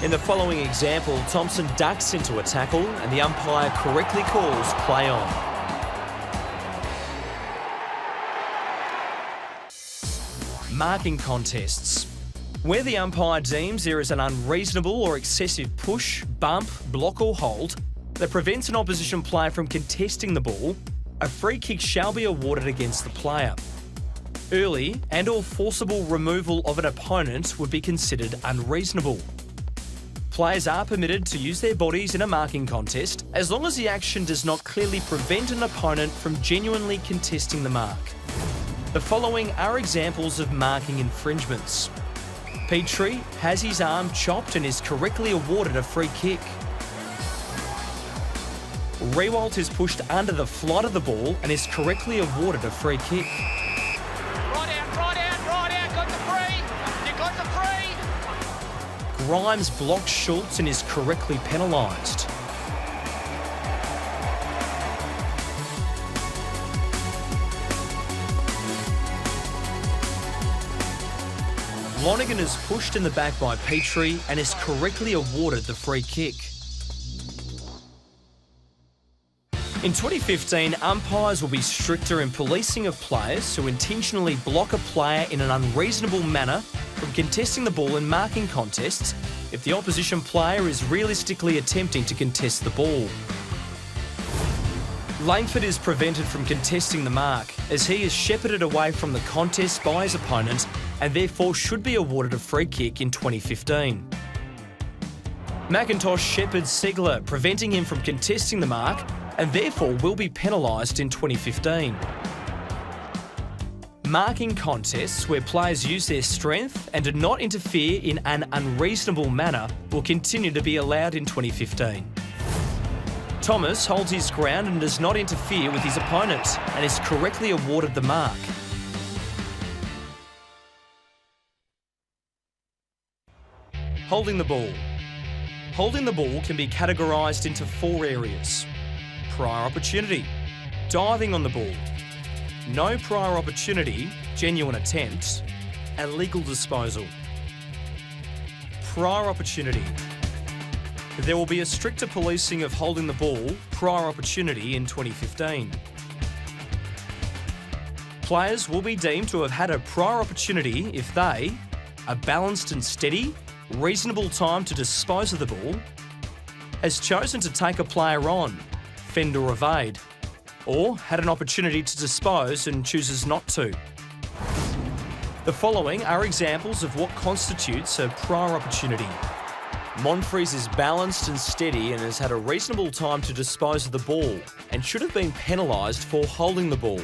In the following example, Thompson ducks into a tackle and the umpire correctly calls play on. Marking contests. Where the umpire deems there is an unreasonable or excessive push, bump, block or hold that prevents an opposition player from contesting the ball, a free kick shall be awarded against the player. Early and or forcible removal of an opponent would be considered unreasonable. Players are permitted to use their bodies in a marking contest as long as the action does not clearly prevent an opponent from genuinely contesting the mark. The following are examples of marking infringements. Petrie has his arm chopped and is correctly awarded a free kick. Rewalt is pushed under the flight of the ball and is correctly awarded a free kick. Grimes blocks Schultz and is correctly penalised. Lonergan is pushed in the back by Petrie and is correctly awarded the free kick. In 2015, umpires will be stricter in policing of players who intentionally block a player in an unreasonable manner from contesting the ball in marking contests if the opposition player is realistically attempting to contest the ball. Langford is prevented from contesting the mark as he is shepherded away from the contest by his opponent and therefore should be awarded a free kick in 2015. McIntosh shepherds Segler, preventing him from contesting the mark and therefore will be penalised in 2015. Marking contests where players use their strength and do not interfere in an unreasonable manner will continue to be allowed in 2015. Thomas holds his ground and does not interfere with his opponent and is correctly awarded the mark. Holding the ball. Holding the ball can be categorised into 4 areas: prior opportunity, diving on the ball, no prior opportunity, genuine attempt, illegal disposal. Prior opportunity. There will be a stricter policing of holding the ball prior opportunity in 2015. Players will be deemed to have had a prior opportunity if they are balanced and steady, reasonable time to dispose of the ball, has chosen to take a player on, fend or evade, or had an opportunity to dispose and chooses not to. The following are examples of what constitutes a prior opportunity. Monfries is balanced and steady and has had a reasonable time to dispose of the ball and should have been penalised for holding the ball.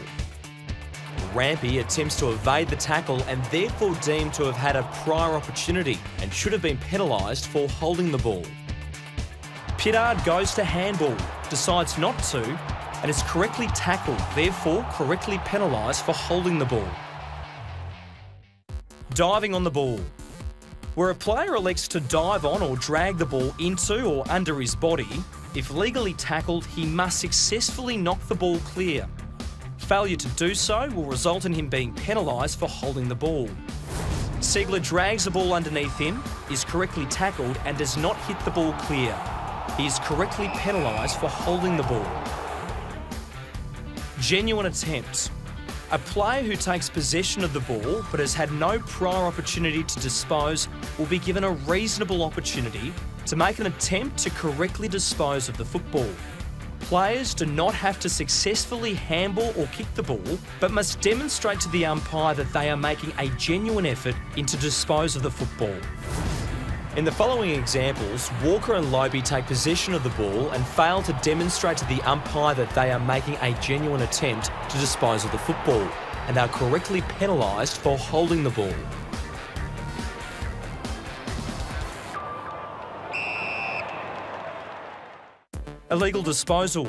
Rampy attempts to evade the tackle and therefore deemed to have had a prior opportunity and should have been penalised for holding the ball. Pittard goes to handball, decides not to, and is correctly tackled, therefore correctly penalised for holding the ball. Diving on the ball. Where a player elects to dive on or drag the ball into or under his body, if legally tackled, he must successfully knock the ball clear. Failure to do so will result in him being penalised for holding the ball. Siegler drags the ball underneath him, is correctly tackled and does not hit the ball clear. He is correctly penalised for holding the ball. Genuine attempt. A player who takes possession of the ball but has had no prior opportunity to dispose will be given a reasonable opportunity to make an attempt to correctly dispose of the football. Players do not have to successfully handball or kick the ball, but must demonstrate to the umpire that they are making a genuine effort to dispose of the football. In the following examples, Walker and Lobie take possession of the ball and fail to demonstrate to the umpire that they are making a genuine attempt to dispose of the football and are correctly penalised for holding the ball. Illegal disposal.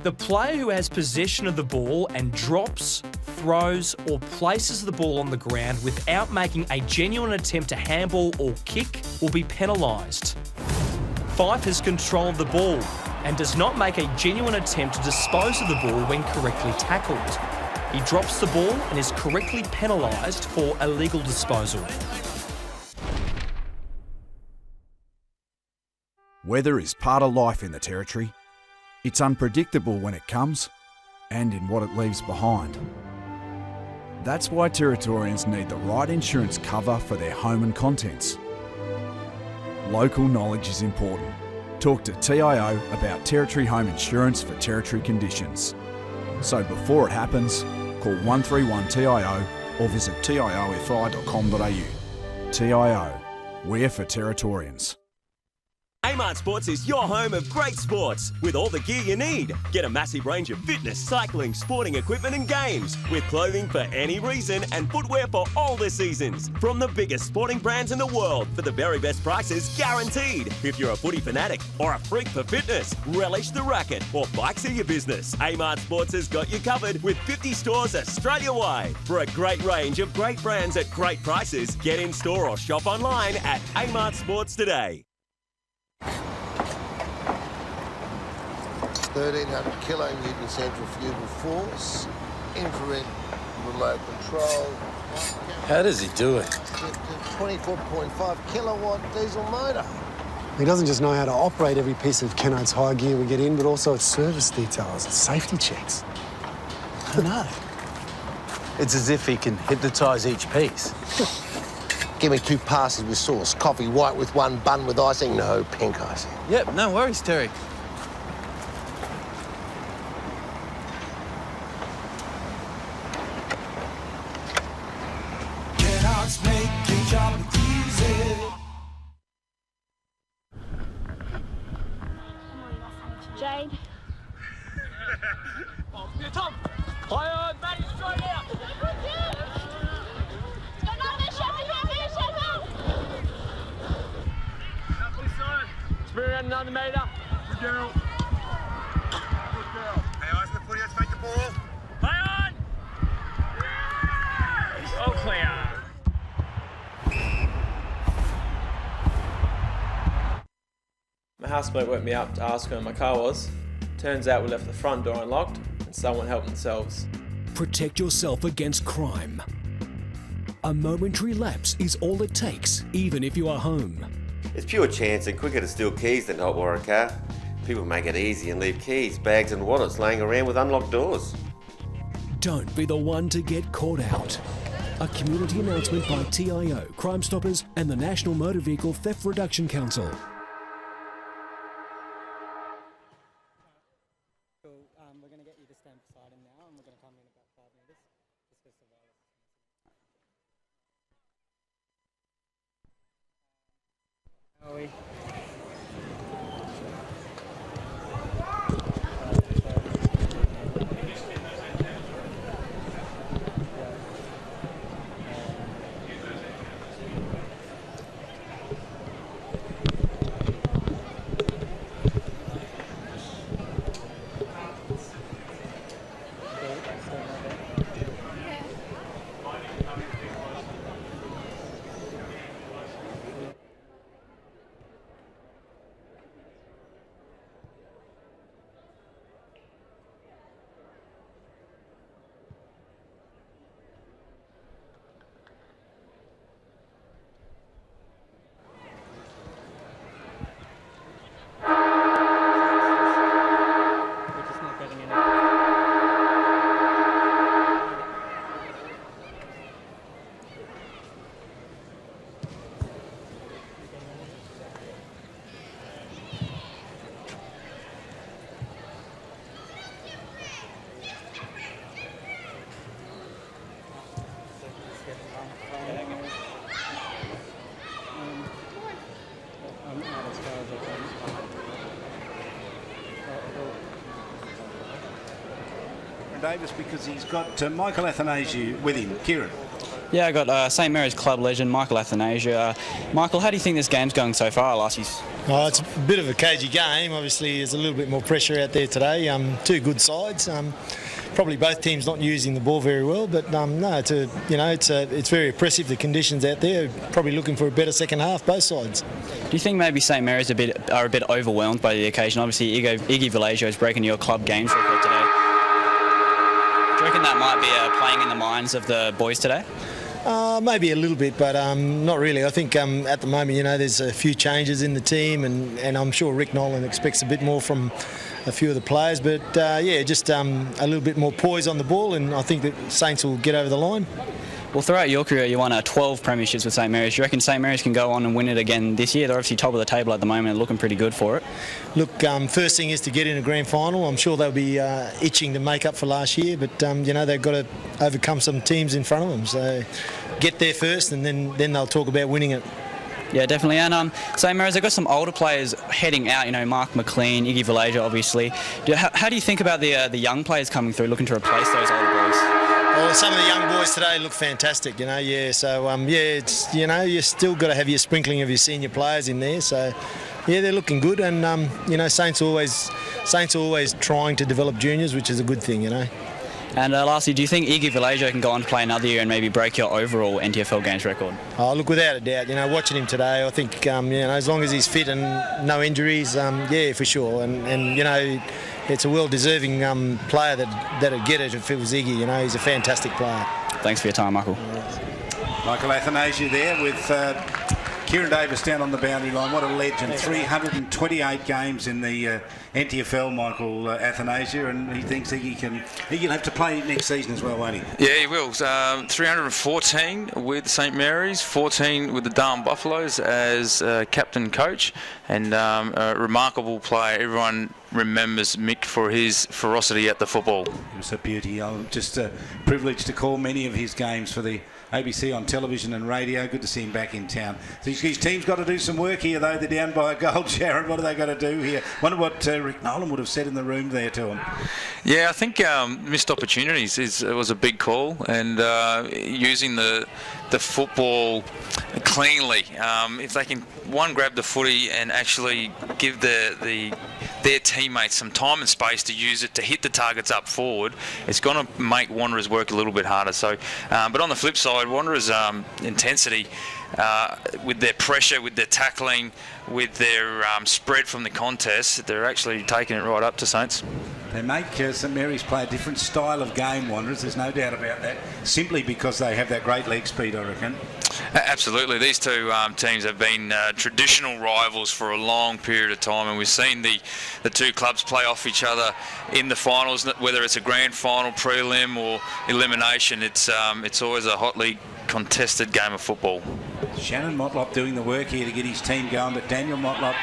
The player who has possession of the ball and drops, throws or places the ball on the ground without making a genuine attempt to handball or kick will be penalised. Fife has control of the ball and does not make a genuine attempt to dispose of the ball when correctly tackled. He drops the ball and is correctly penalised for illegal disposal. Weather is part of life in the Territory. It's unpredictable when it comes and in what it leaves behind. That's why Territorians need the right insurance cover for their home and contents. Local knowledge is important. Talk to TIO about Territory home insurance for Territory conditions. So before it happens, call 131-TIO or visit tiofi.com.au. TIO, we're for Territorians. Amart Sports is your home of great sports with all the gear you need. Get a massive range of fitness, cycling, sporting equipment and games with clothing for any reason and footwear for all the seasons. From the biggest sporting brands in the world for the very best prices guaranteed. If you're a footy fanatic or a freak for fitness, relish the racket or bikes are your business, Amart Sports has got you covered with 50 stores Australia-wide. For a great range of great brands at great prices, get in store or shop online at Amart Sports today. 1300 kilonewton centrifugal force, infrared remote control. How does he do it? 24.5 kilowatt diesel motor. He doesn't just know how to operate every piece of Kenites high gear we get in, but also its service details, its safety checks. I know. It's as if he can hypnotise each piece. Give me 2 passes with sauce, coffee white with 1 bun with icing, no pink icing. Yep, no worries, Terry. Jade. Tom! Fire! Matty, straight out! Spirit around another metre. Good girl. Good girl. Hey, eyes on the footy, let's make the ball. Play on! Yes! All clear. housemate woke me up to ask where my car was. Turns out we left the front door unlocked and someone helped themselves. Protect yourself against crime. A momentary lapse is all it takes, even if you are home. It's pure chance and quicker to steal keys than to hotwire a car. People make it easy and leave keys, bags and wallets laying around with unlocked doors. Don't be the one to get caught out. A community announcement by TIO, Crime Stoppers and the National Motor Vehicle Theft Reduction Council. We're going to get you to stand beside him now, and we're going to come in about 5 minutes. Discuss the wireless. How are we? Davis, because he's got Michael Athanasiou with him. Kieran. Yeah, I got St Mary's club legend Michael Athanasiou. Michael, how do you think this game's going so far, Lassies? Oh, it's a bit of a cagey game. Obviously, there's a little bit more pressure out there today. Two good sides. Probably both teams not using the ball very well, but no, it's very oppressive, the conditions out there. Probably looking for a better second half, both sides. Do you think maybe St Mary's are a bit overwhelmed by the occasion? Obviously, Iggy Vallejo is breaking your club games record today. Do you reckon that might be playing in the minds of the boys today? Maybe a little bit, but not really. I think at the moment, there's a few changes in the team, and I'm sure Rick Nolan expects a bit more from a few of the players. But just a little bit more poise on the ball, and I think that Saints will get over the line. Well, throughout your career, you won 12 premierships with St Mary's. Do you reckon St Mary's can go on and win it again this year? They're obviously top of the table at the moment and looking pretty good for it. Look, first thing is to get in a grand final. I'm sure they'll be itching to make up for last year, but they've got to overcome some teams in front of them. So get there first, and then they'll talk about winning it. Yeah, definitely. And St Mary's, they've got some older players heading out. Mark McLean, Iggy Vallejo, obviously. How do you think about the young players coming through, looking to replace those older boys? Well, some of the young boys today look fantastic, So, it's, you still got to have your sprinkling of your senior players in there. So, yeah, they're looking good. And, Saints are always trying to develop juniors, which is a good thing, And lastly, do you think Iggy Vallejo can go on to play another year and maybe break your overall NTFL games record? Oh, look, without a doubt. Watching him today, I think, as long as he's fit and no injuries, yeah, for sure. And it's a well-deserving player that'd get it if it was Iggy. He's a fantastic player. Thanks for your time, Michael. Michael Athanasiou there with Kieran Davis down on the boundary line. What a legend. 328 games in the NTFL, Michael Athanasiou, and he thinks he'll have to play next season as well, won't he? Yeah, he will. 314 with St Mary's, 14 with the Darwin Buffaloes as captain coach, and a remarkable player. Everyone remembers Mick for his ferocity at the football. He was a beauty. I'm just privileged to call many of his games for the ABC on television and radio. Good to see him back in town. So his team's got to do some work here, though. They're down by a goal, Sharon. What are they got to do here? Wonder what Rick Nolan would have said in the room there to him. Yeah, I think missed opportunities was a big call, and using the football cleanly. If they can grab the footy and actually give their teammates some time and space to use it to hit the targets up forward, it's going to make Wanderers work a little bit harder. So, but on the flip side, Wanderers' intensity with their pressure, with their tackling, with their spread from the contest, they're actually taking it right up to Saints. They make St Mary's play a different style of game, Wanderers. There's no doubt about that. Simply because they have that great leg speed, I reckon. Absolutely. These two teams have been traditional rivals for a long period of time, and we've seen the two clubs play off each other in the finals, whether it's a grand final, prelim or elimination. It's always a hotly contested game of football. Shannon Motlop doing the work here to get his team going, but Daniel Motlop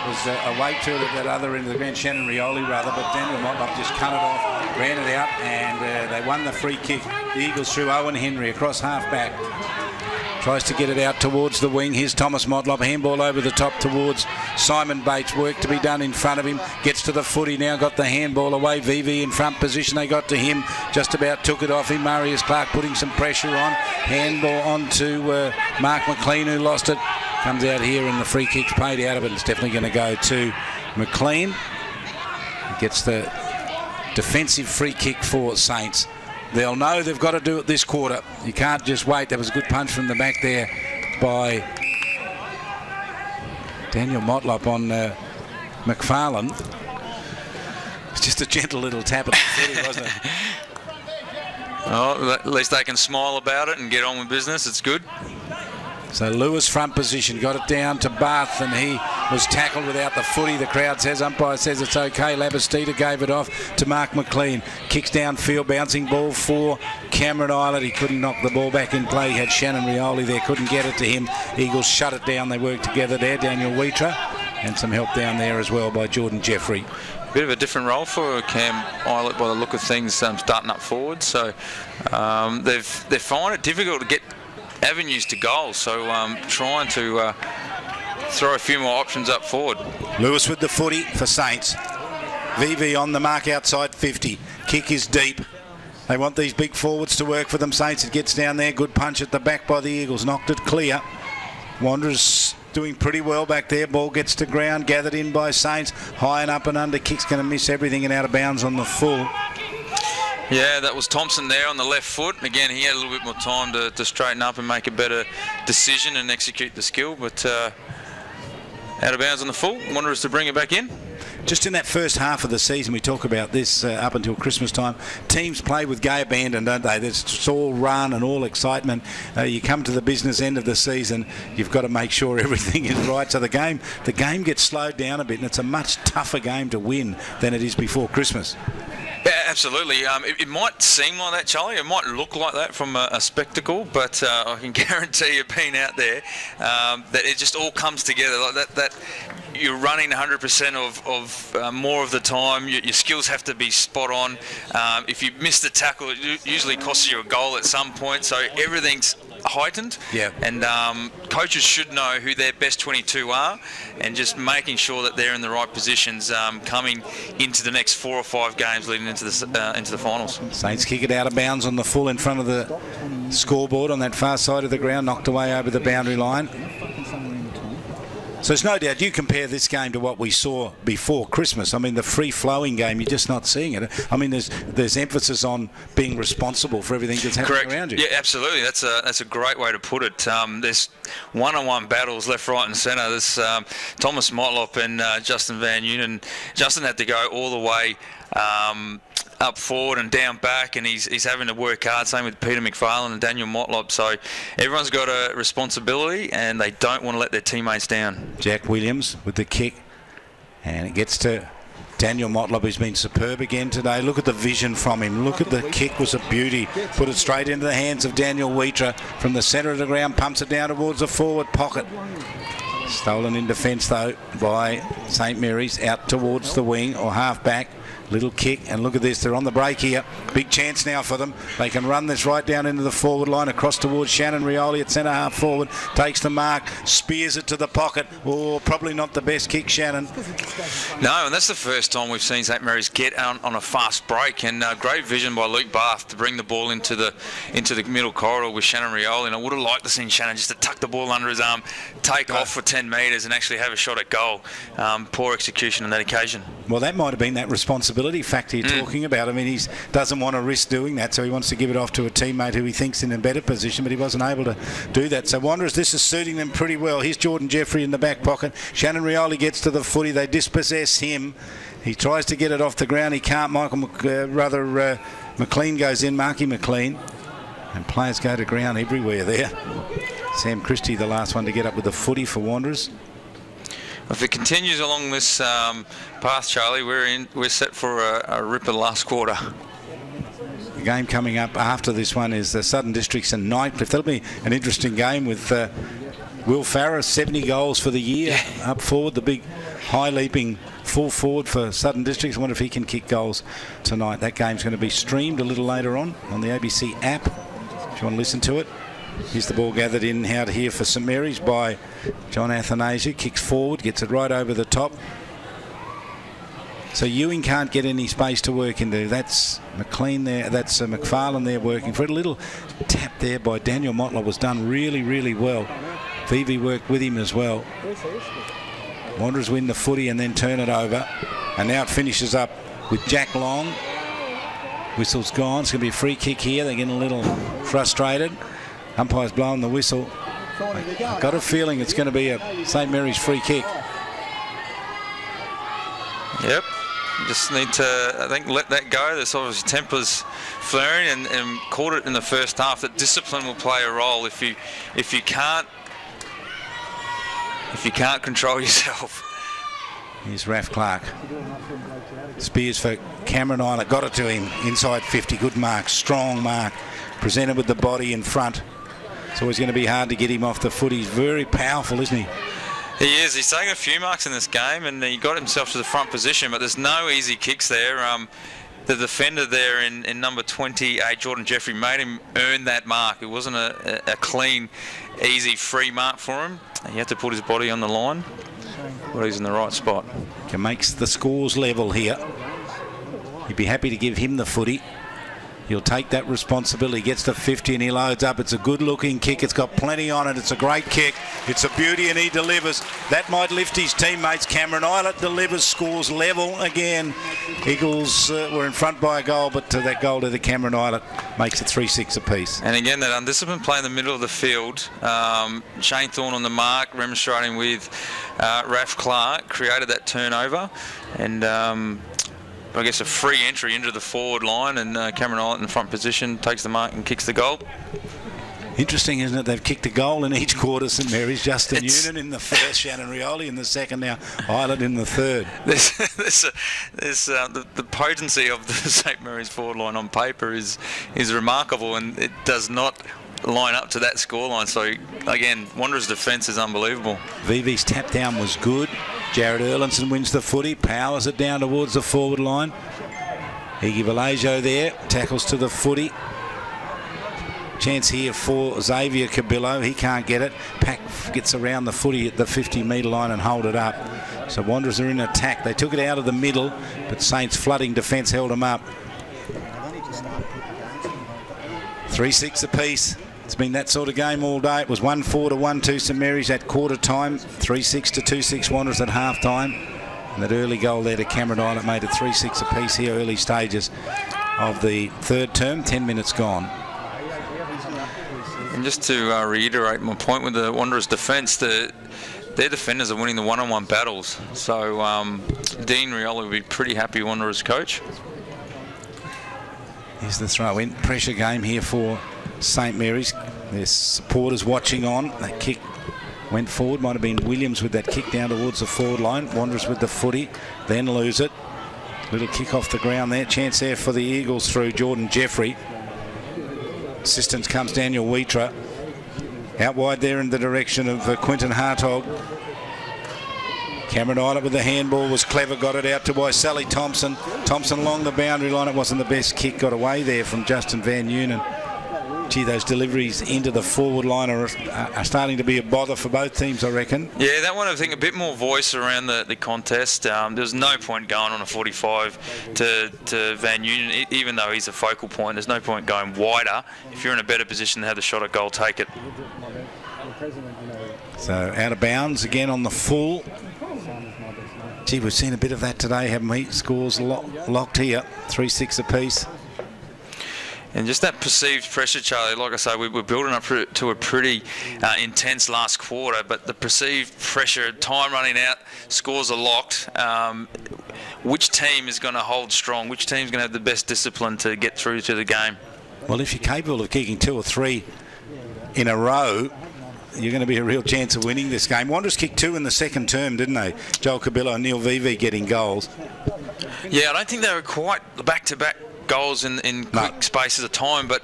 was away to it at that other end of the ground, Shannon Rioli rather, but Daniel Motlop just cut it off, ran it out, and they won the free kick. The Eagles through Owen Henry across half-back. Tries to get it out towards the wing. Here's Thomas Motlop. Handball over the top towards Simon Bates. Work to be done in front of him. Gets to the footy now. Got the handball away. VV in front position. They got to him. Just about took it off him. Marius Clark putting some pressure on. Handball on to Mark McLean, who lost it. Comes out here and the free kick's paid out of it. It's definitely going to go to McLean. Gets the defensive free kick for Saints. They'll know they've got to do it this quarter. You can't just wait. That was a good punch from the back there by Daniel Motlop on McFarlane. It's just a gentle little tap at the footy, wasn't it? Oh, at least they can smile about it and get on with business. It's good. So Lewis front position, got it down to Bath, and he was tackled without the footy. The crowd says, umpire says it's okay. Labastida gave it off to Mark McLean. Kicks downfield, bouncing ball for Cameron Island. He couldn't knock the ball back in play. He had Shannon Rioli there, couldn't get it to him. Eagles shut it down. They worked together there. Daniel Wheatra, and some help down there as well by Jordan Jeffrey. Bit of a different role for Cam Islet by the look of things, starting up forward. So they find it difficult to get avenues to goal, so trying to throw a few more options up forward. Lewis with the footy for Saints. VV on the mark outside 50. Kick is deep. They want these big forwards to work for them. Saints, it gets down there. Good punch at the back by the Eagles. Knocked it clear. Wanderers doing pretty well back there. Ball gets to ground. Gathered in by Saints. High and up and under. Kick's going to miss everything and out of bounds on the full. Yeah, that was Thompson there on the left foot. Again, he had a little bit more time to straighten up and make a better decision and execute the skill, but out of bounds on the full. Wanderers to bring it back in. Just in that first half of the season, we talk about this up until Christmas time, teams play with gay abandon, don't they? It's all run and all excitement. You come to the business end of the season, you've got to make sure everything is right. So the game gets slowed down a bit, and it's a much tougher game to win than it is before Christmas. Yeah, absolutely. It might seem like that, Charlie. It might look like that from a spectacle, but I can guarantee you, being out there, that it just all comes together like that. You're running 100% of more of the time. Your skills have to be spot on. If you miss the tackle, it usually costs you a goal at some point. So everything's heightened. Yeah. And coaches should know who their best 22 are, and just making sure that they're in the right positions coming into the next 4 or 5 games leading into the finals. Saints kick it out of bounds on the full in front of the scoreboard on that far side of the ground, knocked away over the boundary line. So there's no doubt you compare this game to what we saw before Christmas. I mean, the free-flowing game, you're just not seeing it. I mean, there's emphasis on being responsible for everything that's happening around you. Yeah, absolutely. That's a great way to put it. There's one-on-one battles left, right and centre. There's Thomas Motlop and Justin Van Unen. Justin had to go all the way up forward and down back, and he's having to work hard. Same with Peter McFarlane and Daniel Motlop. So everyone's got a responsibility, and they don't want to let their teammates down. Jack Williams with the kick, and it gets to Daniel Motlop, who's been superb again today. Look at the vision from him. Look at the kick, was a beauty. Put it straight into the hands of Daniel Wheatra from the centre of the ground, pumps it down towards the forward pocket. Stolen in defence though by St Mary's, out towards the wing or half back. Little kick, and look at this, they're on the break here. Big chance now for them. They can run this right down into the forward line, across towards Shannon Rioli at centre half forward. Takes the mark, spears it to the pocket. Oh, probably not the best kick, Shannon. No, and that's the first time we've seen St Mary's get on a fast break, and great vision by Luke Bath to bring the ball into the middle corridor with Shannon Rioli. And I would have liked to see Shannon just to tuck the ball under his arm, take off for 10 metres and actually have a shot at goal. Poor execution on that occasion. Well, that might have been that responsibility factor you're talking about. I mean, he doesn't want to risk doing that, so he wants to give it off to a teammate who he thinks in a better position, but he wasn't able to do that. So Wanderers, this is suiting them pretty well. Here's Jordan Jeffrey in the back pocket. Shannon Rioli gets to the footy. They dispossess him. He tries to get it off the ground. He can't. McLean goes in, Marky McLean. And players go to ground everywhere there. Sam Christie, the last one to get up with the footy for Wanderers. If it continues along this path, Charlie, we're set for a ripper last quarter. The game coming up after this one is the Southern Districts and Nightcliff. That'll be an interesting game with Will Farrer, 70 goals for the year, up forward, the big high-leaping full forward for Southern Districts. I wonder if he can kick goals tonight. That game's going to be streamed a little later on the ABC app, if you want to listen to it. Here's the ball gathered in out here for St Mary's by John Athanasiou. Kicks forward, gets it right over the top. So Ewing can't get any space to work into. That's McLean there. That's McFarlane there working for it. A little tap there by Daniel Motler was done really, really well. Vivi worked with him as well. Wanderers win the footy and then turn it over. And now it finishes up with Jack Long. Whistle's gone. It's going to be a free kick here. They're getting a little frustrated. Umpire's blowing the whistle. I've got a feeling it's going to be a St Mary's free kick. Yep. Just need to, I think, let that go. There's obviously tempers flaring and caught it in the first half. That discipline will play a role if you can't control yourself. Here's Raf Clark. Spears for Cameron Islet. Got it to him. Inside 50. Good mark. Strong mark. Presented with the body in front. It's always going to be hard to get him off the foot. He's very powerful, isn't he? He is. He's taken a few marks in this game and he got himself to the front position, but there's no easy kicks there. The defender there in number 28, Jordan Jeffrey, made him earn that mark. It wasn't a clean, easy, free mark for him. He had to put his body on the line, but he's in the right spot. He makes the scores level here. He'd be happy to give him the footy. He'll take that responsibility. Gets to 50 and he loads up. It's a good-looking kick. It's got plenty on it. It's a great kick. It's a beauty and he delivers. That might lift his teammates. Cameron Islet delivers, scores level again. Eagles were in front by a goal, but that goal to the Cameron Islet makes it 3-6 apiece. And again, that undisciplined play in the middle of the field. Shane Thorne on the mark, remonstrating with Raf Clark, created that turnover. And I guess a free entry into the forward line, and Cameron Islet in front position takes the mark and kicks the goal. Interesting, isn't it? They've kicked a goal in each quarter. St Mary's, Justin Noonan in the first, Shannon Rioli in the second, now Islet in the third. The potency of the St Mary's forward line on paper is remarkable, and it does not line up to that scoreline. So again, Wanderers' defence is unbelievable. Vivi's tap down was good. Jared Erlinson wins the footy, powers it down towards the forward line. Iggy Valajo there, tackles to the footy. Chance here for Xavier Cabillo. He can't get it. Pack gets around the footy at the 50-metre line and hold it up. So Wanderers are in attack. They took it out of the middle, but Saints' flooding defence held them up. 3-6 apiece. It's been that sort of game all day. It was 1-4 to 1-2 St Mary's at quarter time, 3-6 to 2-6 Wanderers at half time. And that early goal there to Cameron Islet made it 3-6 apiece here, early stages of the third term, 10 minutes gone. And just to reiterate my point with the Wanderers' defence, their defenders are winning the one-on-one battles. So Dean Rioli will be pretty happy, Wanderers coach. Here's the throw-in. Pressure game here for St Mary's. Their supporters watching on. That kick went forward. Might have been Williams with that kick down towards the forward line. Wanderers with the footy, then lose it. Little kick off the ground there. Chance there for the Eagles through Jordan Jeffrey. Assistance comes Daniel Wheatra. Out wide there in the direction of Quinton Hartog. Cameron Islet with the handball was clever, got it out to by Sally Thompson. Thompson along the boundary line. It wasn't the best kick, got away there from Justin Van Noonan. Gee, those deliveries into the forward line are starting to be a bother for both teams, I reckon. Yeah, that one, I think, a bit more voice around the contest. There's no point going on a 45 to Van Noonan, even though he's a focal point. There's no point going wider. If you're in a better position to have the shot at goal, take it. So out of bounds again on the full. Gee, we've seen a bit of that today, haven't we? Scores locked here, 3-6 apiece. And just that perceived pressure, Charlie, like I say, we're building up to a pretty intense last quarter, but the perceived pressure, time running out, scores are locked. Which team is going to hold strong? Which team's going to have the best discipline to get through to the game? Well, if you're capable of kicking 2 or 3 in a row, you're going to be a real chance of winning this game. Wanderers kicked 2 in the second term, didn't they? Joel Cabillo and Neil Vivi getting goals. Yeah, I don't think they were quite back-to-back goals in quick spaces of time, but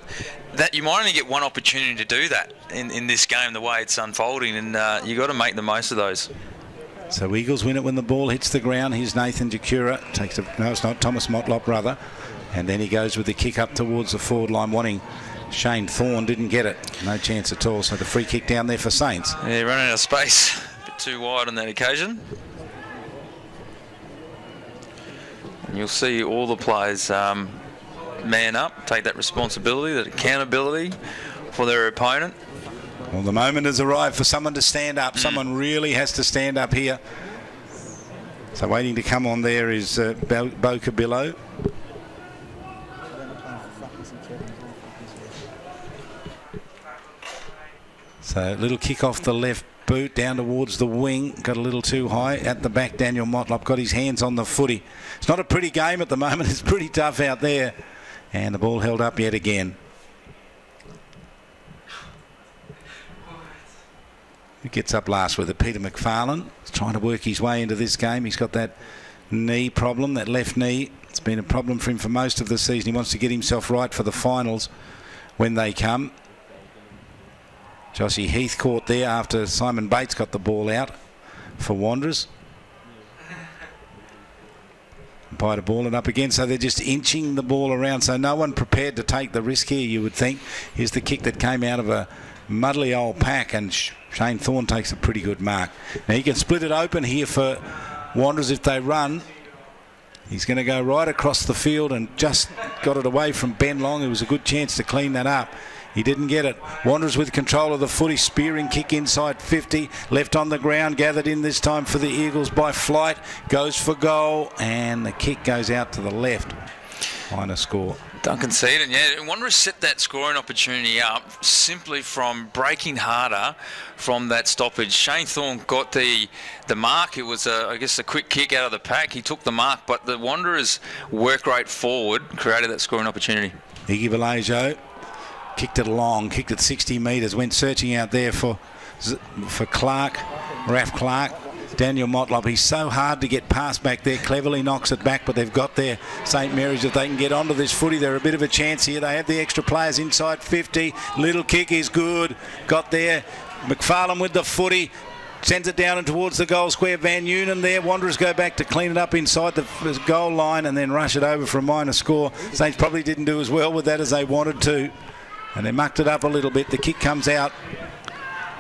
that you might only get one opportunity to do that in this game, the way it's unfolding, and you got to make the most of those. So Eagles win it when the ball hits the ground. Here's Nathan Jacura. No, it's not. Thomas Motlop, rather. And then he goes with the kick up towards the forward line, wanting Shane Thorne. Didn't get it. No chance at all. So the free kick down there for Saints. Yeah, running out of space. A bit too wide on that occasion. And you'll see all the players man up, take that responsibility, that accountability for their opponent. Well, the moment has arrived for someone to stand up. Someone really has to stand up here. So waiting to come on there is Bo Cabillo. So little kick off the left boot down towards the wing. Got a little too high. At the back, Daniel Motlop got his hands on the footy. It's not a pretty game at the moment. It's pretty tough out there. And the ball held up yet again. Who gets up last with it? Peter McFarlane. He's trying to work his way into this game. He's got that knee problem, that left knee. It's been a problem for him for most of the season. He wants to get himself right for the finals when they come. Joshy Heath caught there after Simon Bates got the ball out for Wanderers. By the ball and up again, so they're just inching the ball around, so no one prepared to take the risk here, you would think. Here's the kick that came out of a muddly old pack, and Shane Thorne takes a pretty good mark. Now he can split it open here for Wanderers if they run. He's going to go right across the field and just got it away from Ben Long. It was a good chance to clean that up. He didn't get it. Wanderers with control of the footy. Spearing kick inside 50. Left on the ground. Gathered in this time for the Eagles by Flight. Goes for goal. And the kick goes out to the left. Minor score. Duncan Seaton, yeah. Wanderers set that scoring opportunity up simply from breaking harder from that stoppage. Shane Thorne got the mark. It was, I guess, a quick kick out of the pack. He took the mark, but the Wanderers' work rate forward created that scoring opportunity. Iggy Vallejo kicked it long, kicked it 60 metres, went searching out there for Clark, Raph Clark. Daniel Motlop, he's so hard to get past back there, cleverly knocks it back, but they've got there St Mary's. If they can get onto this footy, they're a bit of a chance here. They have the extra players inside 50. Little kick is good, got there. McFarlane with the footy, sends it down and towards the goal square. Van Eunen there. Wanderers go back to clean it up inside the goal line and then rush it over for a minor score. Saints probably didn't do as well with that as they wanted to, and they mucked it up a little bit. The kick comes out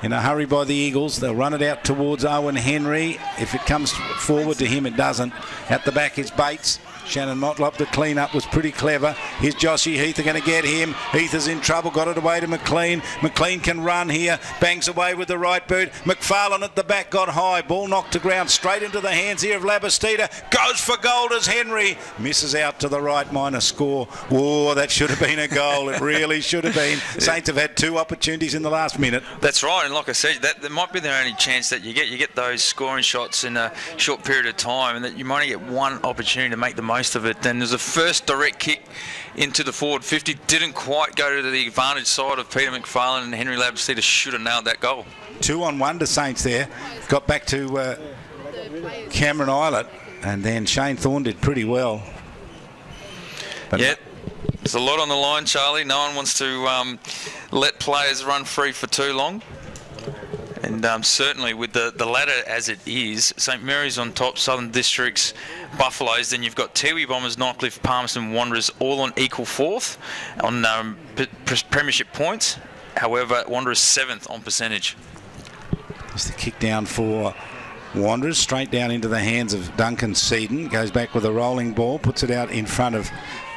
in a hurry by the Eagles. They'll run it out towards Owen Henry. If it comes forward to him, it doesn't. At the back is Bates. Shannon Motlop, the clean-up was pretty clever. Here's Joshy Heath, they're going to get him. Heath is in trouble, got it away to McLean. McLean can run here, bangs away with the right boot. McFarlane at the back got high, ball knocked to ground, straight into the hands here of Labastida. Goes for goal as Henry. Misses out to the right, minor score. Whoa, that should have been a goal. It really should have been. Saints have had 2 opportunities in the last minute. That's right, and like I said, that might be the only chance that you get. You get those scoring shots in a short period of time, and that you might only get one opportunity to make the most of it. Then there's a first direct kick into the forward 50. Didn't quite go to the advantage side of Peter McFarlane, and Henry Labastida should have nailed that goal. 2-on-1 to Saints there. Got back to Cameron Islet, and then Shane Thorne did pretty well. But yeah, there's a lot on the line, Charlie. No one wants to let players run free for too long. And certainly with the ladder as it is, St Mary's on top, Southern Districts, Buffaloes, then you've got Tiwi, Bombers, Northcliffe, Palmerston, Wanderers all on equal 4th on premiership points. However, Wanderers 7th on percentage. Just the kick down for Wanderers, straight down into the hands of Duncan Seaton. Goes back with a rolling ball, puts it out in front of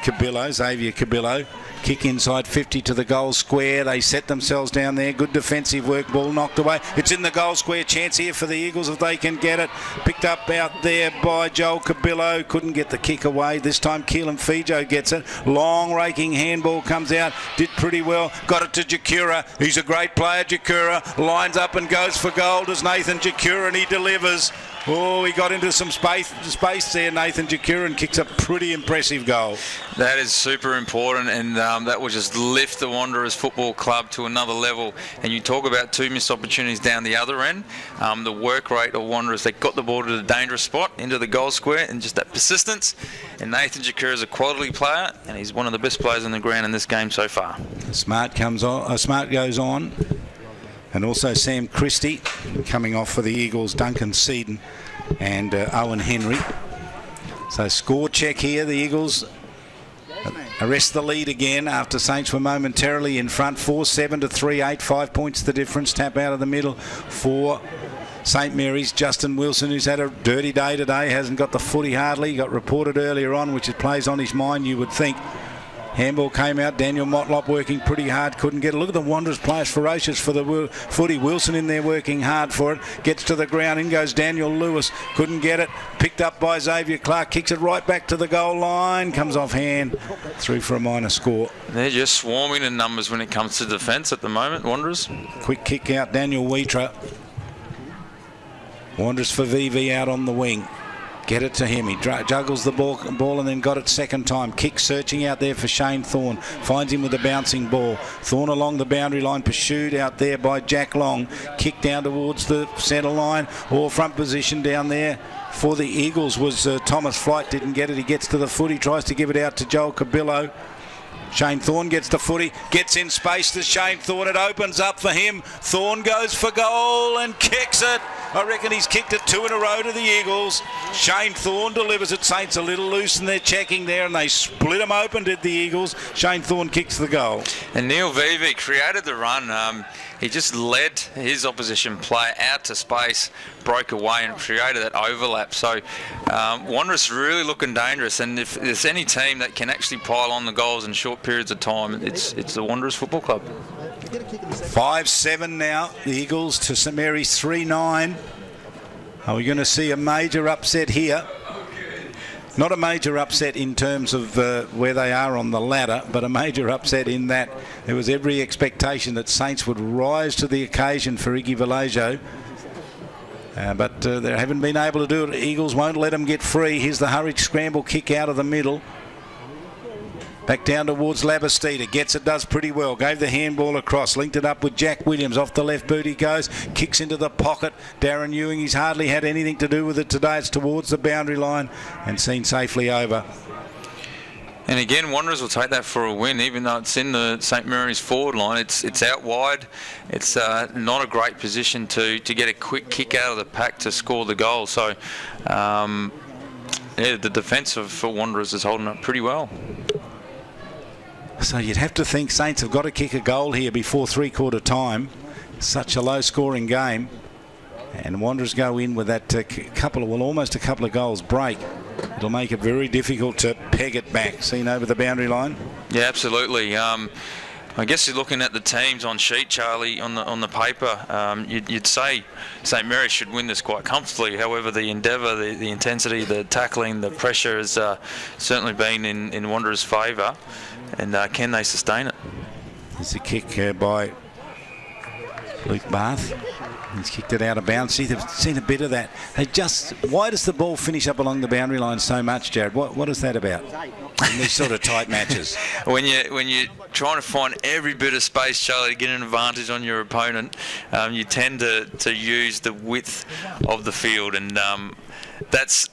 Xavier Cabillo. Kick inside 50 to the goal square. They set themselves down there. Good defensive work. Ball knocked away. It's in the goal square. Chance here for the Eagles if they can get it. Picked up out there by Joel Cabillo. Couldn't get the kick away. This time Keelan Fijo gets it. Long raking handball comes out. Did pretty well. Got it to Jakura. He's a great player, Jakura. Lines up and goes for goal. Does Nathan Jakura, and he delivers. Oh, he got into some space there, Nathan Jakura, and kicks a pretty impressive goal. That is super important, and that will just lift the Wanderers Football Club to another level. And you talk about 2 missed opportunities down the other end. The work rate of Wanderers, they got the ball to the dangerous spot, into the goal square, and just that persistence. And Nathan Jakura is a quality player, and he's one of the best players on the ground in this game so far. Smart goes on. And also Sam Christie coming off for the Eagles, Duncan Seaton and Owen Henry. So score check here. The Eagles arrest the lead again after Saints were momentarily in front. 4-7 to 3-8. 5 points the difference. Tap out of the middle for St Mary's. Justin Wilson, who's had a dirty day today, hasn't got the footy hardly. Got reported earlier on, which it plays on his mind, you would think. Handball came out. Daniel Motlop working pretty hard. Couldn't get it. Look at the Wanderers players ferocious for the footy. Wilson in there working hard for it. Gets to the ground. In goes Daniel Lewis. Couldn't get it. Picked up by Xavier Clark. Kicks it right back to the goal line. Comes off hand. Through for a minor score. They're just swarming in numbers when it comes to defence at the moment, Wanderers. Quick kick out. Daniel Wheatra. Wanderers for VV out on the wing. Get it to him. He juggles the ball and then got it second time. Kick searching out there for Shane Thorne. Finds him with a bouncing ball. Thorne along the boundary line, pursued out there by Jack Long. Kick down towards the centre line or front position down there. For the Eagles was Thomas Flight. Didn't get it. He gets to the footy. Tries to give it out to Joel Cabillo. Shane Thorne gets the footy, gets in space to Shane Thorne. It opens up for him. Thorne goes for goal and kicks it. I reckon he's kicked it 2 in a row to the Eagles. Shane Thorne delivers it. Saints a little loose and they're checking there and they split them open, did the Eagles. Shane Thorne kicks the goal. And Neil Vivi created the run. He just led his opposition player out to space, broke away and created that overlap. So Wanderers really looking dangerous, and if there's any team that can actually pile on the goals in short periods of time, it's the Wanderers Football Club. 5-7 now. The Eagles to St Mary's 3-9. Are we going to see a major upset here? Not a major upset in terms of where they are on the ladder, but a major upset in that there was every expectation that Saints would rise to the occasion for Iggy Vallejo. But they haven't been able to do it. Eagles won't let them get free. Here's the hurried scramble kick out of the middle. Back down towards Labastida. Gets it, does pretty well. Gave the handball across. Linked it up with Jack Williams. Off the left boot he goes. Kicks into the pocket. Darren Ewing, he's hardly had anything to do with it today. It's towards the boundary line and seen safely over. And again, Wanderers will take that for a win, even though it's in the St Mary's forward line. It's out wide. It's not a great position to get a quick kick out of the pack to score the goal. So, yeah, the defence for Wanderers is holding up pretty well. So you'd have to think Saints have got to kick a goal here before three-quarter time. Such a low-scoring game. And Wanderers go in with that almost a couple of goals break. It'll make it very difficult to peg it back. Seen over the boundary line? Yeah, absolutely. I guess you're looking at the teams on sheet, Charlie, on the paper. You'd say St Mary's should win this quite comfortably. However, the endeavour, the intensity, the tackling, the pressure has certainly been in Wanderers' favour. And can they sustain it? There's a kick by Luke Bath. He's kicked it out of bounds. They've seen a bit of that. Why does the ball finish up along the boundary line so much, Jared? What is that about in these sort of tight matches? When you're trying to find every bit of space, Charlie, to get an advantage on your opponent, you tend to use the width of the field, and it's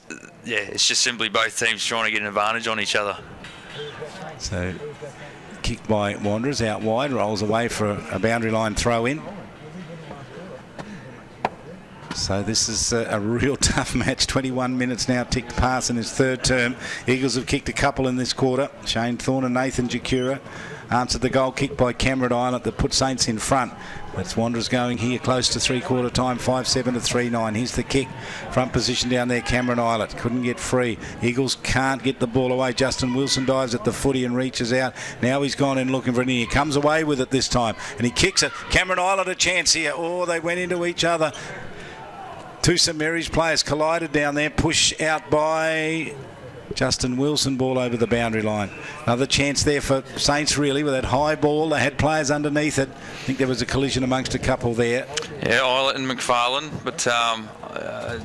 just simply both teams trying to get an advantage on each other. So, kicked by Wanderers out wide, rolls away for a boundary line throw in. So this is a real tough match. 21 minutes now ticked past in his third term. Eagles have kicked a couple in this quarter. Shane Thorne and Nathan Jakura answered the goal kick by Cameron Island that put Saints in front. That's Wanderers going here close to three-quarter time, 5-7 to 3-9. Here's the kick. Front position down there, Cameron Islet. Couldn't get free. Eagles can't get the ball away. Justin Wilson dives at the footy and reaches out. Now he's gone in looking for it. He comes away with it this time. And he kicks it. Cameron Islet a chance here. Oh, they went into each other. Two St Mary's players collided down there. Push out by Justin Wilson, ball over the boundary line. Another chance there for Saints, really, with that high ball. They had players underneath it. I think there was a collision amongst a couple there. Yeah, Islet and McFarlane, but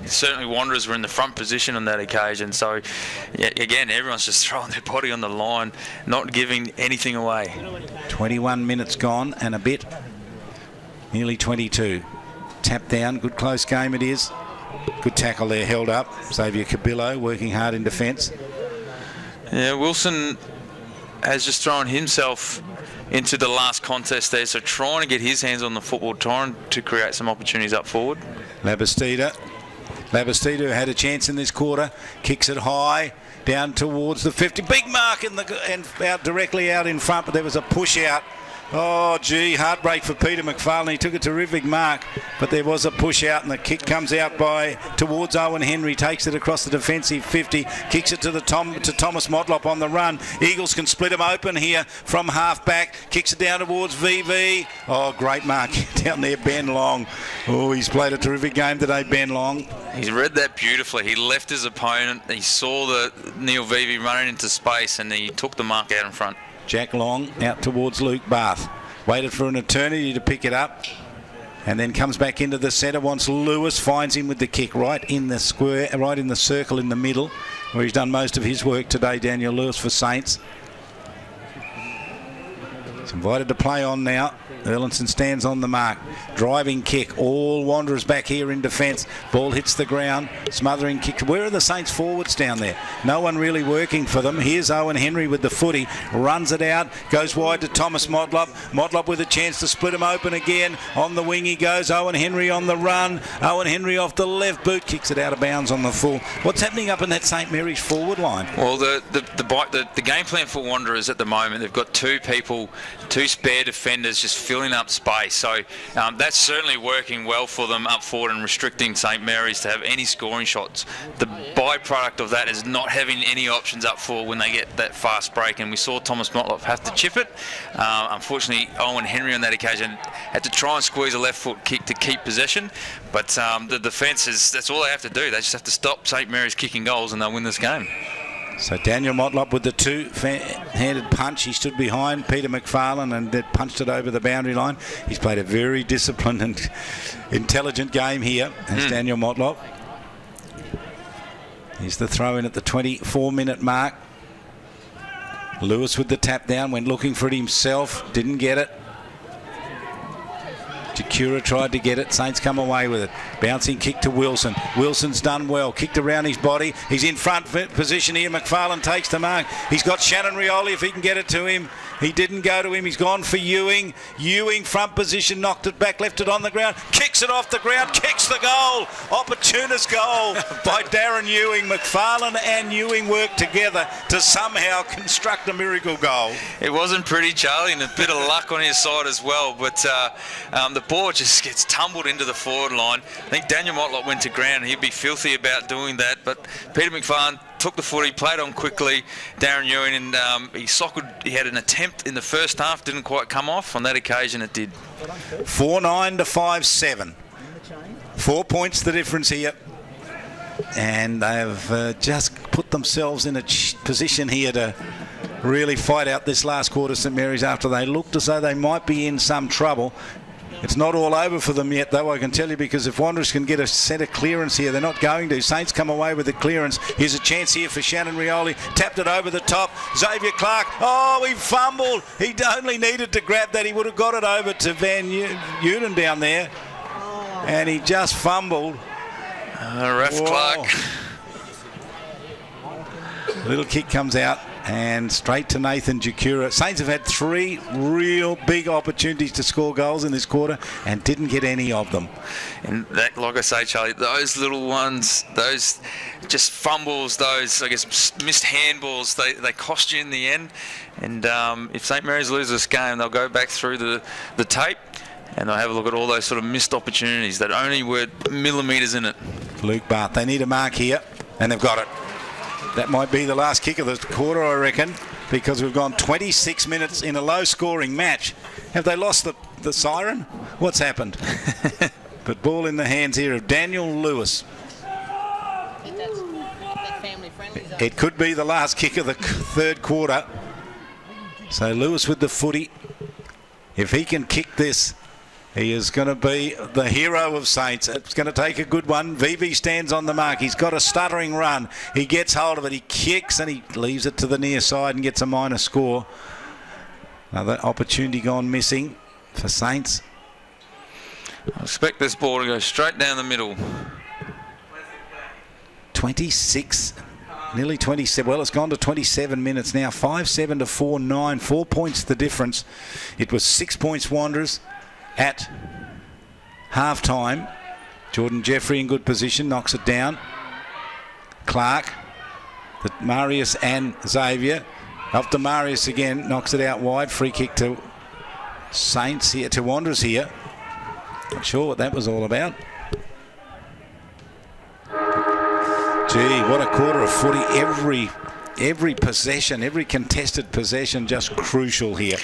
certainly Wanderers were in the front position on that occasion. So, yeah, again, everyone's just throwing their body on the line, not giving anything away. 21 minutes gone and a bit. Nearly 22. Tap down, good close game it is. Good tackle there, held up. Xavier Cabillo working hard in defence. Yeah, Wilson has just thrown himself into the last contest there, so trying to get his hands on the football, trying to create some opportunities up forward. Labastida who had a chance in this quarter, kicks it high down towards the 50. Big mark and out directly out in front, but there was a push out. Oh, gee, heartbreak for Peter McFarlane. He took a terrific mark, but there was a push out, and the kick comes out towards Owen Henry, takes it across the defensive 50, kicks it to Thomas Motlop on the run. Eagles can split him open here from half back, kicks it down towards VV. Oh, great mark down there, Ben Long. Oh, he's played a terrific game today, Ben Long. He's read that beautifully. He left his opponent, he saw the Neil VV running into space, and he took the mark out in front. Jack Long out towards Luke Bath. Waited for an eternity to pick it up. And then comes back into the centre. Wants Lewis. Finds him with the kick right in the square, right in the circle in the middle, where he's done most of his work today, Daniel Lewis for Saints. He's invited to play on now. Erlinson stands on the mark. Driving kick. All Wanderers back here in defence. Ball hits the ground. Smothering kick. Where are the Saints forwards down there? No one really working for them. Here's Owen Henry with the footy. Runs it out. Goes wide to Thomas Motlop. Motlop with a chance to split him open again. On the wing he goes. Owen Henry on the run. Owen Henry off the left boot. Kicks it out of bounds on the full. What's happening up in that St Mary's forward line? Well, the game plan for Wanderers at the moment, they've got two spare defenders just filling up space, so that's certainly working well for them up forward and restricting St Mary's to have any scoring shots. The byproduct of that is not having any options up forward when they get that fast break, and we saw Thomas Motlop have to chip it. Unfortunately, Owen Henry on that occasion had to try and squeeze a left foot kick to keep possession, but the defence that's all they have to do. They just have to stop St Mary's kicking goals and they'll win this game. So Daniel Motlop with the two-handed punch. He stood behind Peter McFarlane and punched it over the boundary line. He's played a very disciplined and intelligent game here as Daniel Motlop. Here's the throw in at the 24-minute mark. Lewis with the tap down, went looking for it himself, didn't get it. Jakura tried to get it. Saints come away with it. Bouncing kick to Wilson. Wilson's done well. Kicked around his body. He's in front position here. McFarlane takes the mark. He's got Shannon Rioli if he can get it to him. He didn't go to him. He's gone for Ewing. Ewing front position, knocked it back, left it on the ground, kicks it off the ground, kicks the goal. Opportunist goal by Darren Ewing. McFarlane and Ewing worked together to somehow construct a miracle goal. It wasn't pretty, Charlie, and a bit of luck on his side as well, but the ball just gets tumbled into the forward line. I think Daniel Motlop went to ground, and he'd be filthy about doing that, but Peter McFarlane took the footy, played on quickly. Darren Ewing, and he had an attempt in the first half, didn't quite come off. On that occasion it did. 4-9 to 5-7. 4 points the difference here. And they've just put themselves in a position here to really fight out this last quarter, St Mary's, after they looked as though they might be in some trouble. It's not all over for them yet, though, I can tell you, because if Wanderers can get a centre clearance here, they're not going to. Saints come away with the clearance. Here's a chance here for Shannon Rioli. Tapped it over the top. Xavier Clark. Oh, he fumbled. He only needed to grab that. He would have got it over to Van Uden down there. And he just fumbled. Ref Clark. Little kick comes out. and straight to Nathan Jacura. Saints have had 3 real big opportunities to score goals in this quarter and didn't get any of them. And that, like I say, Charlie, those little ones, those just fumbles, those, I guess, missed handballs, they cost you in the end. And if St Mary's lose this game, they'll go back through the tape and they'll have a look at all those sort of missed opportunities that only were millimetres in it. Luke Barth, they need a mark here, and they've got it. That might be the last kick of the quarter, I reckon, because we've gone 26 minutes in a low-scoring match. Have they lost the siren? What's happened? But ball in the hands here of Daniel Lewis. It could be the last kick of the third quarter. So Lewis with the footy. If he can kick this, he is going to be the hero of Saints. It's going to take a good one. Vivi stands on the mark. He's got a stuttering run. He gets hold of it. He kicks and he leaves it to the near side and gets a minor score. Another opportunity gone missing for Saints. I expect this ball to go straight down the middle. 26, nearly 27. Well, it's gone to 27 minutes now. 5-7 to 4-9. 4 points the difference. It was 6 points Wanderers at half-time. Jordan Jeffrey in good position, knocks it down. Clark, Marius and Xavier. Up to Marius again, knocks it out wide. Free kick to Saints here, to Wanderers here. Not sure what that was all about. Gee, what a quarter of footy. Every possession, every contested possession just crucial here.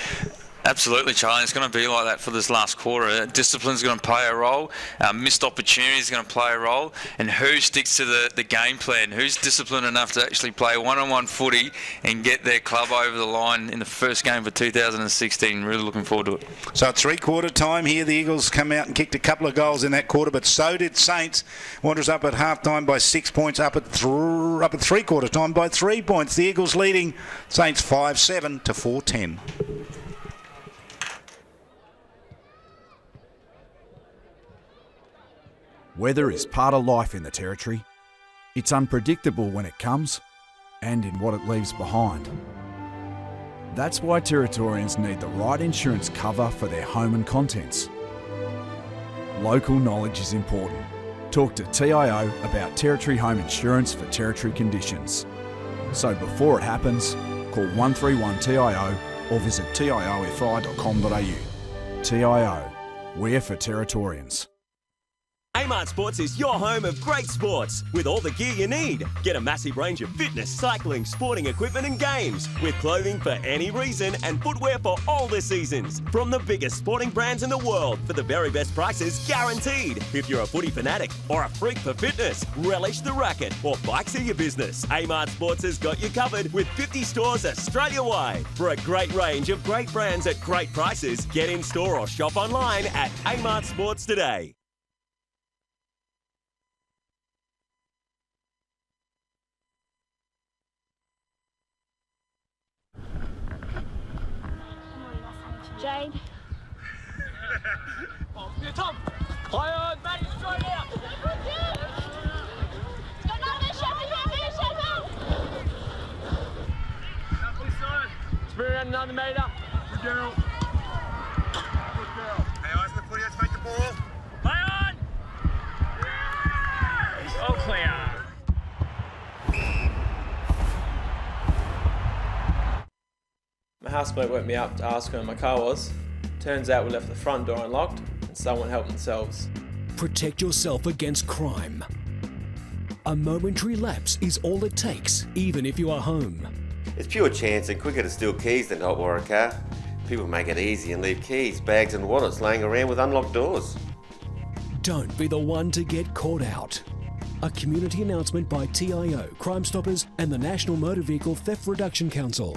Absolutely, Charlie. It's going to be like that for this last quarter. Discipline's going to play a role. Missed opportunities going to play a role. And who sticks to the game plan? Who's disciplined enough to actually play one-on-one footy and get their club over the line in the first game for 2016? Really looking forward to it. So at three-quarter time here, the Eagles come out and kicked a couple of goals in that quarter, but so did Saints. Wanderers up at half-time by 6 points, up at three-quarter time by 3 points. The Eagles leading Saints 5-7 to 4-10. Weather is part of life in the Territory. It's unpredictable when it comes and in what it leaves behind. That's why Territorians need the right insurance cover for their home and contents. Local knowledge is important. Talk to TIO about Territory home insurance for Territory conditions. So before it happens, call 131 TIO or visit tiofi.com.au. TIO, we're for Territorians. Amart Sports is your home of great sports with all the gear you need. Get a massive range of fitness, cycling, sporting equipment and games with clothing for any reason and footwear for all the seasons. From the biggest sporting brands in the world for the very best prices guaranteed. If you're a footy fanatic or a freak for fitness, relish the racket or bikes are your business, Amart Sports has got you covered with 50 stores Australia-wide. For a great range of great brands at great prices, get in store or shop online at Amart Sports today. Jade. Yeah, Tom. Play on, Matty, straight out. Spin around another metre. Good girl. Good girl. Hey, eyes on the footy, let's make the ball. Play on. All clear. My housemate woke me up to ask where my car was. Turns out we left the front door unlocked and someone helped themselves. Protect yourself against crime. A momentary lapse is all it takes, even if you are home. It's pure chance and quicker to steal keys than to hotwire a car. People make it easy and leave keys, bags and wallets laying around with unlocked doors. Don't be the one to get caught out. A community announcement by TIO, Crime Stoppers and the National Motor Vehicle Theft Reduction Council.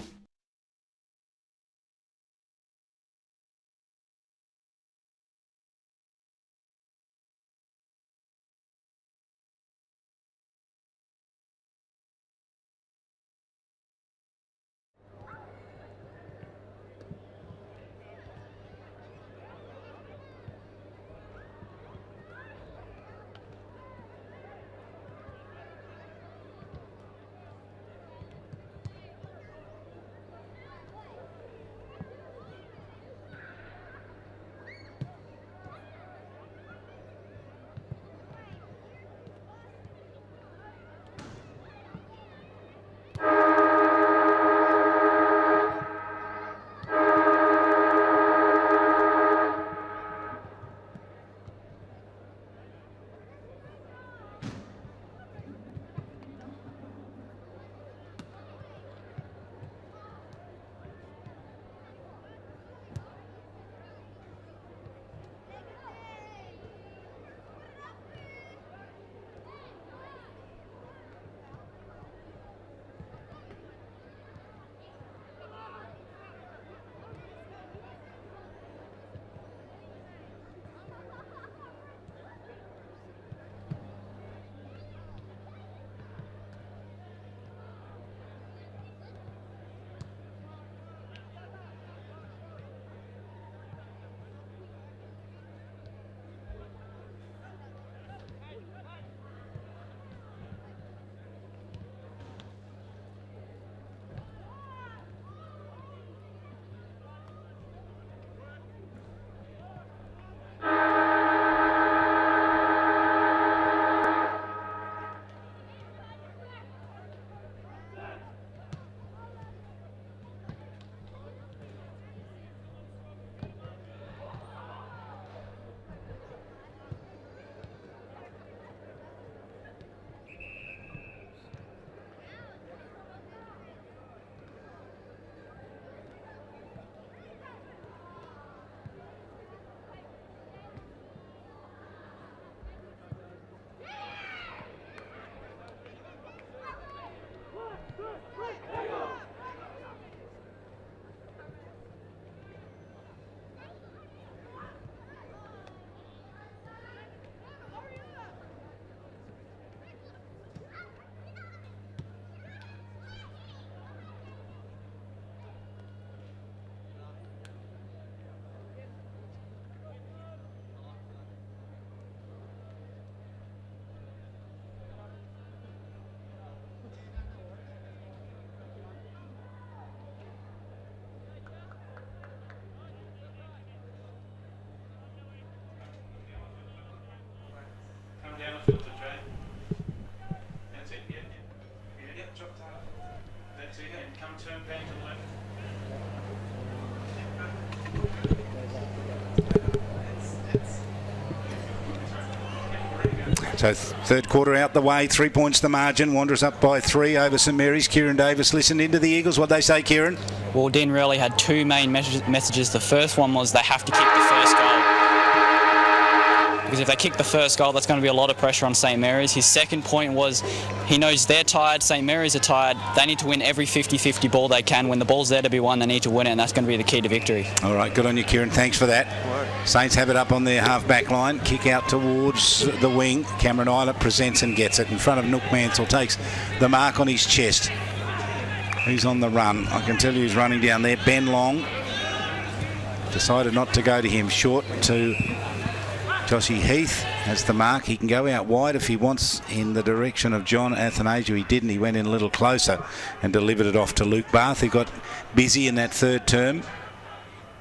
So third quarter out the way, 3 points the margin. Wanderers up by 3 over St Mary's. Kieran Davis listened into the Eagles. What'd they say, Kieran? Well, Dean really had two main messages. The first one was they have to kick the first goal. Because if they kick the first goal, that's going to be a lot of pressure on St Mary's. His second point was he knows they're tired, St Mary's are tired. They need to win every 50-50 ball they can. When the ball's there to be won, they need to win it, and that's going to be the key to victory. All right, good on you, Kieran. Thanks for that. Saints have it up on their half-back line. Kick out towards the wing. Cameron Eilert presents and gets it in front of Nook Mansell. Takes the mark on his chest. He's on the run. I can tell you he's running down there. Ben Long decided not to go to him. Short to Joshy Heath has the mark. He can go out wide if he wants in the direction of John Athanasiou. He didn't. He went in a little closer and delivered it off to Luke Barth, who got busy in that third term.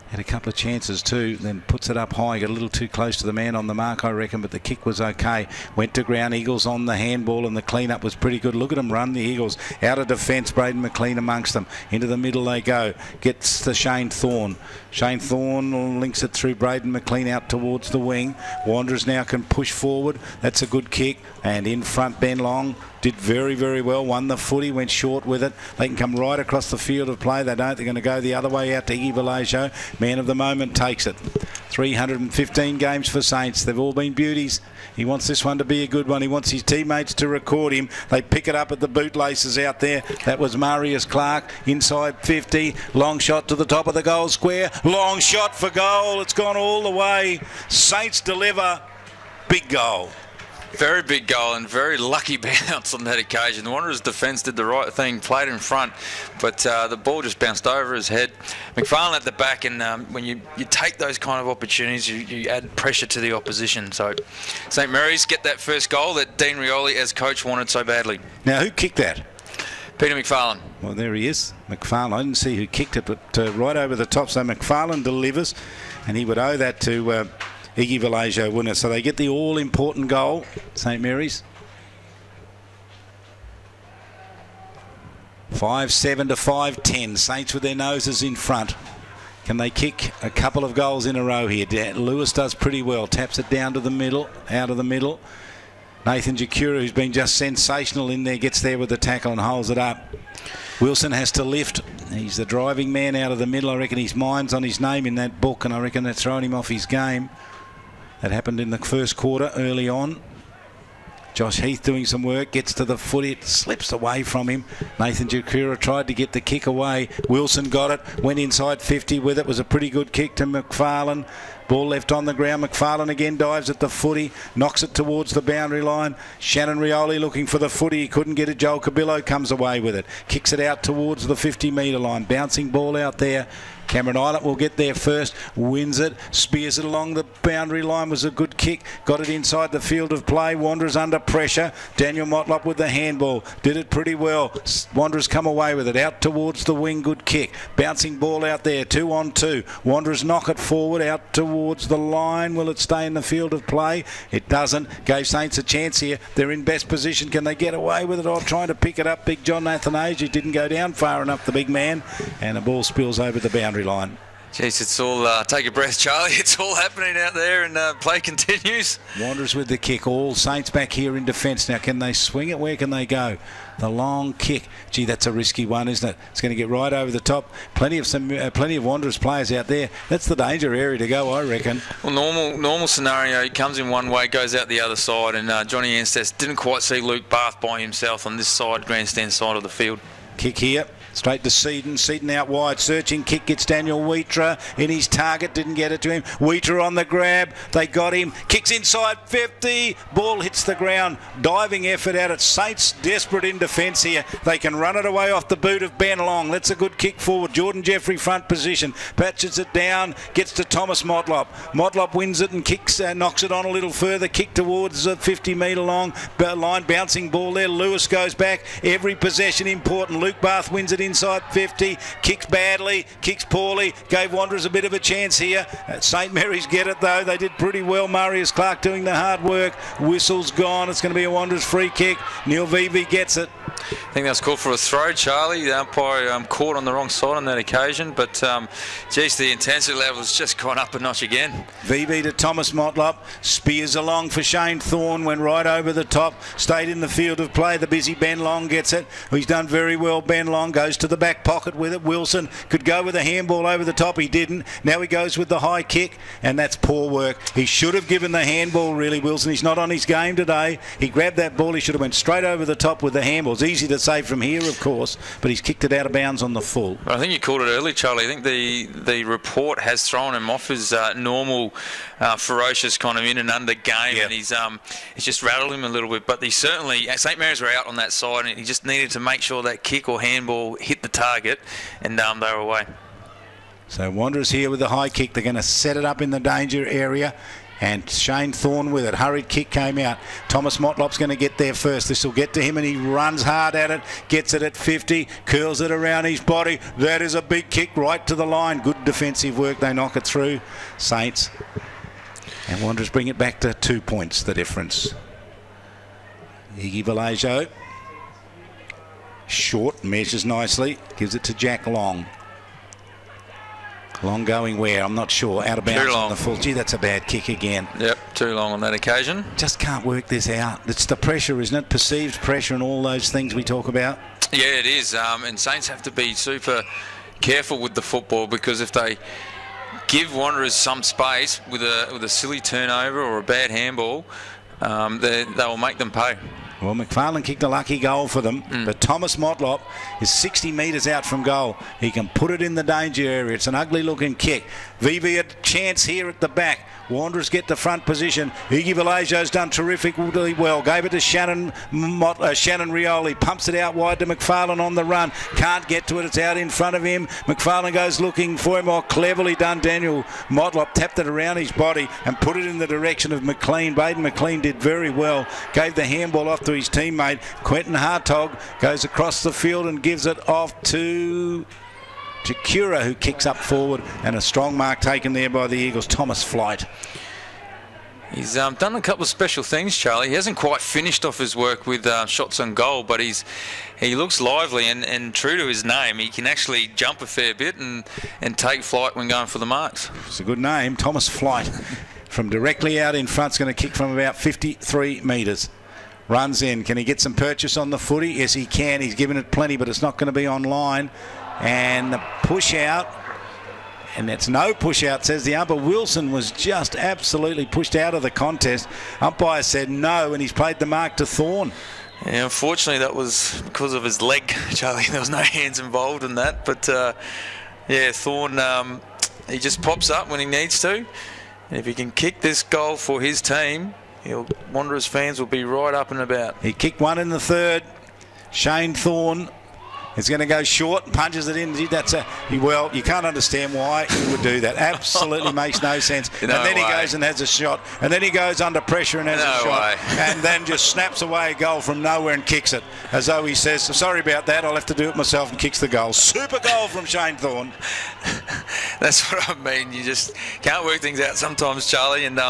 Had a couple of chances too, then puts it up high. Got a little too close to the man on the mark, I reckon, but the kick was okay. Went to ground. Eagles on the handball, and the clean-up was pretty good. Look at them run, the Eagles. Out of defence, Braden McLean amongst them. Into the middle they go. Gets to Shane Thorne. Shane Thorne links it through Braden McLean out towards the wing. Wanderers now can push forward. That's a good kick. And in front, Ben Long did very, very well. Won the footy, went short with it. They can come right across the field of play. They don't. They're going to go the other way out to Iggy Vallejo. Man of the moment takes it. 315 games for Saints. They've all been beauties. He wants this one to be a good one. He wants his teammates to record him. They pick it up at the bootlaces out there. That was Marius Clark inside 50. Long shot to the top of the goal square. Long shot for goal. It's gone all the way. Saints deliver. Big goal. Very big goal and very lucky bounce on that occasion. The Wanderers' defence did the right thing, played in front, but the ball just bounced over his head. McFarlane at the back, and when you take those kind of opportunities, you add pressure to the opposition. So St Mary's get that first goal that Dean Rioli, as coach, wanted so badly. Now, who kicked that? Peter McFarlane. Well, there he is. McFarlane. I didn't see who kicked it, but right over the top. So McFarlane delivers, and he would owe that to Iggy Vallejo, winner. So they get the all-important goal, St Mary's. 5-7 to 5-10. Saints with their noses in front. Can they kick a couple of goals in a row here? Lewis does pretty well. Taps it down to the middle, out of the middle. Nathan Jakura, who's been just sensational in there, gets there with the tackle and holds it up. Wilson has to lift. He's the driving man out of the middle. I reckon his mind's on his name in that book, and I reckon they're throwing him off his game. That happened in the first quarter early on. Josh Heath doing some work, gets to the foot, it slips away from him. Nathan Jakura tried to get the kick away. Wilson got it, went inside 50 with it. Was a pretty good kick to McFarlane. Ball left on the ground. McFarlane again dives at the footy, knocks it towards the boundary line. Shannon Rioli looking for the footy. He couldn't get it. Joel Cabillo comes away with it. Kicks it out towards the 50-metre line. Bouncing ball out there. Cameron Eilert will get there first, wins it, spears it along the boundary line, was a good kick, got it inside the field of play. Wanderers under pressure. Daniel Motlop with the handball, did it pretty well. Wanderers come away with it, out towards the wing, good kick. Bouncing ball out there, 2-on-2. Wanderers knock it forward, out towards the line. Will it stay in the field of play? It doesn't. Gave Saints a chance here. They're in best position. Can they get away with it? I'm trying to pick it up. Big John Athanasiou didn't go down far enough, the big man, and the ball spills over the boundary line. Jeez, it's all, take a breath, Charlie. It's all happening out there, and play continues. Wanderers with the kick. All Saints back here in defence. Now, can they swing it? Where can they go? The long kick. Gee, that's a risky one, isn't it? It's going to get right over the top. Plenty of Wanderers players out there. That's the danger area to go, I reckon. Well, normal scenario, he comes in one way, goes out the other side, and Johnny Anstess didn't quite see Luke Barth by himself on this side, grandstand side of the field. Kick here. Straight to Seaton. Seaton out wide. Searching kick gets Daniel Wheatra in his target. Didn't get it to him. Wheatra on the grab. They got him. Kicks inside 50. Ball hits the ground. Diving effort out at Saints. Desperate in defence here. They can run it away off the boot of Ben Long. That's a good kick forward. Jordan Jeffrey front position. Patches it down. Gets to Thomas Motlop. Motlop wins it and kicks, knocks it on a little further. Kick towards the 50-metre long line. Bouncing ball there. Lewis goes back. Every possession important. Luke Bath wins it inside 50, kicks badly, kicks poorly, gave Wanderers a bit of a chance here. St Mary's get it though, they did pretty well. Marius Clark doing the hard work. Whistle's gone, it's going to be a Wanderers free kick. Neil Vivi gets it. I think that was called for a throw, Charlie. The umpire caught on the wrong side on that occasion, but geez, the intensity level has just gone up a notch again. VB to Thomas Motlop, spears along for Shane Thorne, went right over the top, stayed in the field of play. The busy Ben Long gets it. He's done very well. Ben Long goes to the back pocket with it. Wilson could go with a handball over the top. He didn't. Now he goes with the high kick, and that's poor work. He should have given the handball, really, Wilson. He's not on his game today. He grabbed that ball. He should have went straight over the top with the handballs. Easy to say from here, of course, but he's kicked it out of bounds on the full. I think you called it early, Charlie. I think the report has thrown him off his normal ferocious kind of in and under game, and he's just rattled him a little bit. But he certainly, St Mary's were out on that side, and he just needed to make sure that kick or handball hit the target, and they were away. So Wanderers here with the high kick. They're going to set it up in the danger area. And Shane Thorne with it. Hurried kick came out. Thomas Motlop's going to get there first. This will get to him, and he runs hard at it. Gets it at 50. Curls it around his body. That is a big kick right to the line. Good defensive work. They knock it through. Saints. And Wanderers bring it back to 2 points, the difference. Iggy Vallejo. Short. Measures nicely. Gives it to Jack Long. Long going where? I'm not sure. Out of bounds on the full. Gee, that's a bad kick again. Yep, too long on that occasion. Just can't work this out. It's the pressure, isn't it? Perceived pressure and all those things we talk about. Yeah, it is. And Saints have to be super careful with the football, because if they give Wanderers some space with a silly turnover or a bad handball, they will make them pay. Well, McFarlane kicked a lucky goal for them, but Thomas Motlop is 60 metres out from goal. He can put it in the danger area. It's an ugly-looking kick. VV a chance here at the back. Wanderers get the front position. Iggy Vallejo's done terrifically well. Gave it to Shannon Rioli. Pumps it out wide to McFarlane on the run. Can't get to it. It's out in front of him. McFarlane goes looking for him. Cleverly done. Daniel Motlop tapped it around his body and put it in the direction of McLean. Baden McLean did very well. Gave the handball off to his teammate. Quentin Hartog goes across the field and gives it off to Jakura, who kicks up forward, and a strong mark taken there by the Eagles. Thomas Flight. He's done a couple of special things, Charlie. He hasn't quite finished off his work with shots on goal, but he looks lively and true to his name. He can actually jump a fair bit and take flight when going for the marks. It's a good name, Thomas Flight. From directly out in front, is going to kick from about 53 metres. Runs in. Can he get some purchase on the footy? Yes, he can. He's given it plenty, but it's not going to be online. And the push out, and it's no push out, says the umpire. Wilson was just absolutely pushed out of the contest. Umpire said no, and he's played the mark to Thorne. Yeah, unfortunately, that was because of his leg, Charlie. There was no hands involved in that. But, yeah, Thorne, he just pops up when he needs to. And if he can kick this goal for his team, Wanderers fans will be right up and about. He kicked one in the third. Shane Thorne is going to go short and punches it in. Well, you can't understand why he would do that. Absolutely makes no sense. No and then way. he goes and has a shot. And then he goes under pressure and has a shot. And then just snaps away a goal from nowhere and kicks it. As though he says, sorry about that, I'll have to do it myself, and kicks the goal. Super goal from Shane Thorne. That's what I mean. You just can't work things out sometimes, Charlie. And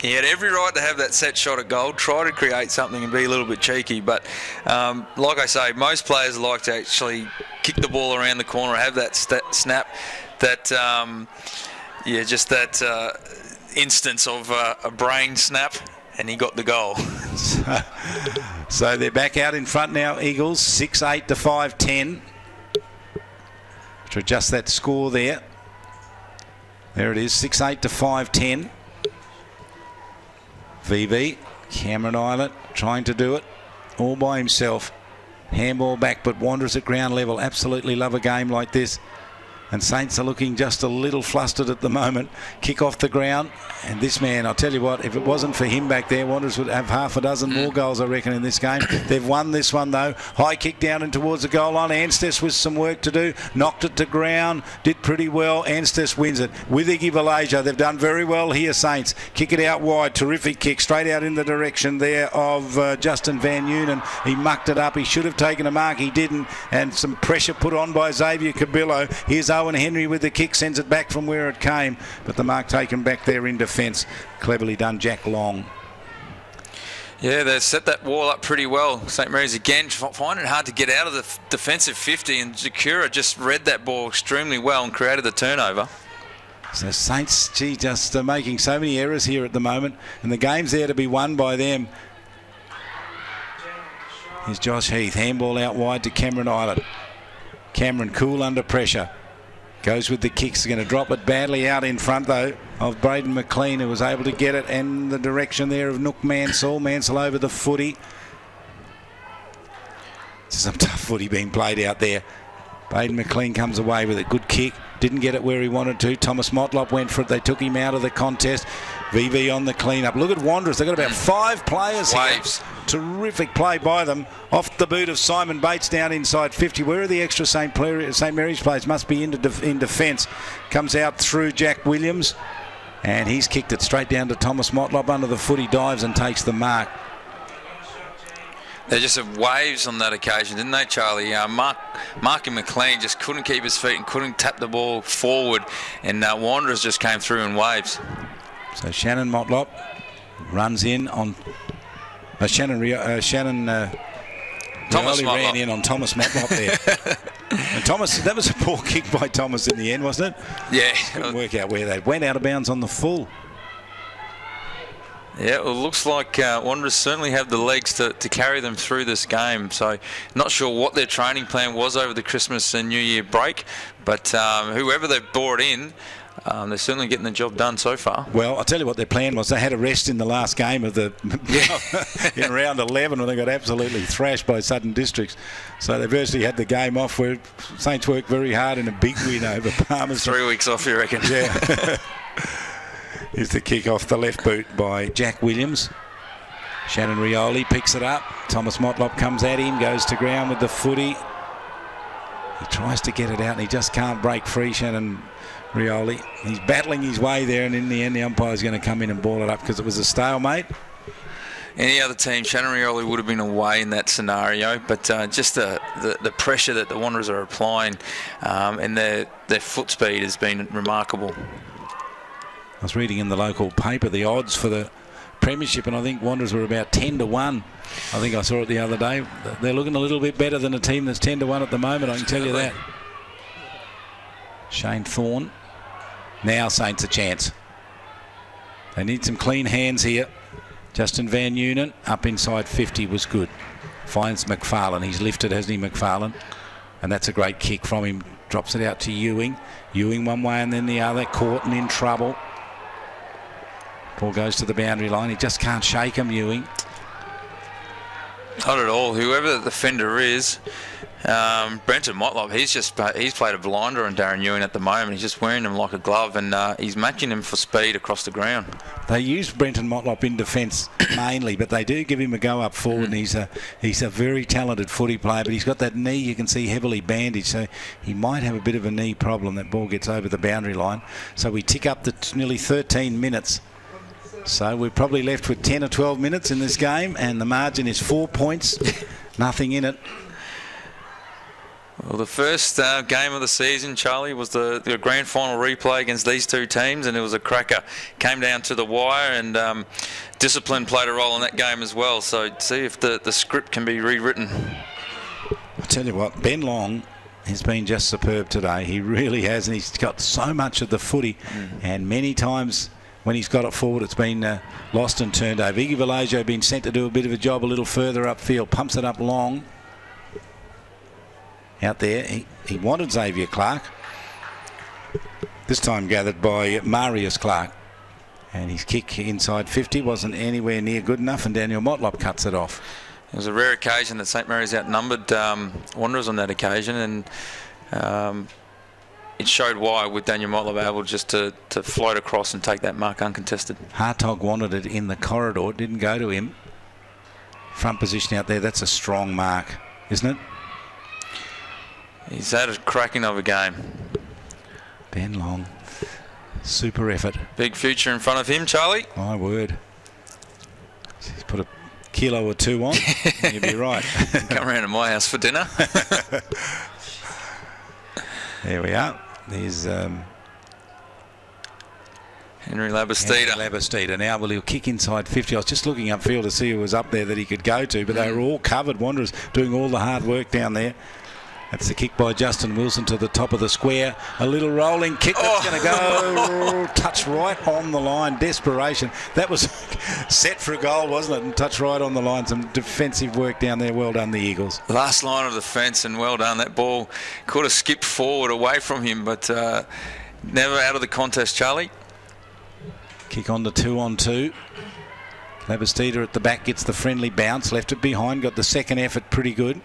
he had every right to have that set shot at goal, try to create something and be a little bit cheeky. But like I say, most players like to actually kick the ball around the corner, have that snap, that just that instance of a brain snap, and he got the goal. So they're back out in front now, Eagles, 6-8 to 5-10. To adjust that score there. There it is, 6-8 to 5-10. VV, Cameron Islet, trying to do it all by himself. Handball back, but Wanderers at ground level. Absolutely love a game like this. And Saints are looking just a little flustered at the moment. Kick off the ground. And this man, I'll tell you what, if it wasn't for him back there, Wanderers would have half a dozen more goals, I reckon, in this game. They've won this one, though. High kick down and towards the goal line. Anstess with some work to do. Knocked it to ground. Did pretty well. Anstess wins it. With Iggy Valasia, they've done very well here, Saints. Kick it out wide. Terrific kick. Straight out in the direction there of Justin Van Nuenen. He mucked it up. He should have taken a mark. He didn't. And some pressure put on by Xavier Cabillo. Here's Owen Henry with the kick, sends it back from where it came, but the mark taken back there in defence. Cleverly done, Jack Long. Yeah, they set that wall up pretty well. St Mary's again finding it hard to get out of the defensive 50, and Zakura just read that ball extremely well and created the turnover. So Saints, just making so many errors here at the moment, and the game's there to be won by them. Here's Josh Heath, handball out wide to Cameron Island. Cameron cool under pressure. Goes with the kicks, going to drop it badly out in front though of Braden McLean, who was able to get it, and the direction there of Nook Mansell. Mansell over the footy. Some tough footy being played out there. Braden McLean comes away with a good kick. Didn't get it where he wanted to. Thomas Motlop went for it. They took him out of the contest. VV on the clean-up. Look at Wanderers. They've got about 5 players Waves. here. Terrific play by them. Off the boot of Simon Bates down inside 50. Where are the extra St Mary's players? Must be in defence. Comes out through Jack Williams. And he's kicked it straight down to Thomas Motlop under the foot. He dives and takes the mark. They just had waves on that occasion, didn't they, Charlie? Marky McLean just couldn't keep his feet and couldn't tap the ball forward, and Wanderers just came through in waves. So Shannon Motlop runs in on Thomas Motlop ran in on Thomas Motlop there. And Thomas, that was a poor kick by Thomas in the end, wasn't it? Yeah. Couldn't work out where they went out of bounds on the full. Yeah, well, it looks like Wanderers certainly have the legs to carry them through this game. So not sure what their training plan was over the Christmas and New Year break, but whoever they've brought in, they're certainly getting the job done so far. Well, I'll tell you what their plan was. They had a rest in the last game of the in round 11 when they got absolutely thrashed by Southern Districts. So they virtually had the game off, where Saints worked very hard in a big win over Palmerston. 3 weeks off, you reckon? Yeah. Here's the kick off the left boot by Jack Williams. Shannon Rioli picks it up. Thomas Motlop comes at him, goes to ground with the footy. He tries to get it out and he just can't break free, Shannon Rioli. He's battling his way there, and in the end the umpire's going to come in and ball it up because it was a stalemate. Any other team, Shannon Rioli would have been away in that scenario, but just the pressure that the Wanderers are applying and their foot speed has been remarkable. I was reading in the local paper the odds for the premiership, and I think Wanderers were about 10-1. I think I saw it the other day. They're looking a little bit better than a team that's 10-1 at the moment, I can tell you that. Shane Thorne. Now Saints a chance. They need some clean hands here. Justin Van Nuenen up inside 50 was good. Finds McFarlane. He's lifted, hasn't he, McFarlane? And that's a great kick from him. Drops it out to Ewing. Ewing one way and then the other. Caught and in trouble. Ball goes to the boundary line. He just can't shake him, Ewing. Not at all. Whoever the defender is, Brenton Motlop, he's played a blinder on Darren Ewing at the moment. He's just wearing him like a glove, and he's matching him for speed across the ground. They use Brenton Motlop in defence mainly, but they do give him a go up forward, and he's a very talented footy player, but he's got that knee, you can see, heavily bandaged, so he might have a bit of a knee problem. That ball gets over the boundary line. So we tick up to nearly 13 minutes. So we're probably left with 10 or 12 minutes in this game, and the margin is 4 points, nothing in it. Well, the first game of the season, Charlie, was the grand final replay against these two teams, and it was a cracker. Came down to the wire, and discipline played a role in that game as well. So see if the script can be rewritten. I'll tell you what, Ben Long has been just superb today. He really has, and he's got so much of the footy, and many times when he's got it forward, it's been lost and turned over. Iggy Valasia been sent to do a bit of a job a little further upfield. Pumps it up long. Out there, he wanted Xavier Clark. This time gathered by Marius Clark. And his kick inside 50 wasn't anywhere near good enough, and Daniel Motlop cuts it off. It was a rare occasion that St Mary's outnumbered Wanderers on that occasion, and it showed why with Daniel Motlop able just to float across and take that mark uncontested. Hartog wanted it in the corridor, it didn't go to him. Front position out there, that's a strong mark, isn't it? He's had a cracking of a game. Ben Long, super effort. Big future in front of him, Charlie. My word. He's put a kilo or two on, you'd be right. Come around to my house for dinner. There we are. There's Henry Labastida. Labastida. Now, well, he'll kick inside 50. I was just looking upfield to see who was up there that he could go to, but they were all covered. Wanderers doing all the hard work down there. That's the kick by Justin Wilson to the top of the square. A little rolling kick that's going to go. Touch right on the line. Desperation. That was set for a goal, wasn't it? And touch right on the line. Some defensive work down there. Well done, the Eagles. Last line of defence, and well done. That ball could have skipped forward away from him, but never out of the contest, Charlie. Kick on the 2-on-2. Labastida at the back gets the friendly bounce. Left it behind. Got the second effort pretty good.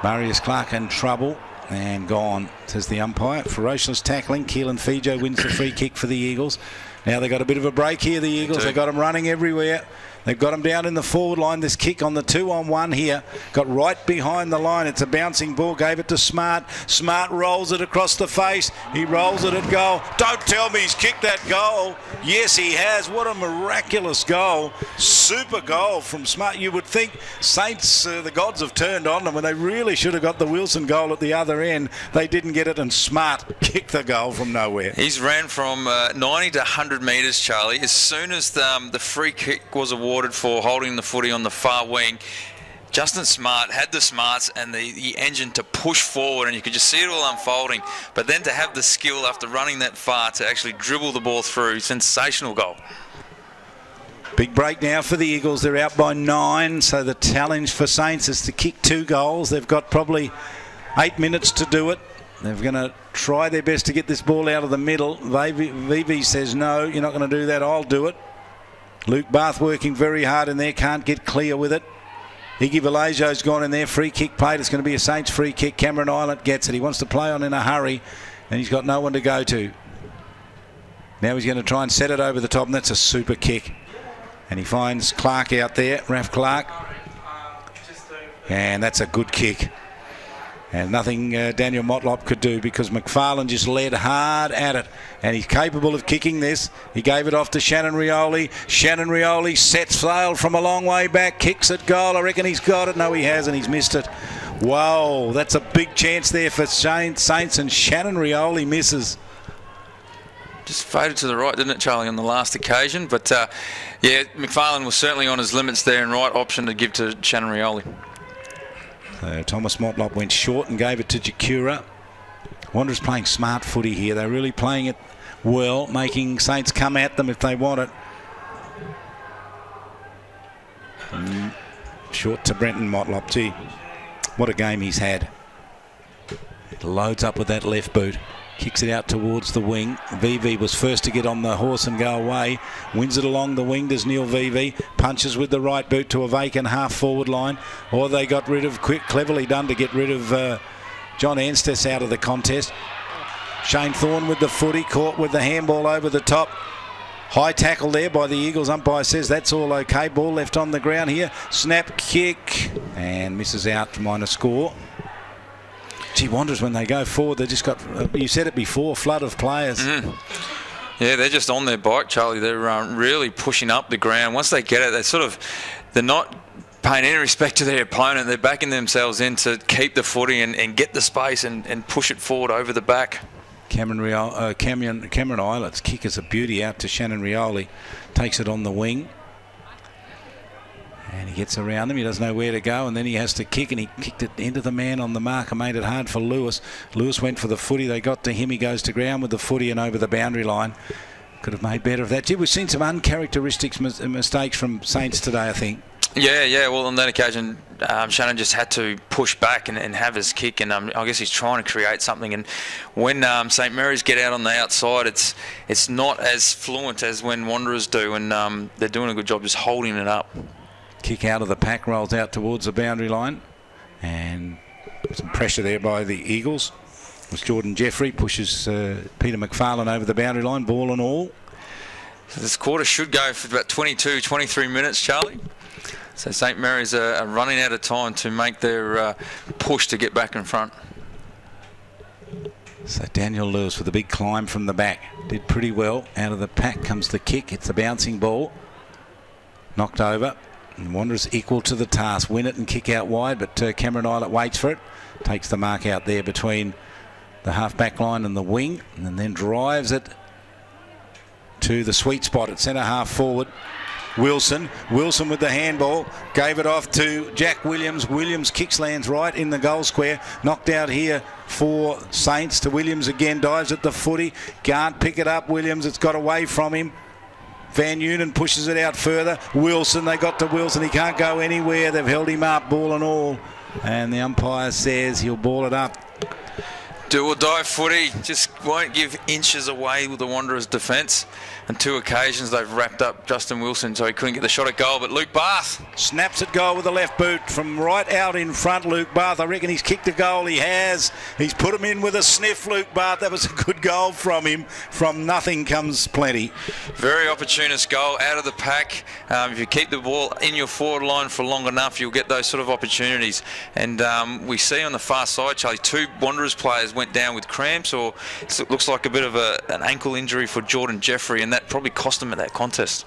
Marius Clark in trouble and gone, says the umpire. Ferocious tackling. Keelan Fijo wins the free kick for the Eagles. Now they've got a bit of a break here, the Eagles. They've got them running everywhere. They've got them down in the forward line. This kick on the 2-on-1 here. Got right behind the line. It's a bouncing ball. Gave it to Smart. Smart rolls it across the face. He rolls it at goal. Don't tell me he's kicked that goal. Yes, he has. What a miraculous goal. Super goal from Smart. You would think Saints, the gods have turned on them when they really should have got the Wilson goal at the other end. They didn't get it, and Smart kicked the goal from nowhere. He's ran from 90 to 100 metres, Charlie. As soon as the free kick was awarded for holding the footy on the far wing, Justin Smart had the smarts and the engine to push forward, and you could just see it all unfolding. But then to have the skill after running that far to actually dribble the ball through, sensational goal. Big break now for the Eagles. They're out by 9, so the challenge for Saints is to kick 2 goals. They've got probably 8 minutes to do it. They're going to try their best to get this ball out of the middle. Vivi says, no, you're not going to do that, I'll do it. Luke Bath working very hard in there, can't get clear with it. Iggy Vallejo's gone in there, free kick played. It's going to be a Saints free kick. Cameron Island gets it. He wants to play on in a hurry, and he's got no one to go to. Now he's going to try and set it over the top, and that's a super kick. And he finds Clark out there, Raf Clark. And that's a good kick. And nothing Daniel Motlop could do, because McFarlane just led hard at it. And he's capable of kicking this. He gave it off to Shannon Rioli. Shannon Rioli sets sail from a long way back, kicks at goal. I reckon he's got it. No, he hasn't. He's missed it. Wow, that's a big chance there for Saints, and Shannon Rioli misses. Just faded to the right, didn't it, Charlie, on the last occasion? But, yeah, McFarlane was certainly on his limits there, and right option to give to Shannon Rioli. So Thomas Motlop went short and gave it to Jakura. Wanderers playing smart footy here. They're really playing it well, making Saints come at them if they want it. Short to Brenton Motlop. Gee, what a game he's had. Loads up with that left boot. Kicks it out towards the wing. VV was first to get on the horse and go away. Wins it along the wing, does Neil VV. Punches with the right boot to a vacant half-forward line. Or they got rid of, cleverly done to get rid of John Anstis out of the contest. Shane Thorne with the footy, caught with the handball over the top. High tackle there by the Eagles. Umpire says that's all okay. Ball left on the ground here. Snap kick. And misses out, minor score. Gee, Wanderers, when they go forward, they just got, you said it before, flood of players. Yeah, they're just on their bike, Charlie. They're really pushing up the ground. Once they get it, they're not paying any respect to their opponent. They're backing themselves in to keep the footy and get the space and push it forward over the back. Cameron Islet's kick is a beauty out to Shannon Rioli. Takes it on the wing. And he gets around him. He doesn't know where to go, and then he has to kick, and he kicked it into the man on the mark and made it hard for Lewis. Lewis went for the footy. They got to him. He goes to ground with the footy and over the boundary line. Could have made better of that. Gee, we've seen some uncharacteristic mistakes from Saints today, I think. Yeah. Well, on that occasion, Shannon just had to push back and have his kick, and I guess he's trying to create something. And when St Mary's get out on the outside, it's not as fluent as when Wanderers do, and they're doing a good job just holding it up. Kick out of the pack, rolls out towards the boundary line. And some pressure there by the Eagles. As Jordan Jeffrey pushes Peter McFarlane over the boundary line, ball and all. So this quarter should go for about 22, 23 minutes, Charlie. So St Mary's are running out of time to make their push to get back in front. So Daniel Lewis with a big climb from the back. Did pretty well. Out of the pack comes the kick. It's a bouncing ball. Knocked over. And Wanderers equal to the task. Win it and kick out wide, but Cameron Eilert waits for it. Takes the mark out there between the half-back line and the wing, and then drives it to the sweet spot at centre half forward. Wilson with the handball, gave it off to Jack Williams. Williams kicks, lands right in the goal square. Knocked out here for Saints to Williams again, dives at the footy. Can't pick it up, Williams. It's got away from him. Van Unen pushes it out further. Wilson, they got to Wilson. He can't go anywhere. They've held him up, ball and all. And the umpire says he'll ball it up. Do or die footy, just won't give inches away with the Wanderers' defence. On 2 occasions they've wrapped up Justin Wilson, so he couldn't get the shot at goal. But Luke Bath snaps at goal with the left boot from right out in front. Luke Bath, I reckon he's kicked a goal. He has. He's put him in with a sniff, Luke Bath. That was a good goal from him. From nothing comes plenty. Very opportunist goal out of the pack. If you keep the ball in your forward line for long enough, you'll get those sort of opportunities. And we see on the far side, Charlie, 2 Wanderers players went down with cramps, or it looks like a bit of an ankle injury for Jordan Jeffrey, and that probably cost him at that contest.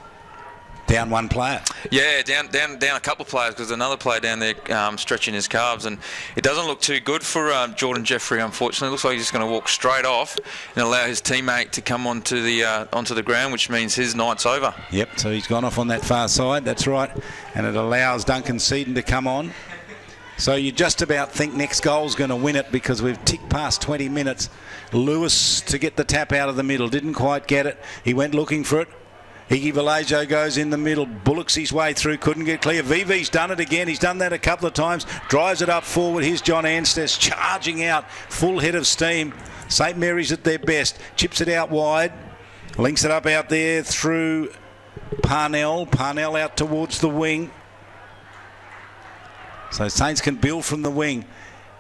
Down one player. Yeah, down a couple of players, because another player down there stretching his calves, and it doesn't look too good for Jordan Jeffrey, unfortunately. It looks like he's just going to walk straight off and allow his teammate to come onto the ground, which means his night's over. Yep, so he's gone off on that far side, that's right, and it allows Duncan Seaton to come on. So you just about think next goal's going to win it, because we've ticked past 20 minutes. Lewis to get the tap out of the middle, didn't quite get it. He went looking for it. Iggy Vallejo goes in the middle, bullocks his way through, couldn't get clear. Vivi's done it again. He's done that a couple of times. Drives it up forward. Here's John Anstess charging out, full head of steam. St Mary's at their best. Chips it out wide. Links it up out there through Parnell. Parnell out towards the wing. So Saints can build from the wing.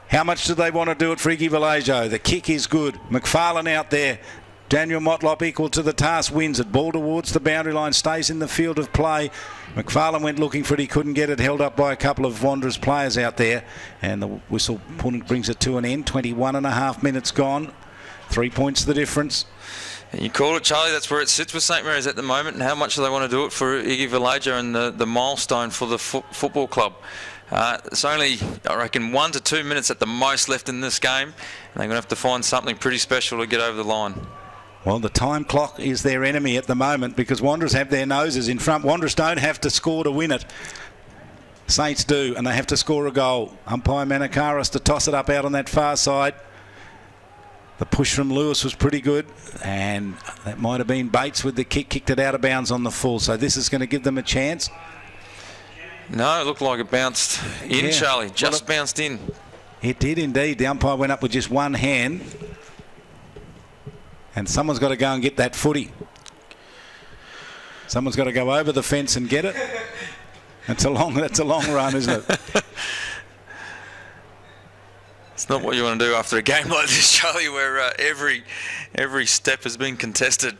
How much do they want to do it for Iggy Vallejo? The kick is good. McFarlane out there. Daniel Motlop equal to the task, wins it. Ball towards the boundary line, stays in the field of play. McFarlane went looking for it, he couldn't get it, held up by a couple of Wanderers players out there. And the whistle brings it to an end. 21.5 minutes gone. 3 points the difference. And you call it, Charlie, that's where it sits with St Mary's at the moment, and how much do they want to do it for Iggy Vallejo and the milestone for the football club. It's only, I reckon, 1 to 2 minutes at the most left in this game, and they're going to have to find something pretty special to get over the line. Well, the time clock is their enemy at the moment, because Wanderers have their noses in front. Wanderers don't have to score to win it. Saints do, and they have to score a goal. Umpire Manakaris to toss it up out on that far side. The push from Lewis was pretty good, and that might have been Bates with the kick, kicked it out of bounds on the full. So this is going to give them a chance. No, it looked like it bounced in, yeah. Charlie. Just bounced in. It did indeed. The umpire went up with just one hand. And someone's got to go and get that footy. Someone's got to go over the fence and get it. That's a long run, isn't it? It's not what you want to do after a game like this, Charlie, where every step has been contested.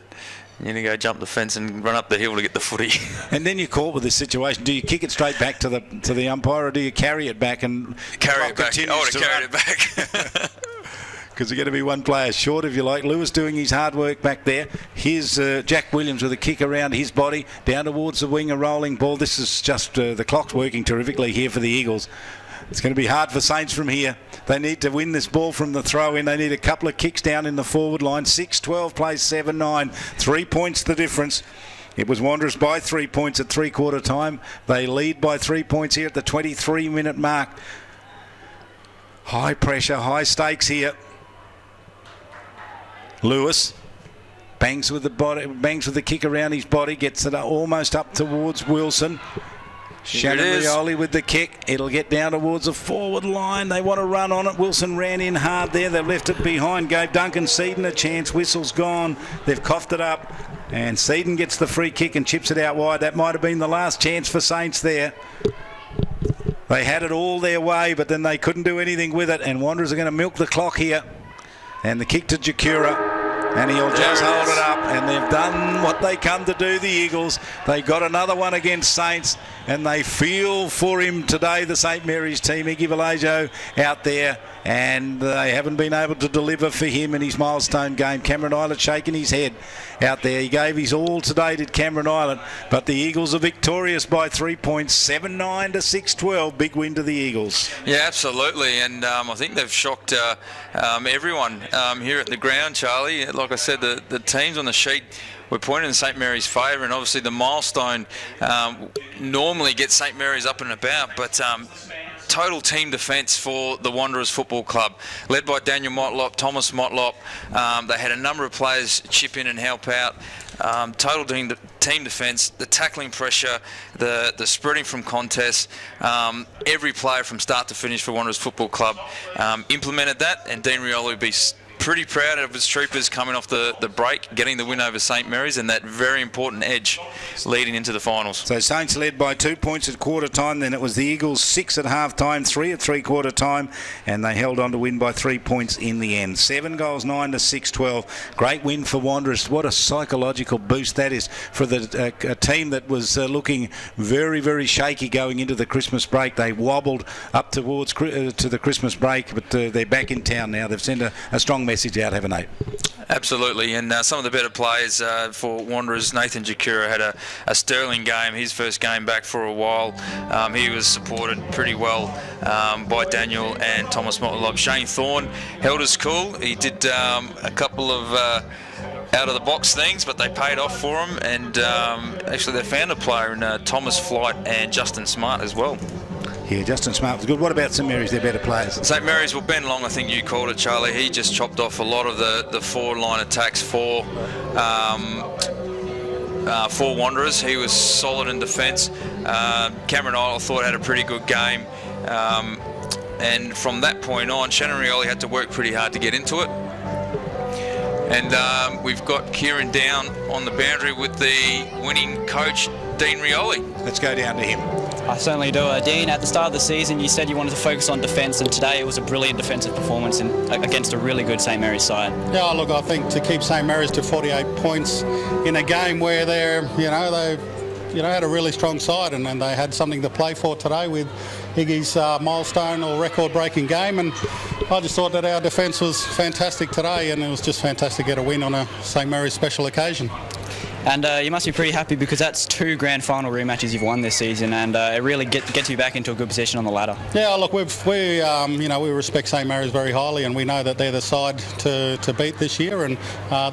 You need to go jump the fence and run up the hill to get the footy. And then you're caught with this situation. Do you kick it straight back to the umpire, or do you carry it back and carry it back? I would have carried it back. Because there's going to be one player short, if you like. Lewis doing his hard work back there. Here's Jack Williams with a kick around his body, down towards the wing, a rolling ball. This is just the clock's working terrifically here for the Eagles. It's going to be hard for Saints from here. They need to win this ball from the throw-in. They need a couple of kicks down in the forward line. 6-12 plays 7-9. 3 points the difference. It was Wanderers by 3 points at three-quarter time. They lead by 3 points here at the 23-minute mark. High pressure, high stakes here. Lewis bangs with the kick around his body, gets it almost up towards Wilson. Shannon Rioli with the kick. It'll get down towards the forward line. They want to run on it. Wilson ran in hard there. They've left it behind. Gave Duncan Seaton a chance. Whistle's gone. They've coughed it up. And Seaton gets the free kick and chips it out wide. That might have been the last chance for Saints there. They had it all their way, but then they couldn't do anything with it. And Wanderers are going to milk the clock here. And the kick to Jakura. And he'll just hold it up. And they've done what they come to do, the Eagles. They got another one against Saints. And they feel for him today, the St Mary's team. Iggy Vallejo out there. And they haven't been able to deliver for him in his milestone game. Cameron Island shaking his head out there. He gave his all today, did Cameron Island. But the Eagles are victorious by 3 points, 7-9 to 6-12. Big win to the Eagles. Yeah, absolutely. And I think they've shocked everyone here at the ground, Charlie. Like I said, the teams on the sheet were pointing in St Mary's favour, and obviously the milestone normally gets St Mary's up and about, but total team defence for the Wanderers Football Club, led by Daniel Motlop, Thomas Motlop. They had a number of players chip in and help out. Total team defence, the tackling pressure, the spreading from contests. Every player from start to finish for Wanderers Football Club implemented that, and Dean Rioli will be pretty proud of his troopers coming off the break, getting the win over St Mary's, and that very important edge leading into the finals. So Saints led by 2 points at quarter time, then it was the Eagles 6 at half time, 3 at three-quarter time, and they held on to win by 3 points in the end. 7 goals, 9 to 6-12. Great win for Wanderers. What a psychological boost that is for a team that was looking very, very shaky going into the Christmas break. They wobbled up towards to the Christmas break, but they're back in town now. They've sent a strong message out, haven't they? Absolutely, and some of the better players for Wanderers. Nathan Jakura had a sterling game, his first game back for a while. He was supported pretty well by Daniel and Thomas Motlop. Shane Thorne held his cool. He did a couple of out-of-the-box things, but they paid off for him, and actually they found a player in Thomas Flight and Justin Smart as well. Yeah, Justin Smart was good. What about St Mary's, their better players? St Mary's, well, Ben Long, I think you called it, Charlie. He just chopped off a lot of the forward-line attacks for Wanderers. He was solid in defence. Cameron Isle, I thought, had a pretty good game. And from that point on, Shannon Rioli had to work pretty hard to get into it. And we've got Kieran down on the boundary with the winning coach, Dean Rioli. Let's go down to him. I certainly do. Dean, at the start of the season, you said you wanted to focus on defence, and today it was a brilliant defensive performance against a really good St Mary's side. Yeah, look, I think to keep St Mary's to 48 points in a game where they've had a really strong side, and they had something to play for today with Iggy's milestone or record-breaking game, and I just thought that our defence was fantastic today, and it was just fantastic to get a win on a St Mary's special occasion. And you must be pretty happy because that's 2 grand final rematches you've won this season, and it really gets you back into a good position on the ladder. Yeah, look, we respect St Mary's very highly, and we know that they're the side to beat this year, and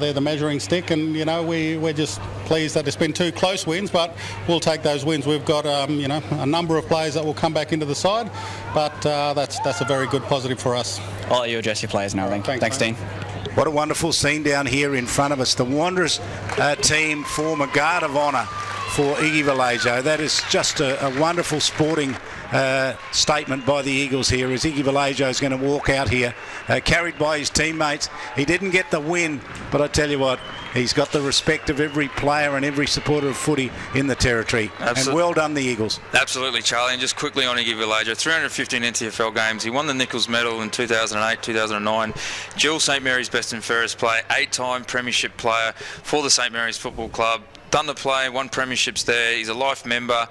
they're the measuring stick, and we're just pleased that it's been 2 close wins, but we'll take those wins. We've got a number of players that will come back into the side, but that's a very good positive for us. I'll let you address your players now. Thanks, Dean. What a wonderful scene down here in front of us. The Wanderers team form a guard of honour for Iggy Vallejo. That is just a wonderful sporting statement by the Eagles here, as Iggy Vallejo is going to walk out here, carried by his teammates. He didn't get the win, but I tell you what, he's got the respect of every player and every supporter of footy in the territory. And well done, the Eagles. Absolutely, Charlie. And just quickly on Iggy Vallejo, 315 NTFL games. He won the Nichols Medal in 2008, 2009. Dual St Mary's Best and Fairest player, 8-time premiership player for the St Mary's Football Club. Done the play, won premierships there. He's a life member.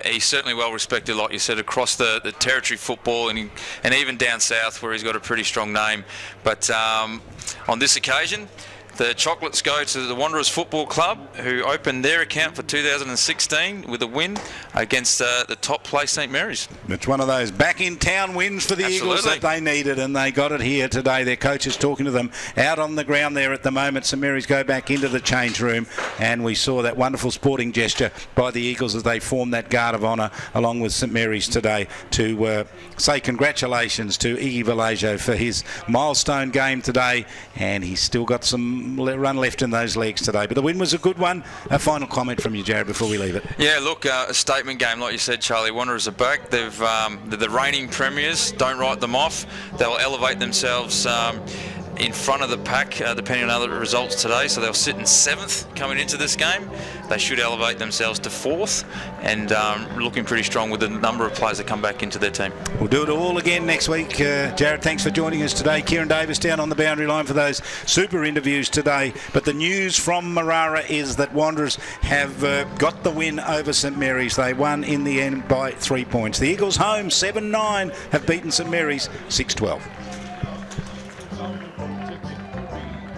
He's certainly well respected, like you said, across the territory football and even down south where he's got a pretty strong name. But on this occasion, the chocolates go to the Wanderers Football Club, who opened their account for 2016 with a win against the top place St Mary's. It's one of those back-in-town wins for the Eagles that they needed, and they got it here today. Their coach is talking to them out on the ground there at the moment. St Mary's go back into the change room, and we saw that wonderful sporting gesture by the Eagles as they formed that guard of honour along with St Mary's today to say congratulations to Iggy Vallejo for his milestone game today, and he's still got some run left in those legs today. But the win was a good one. A final comment from you, Jared, before we leave it. Yeah, look, a statement game, like you said, Charlie. Wanderers are back. They're the reigning premiers. Don't write them off. They'll elevate themselves in front of the pack, depending on other results today. So they'll sit in 7th coming into this game. They should elevate themselves to 4th, and looking pretty strong with the number of players that come back into their team. We'll do it all again next week. Jared, thanks for joining us today. Kieran Davis down on the boundary line for those super interviews today. But the news from Marara is that Wanderers have got the win over St Mary's. They won in the end by 3 points. The Eagles home 7-9 have beaten St Mary's 6-12.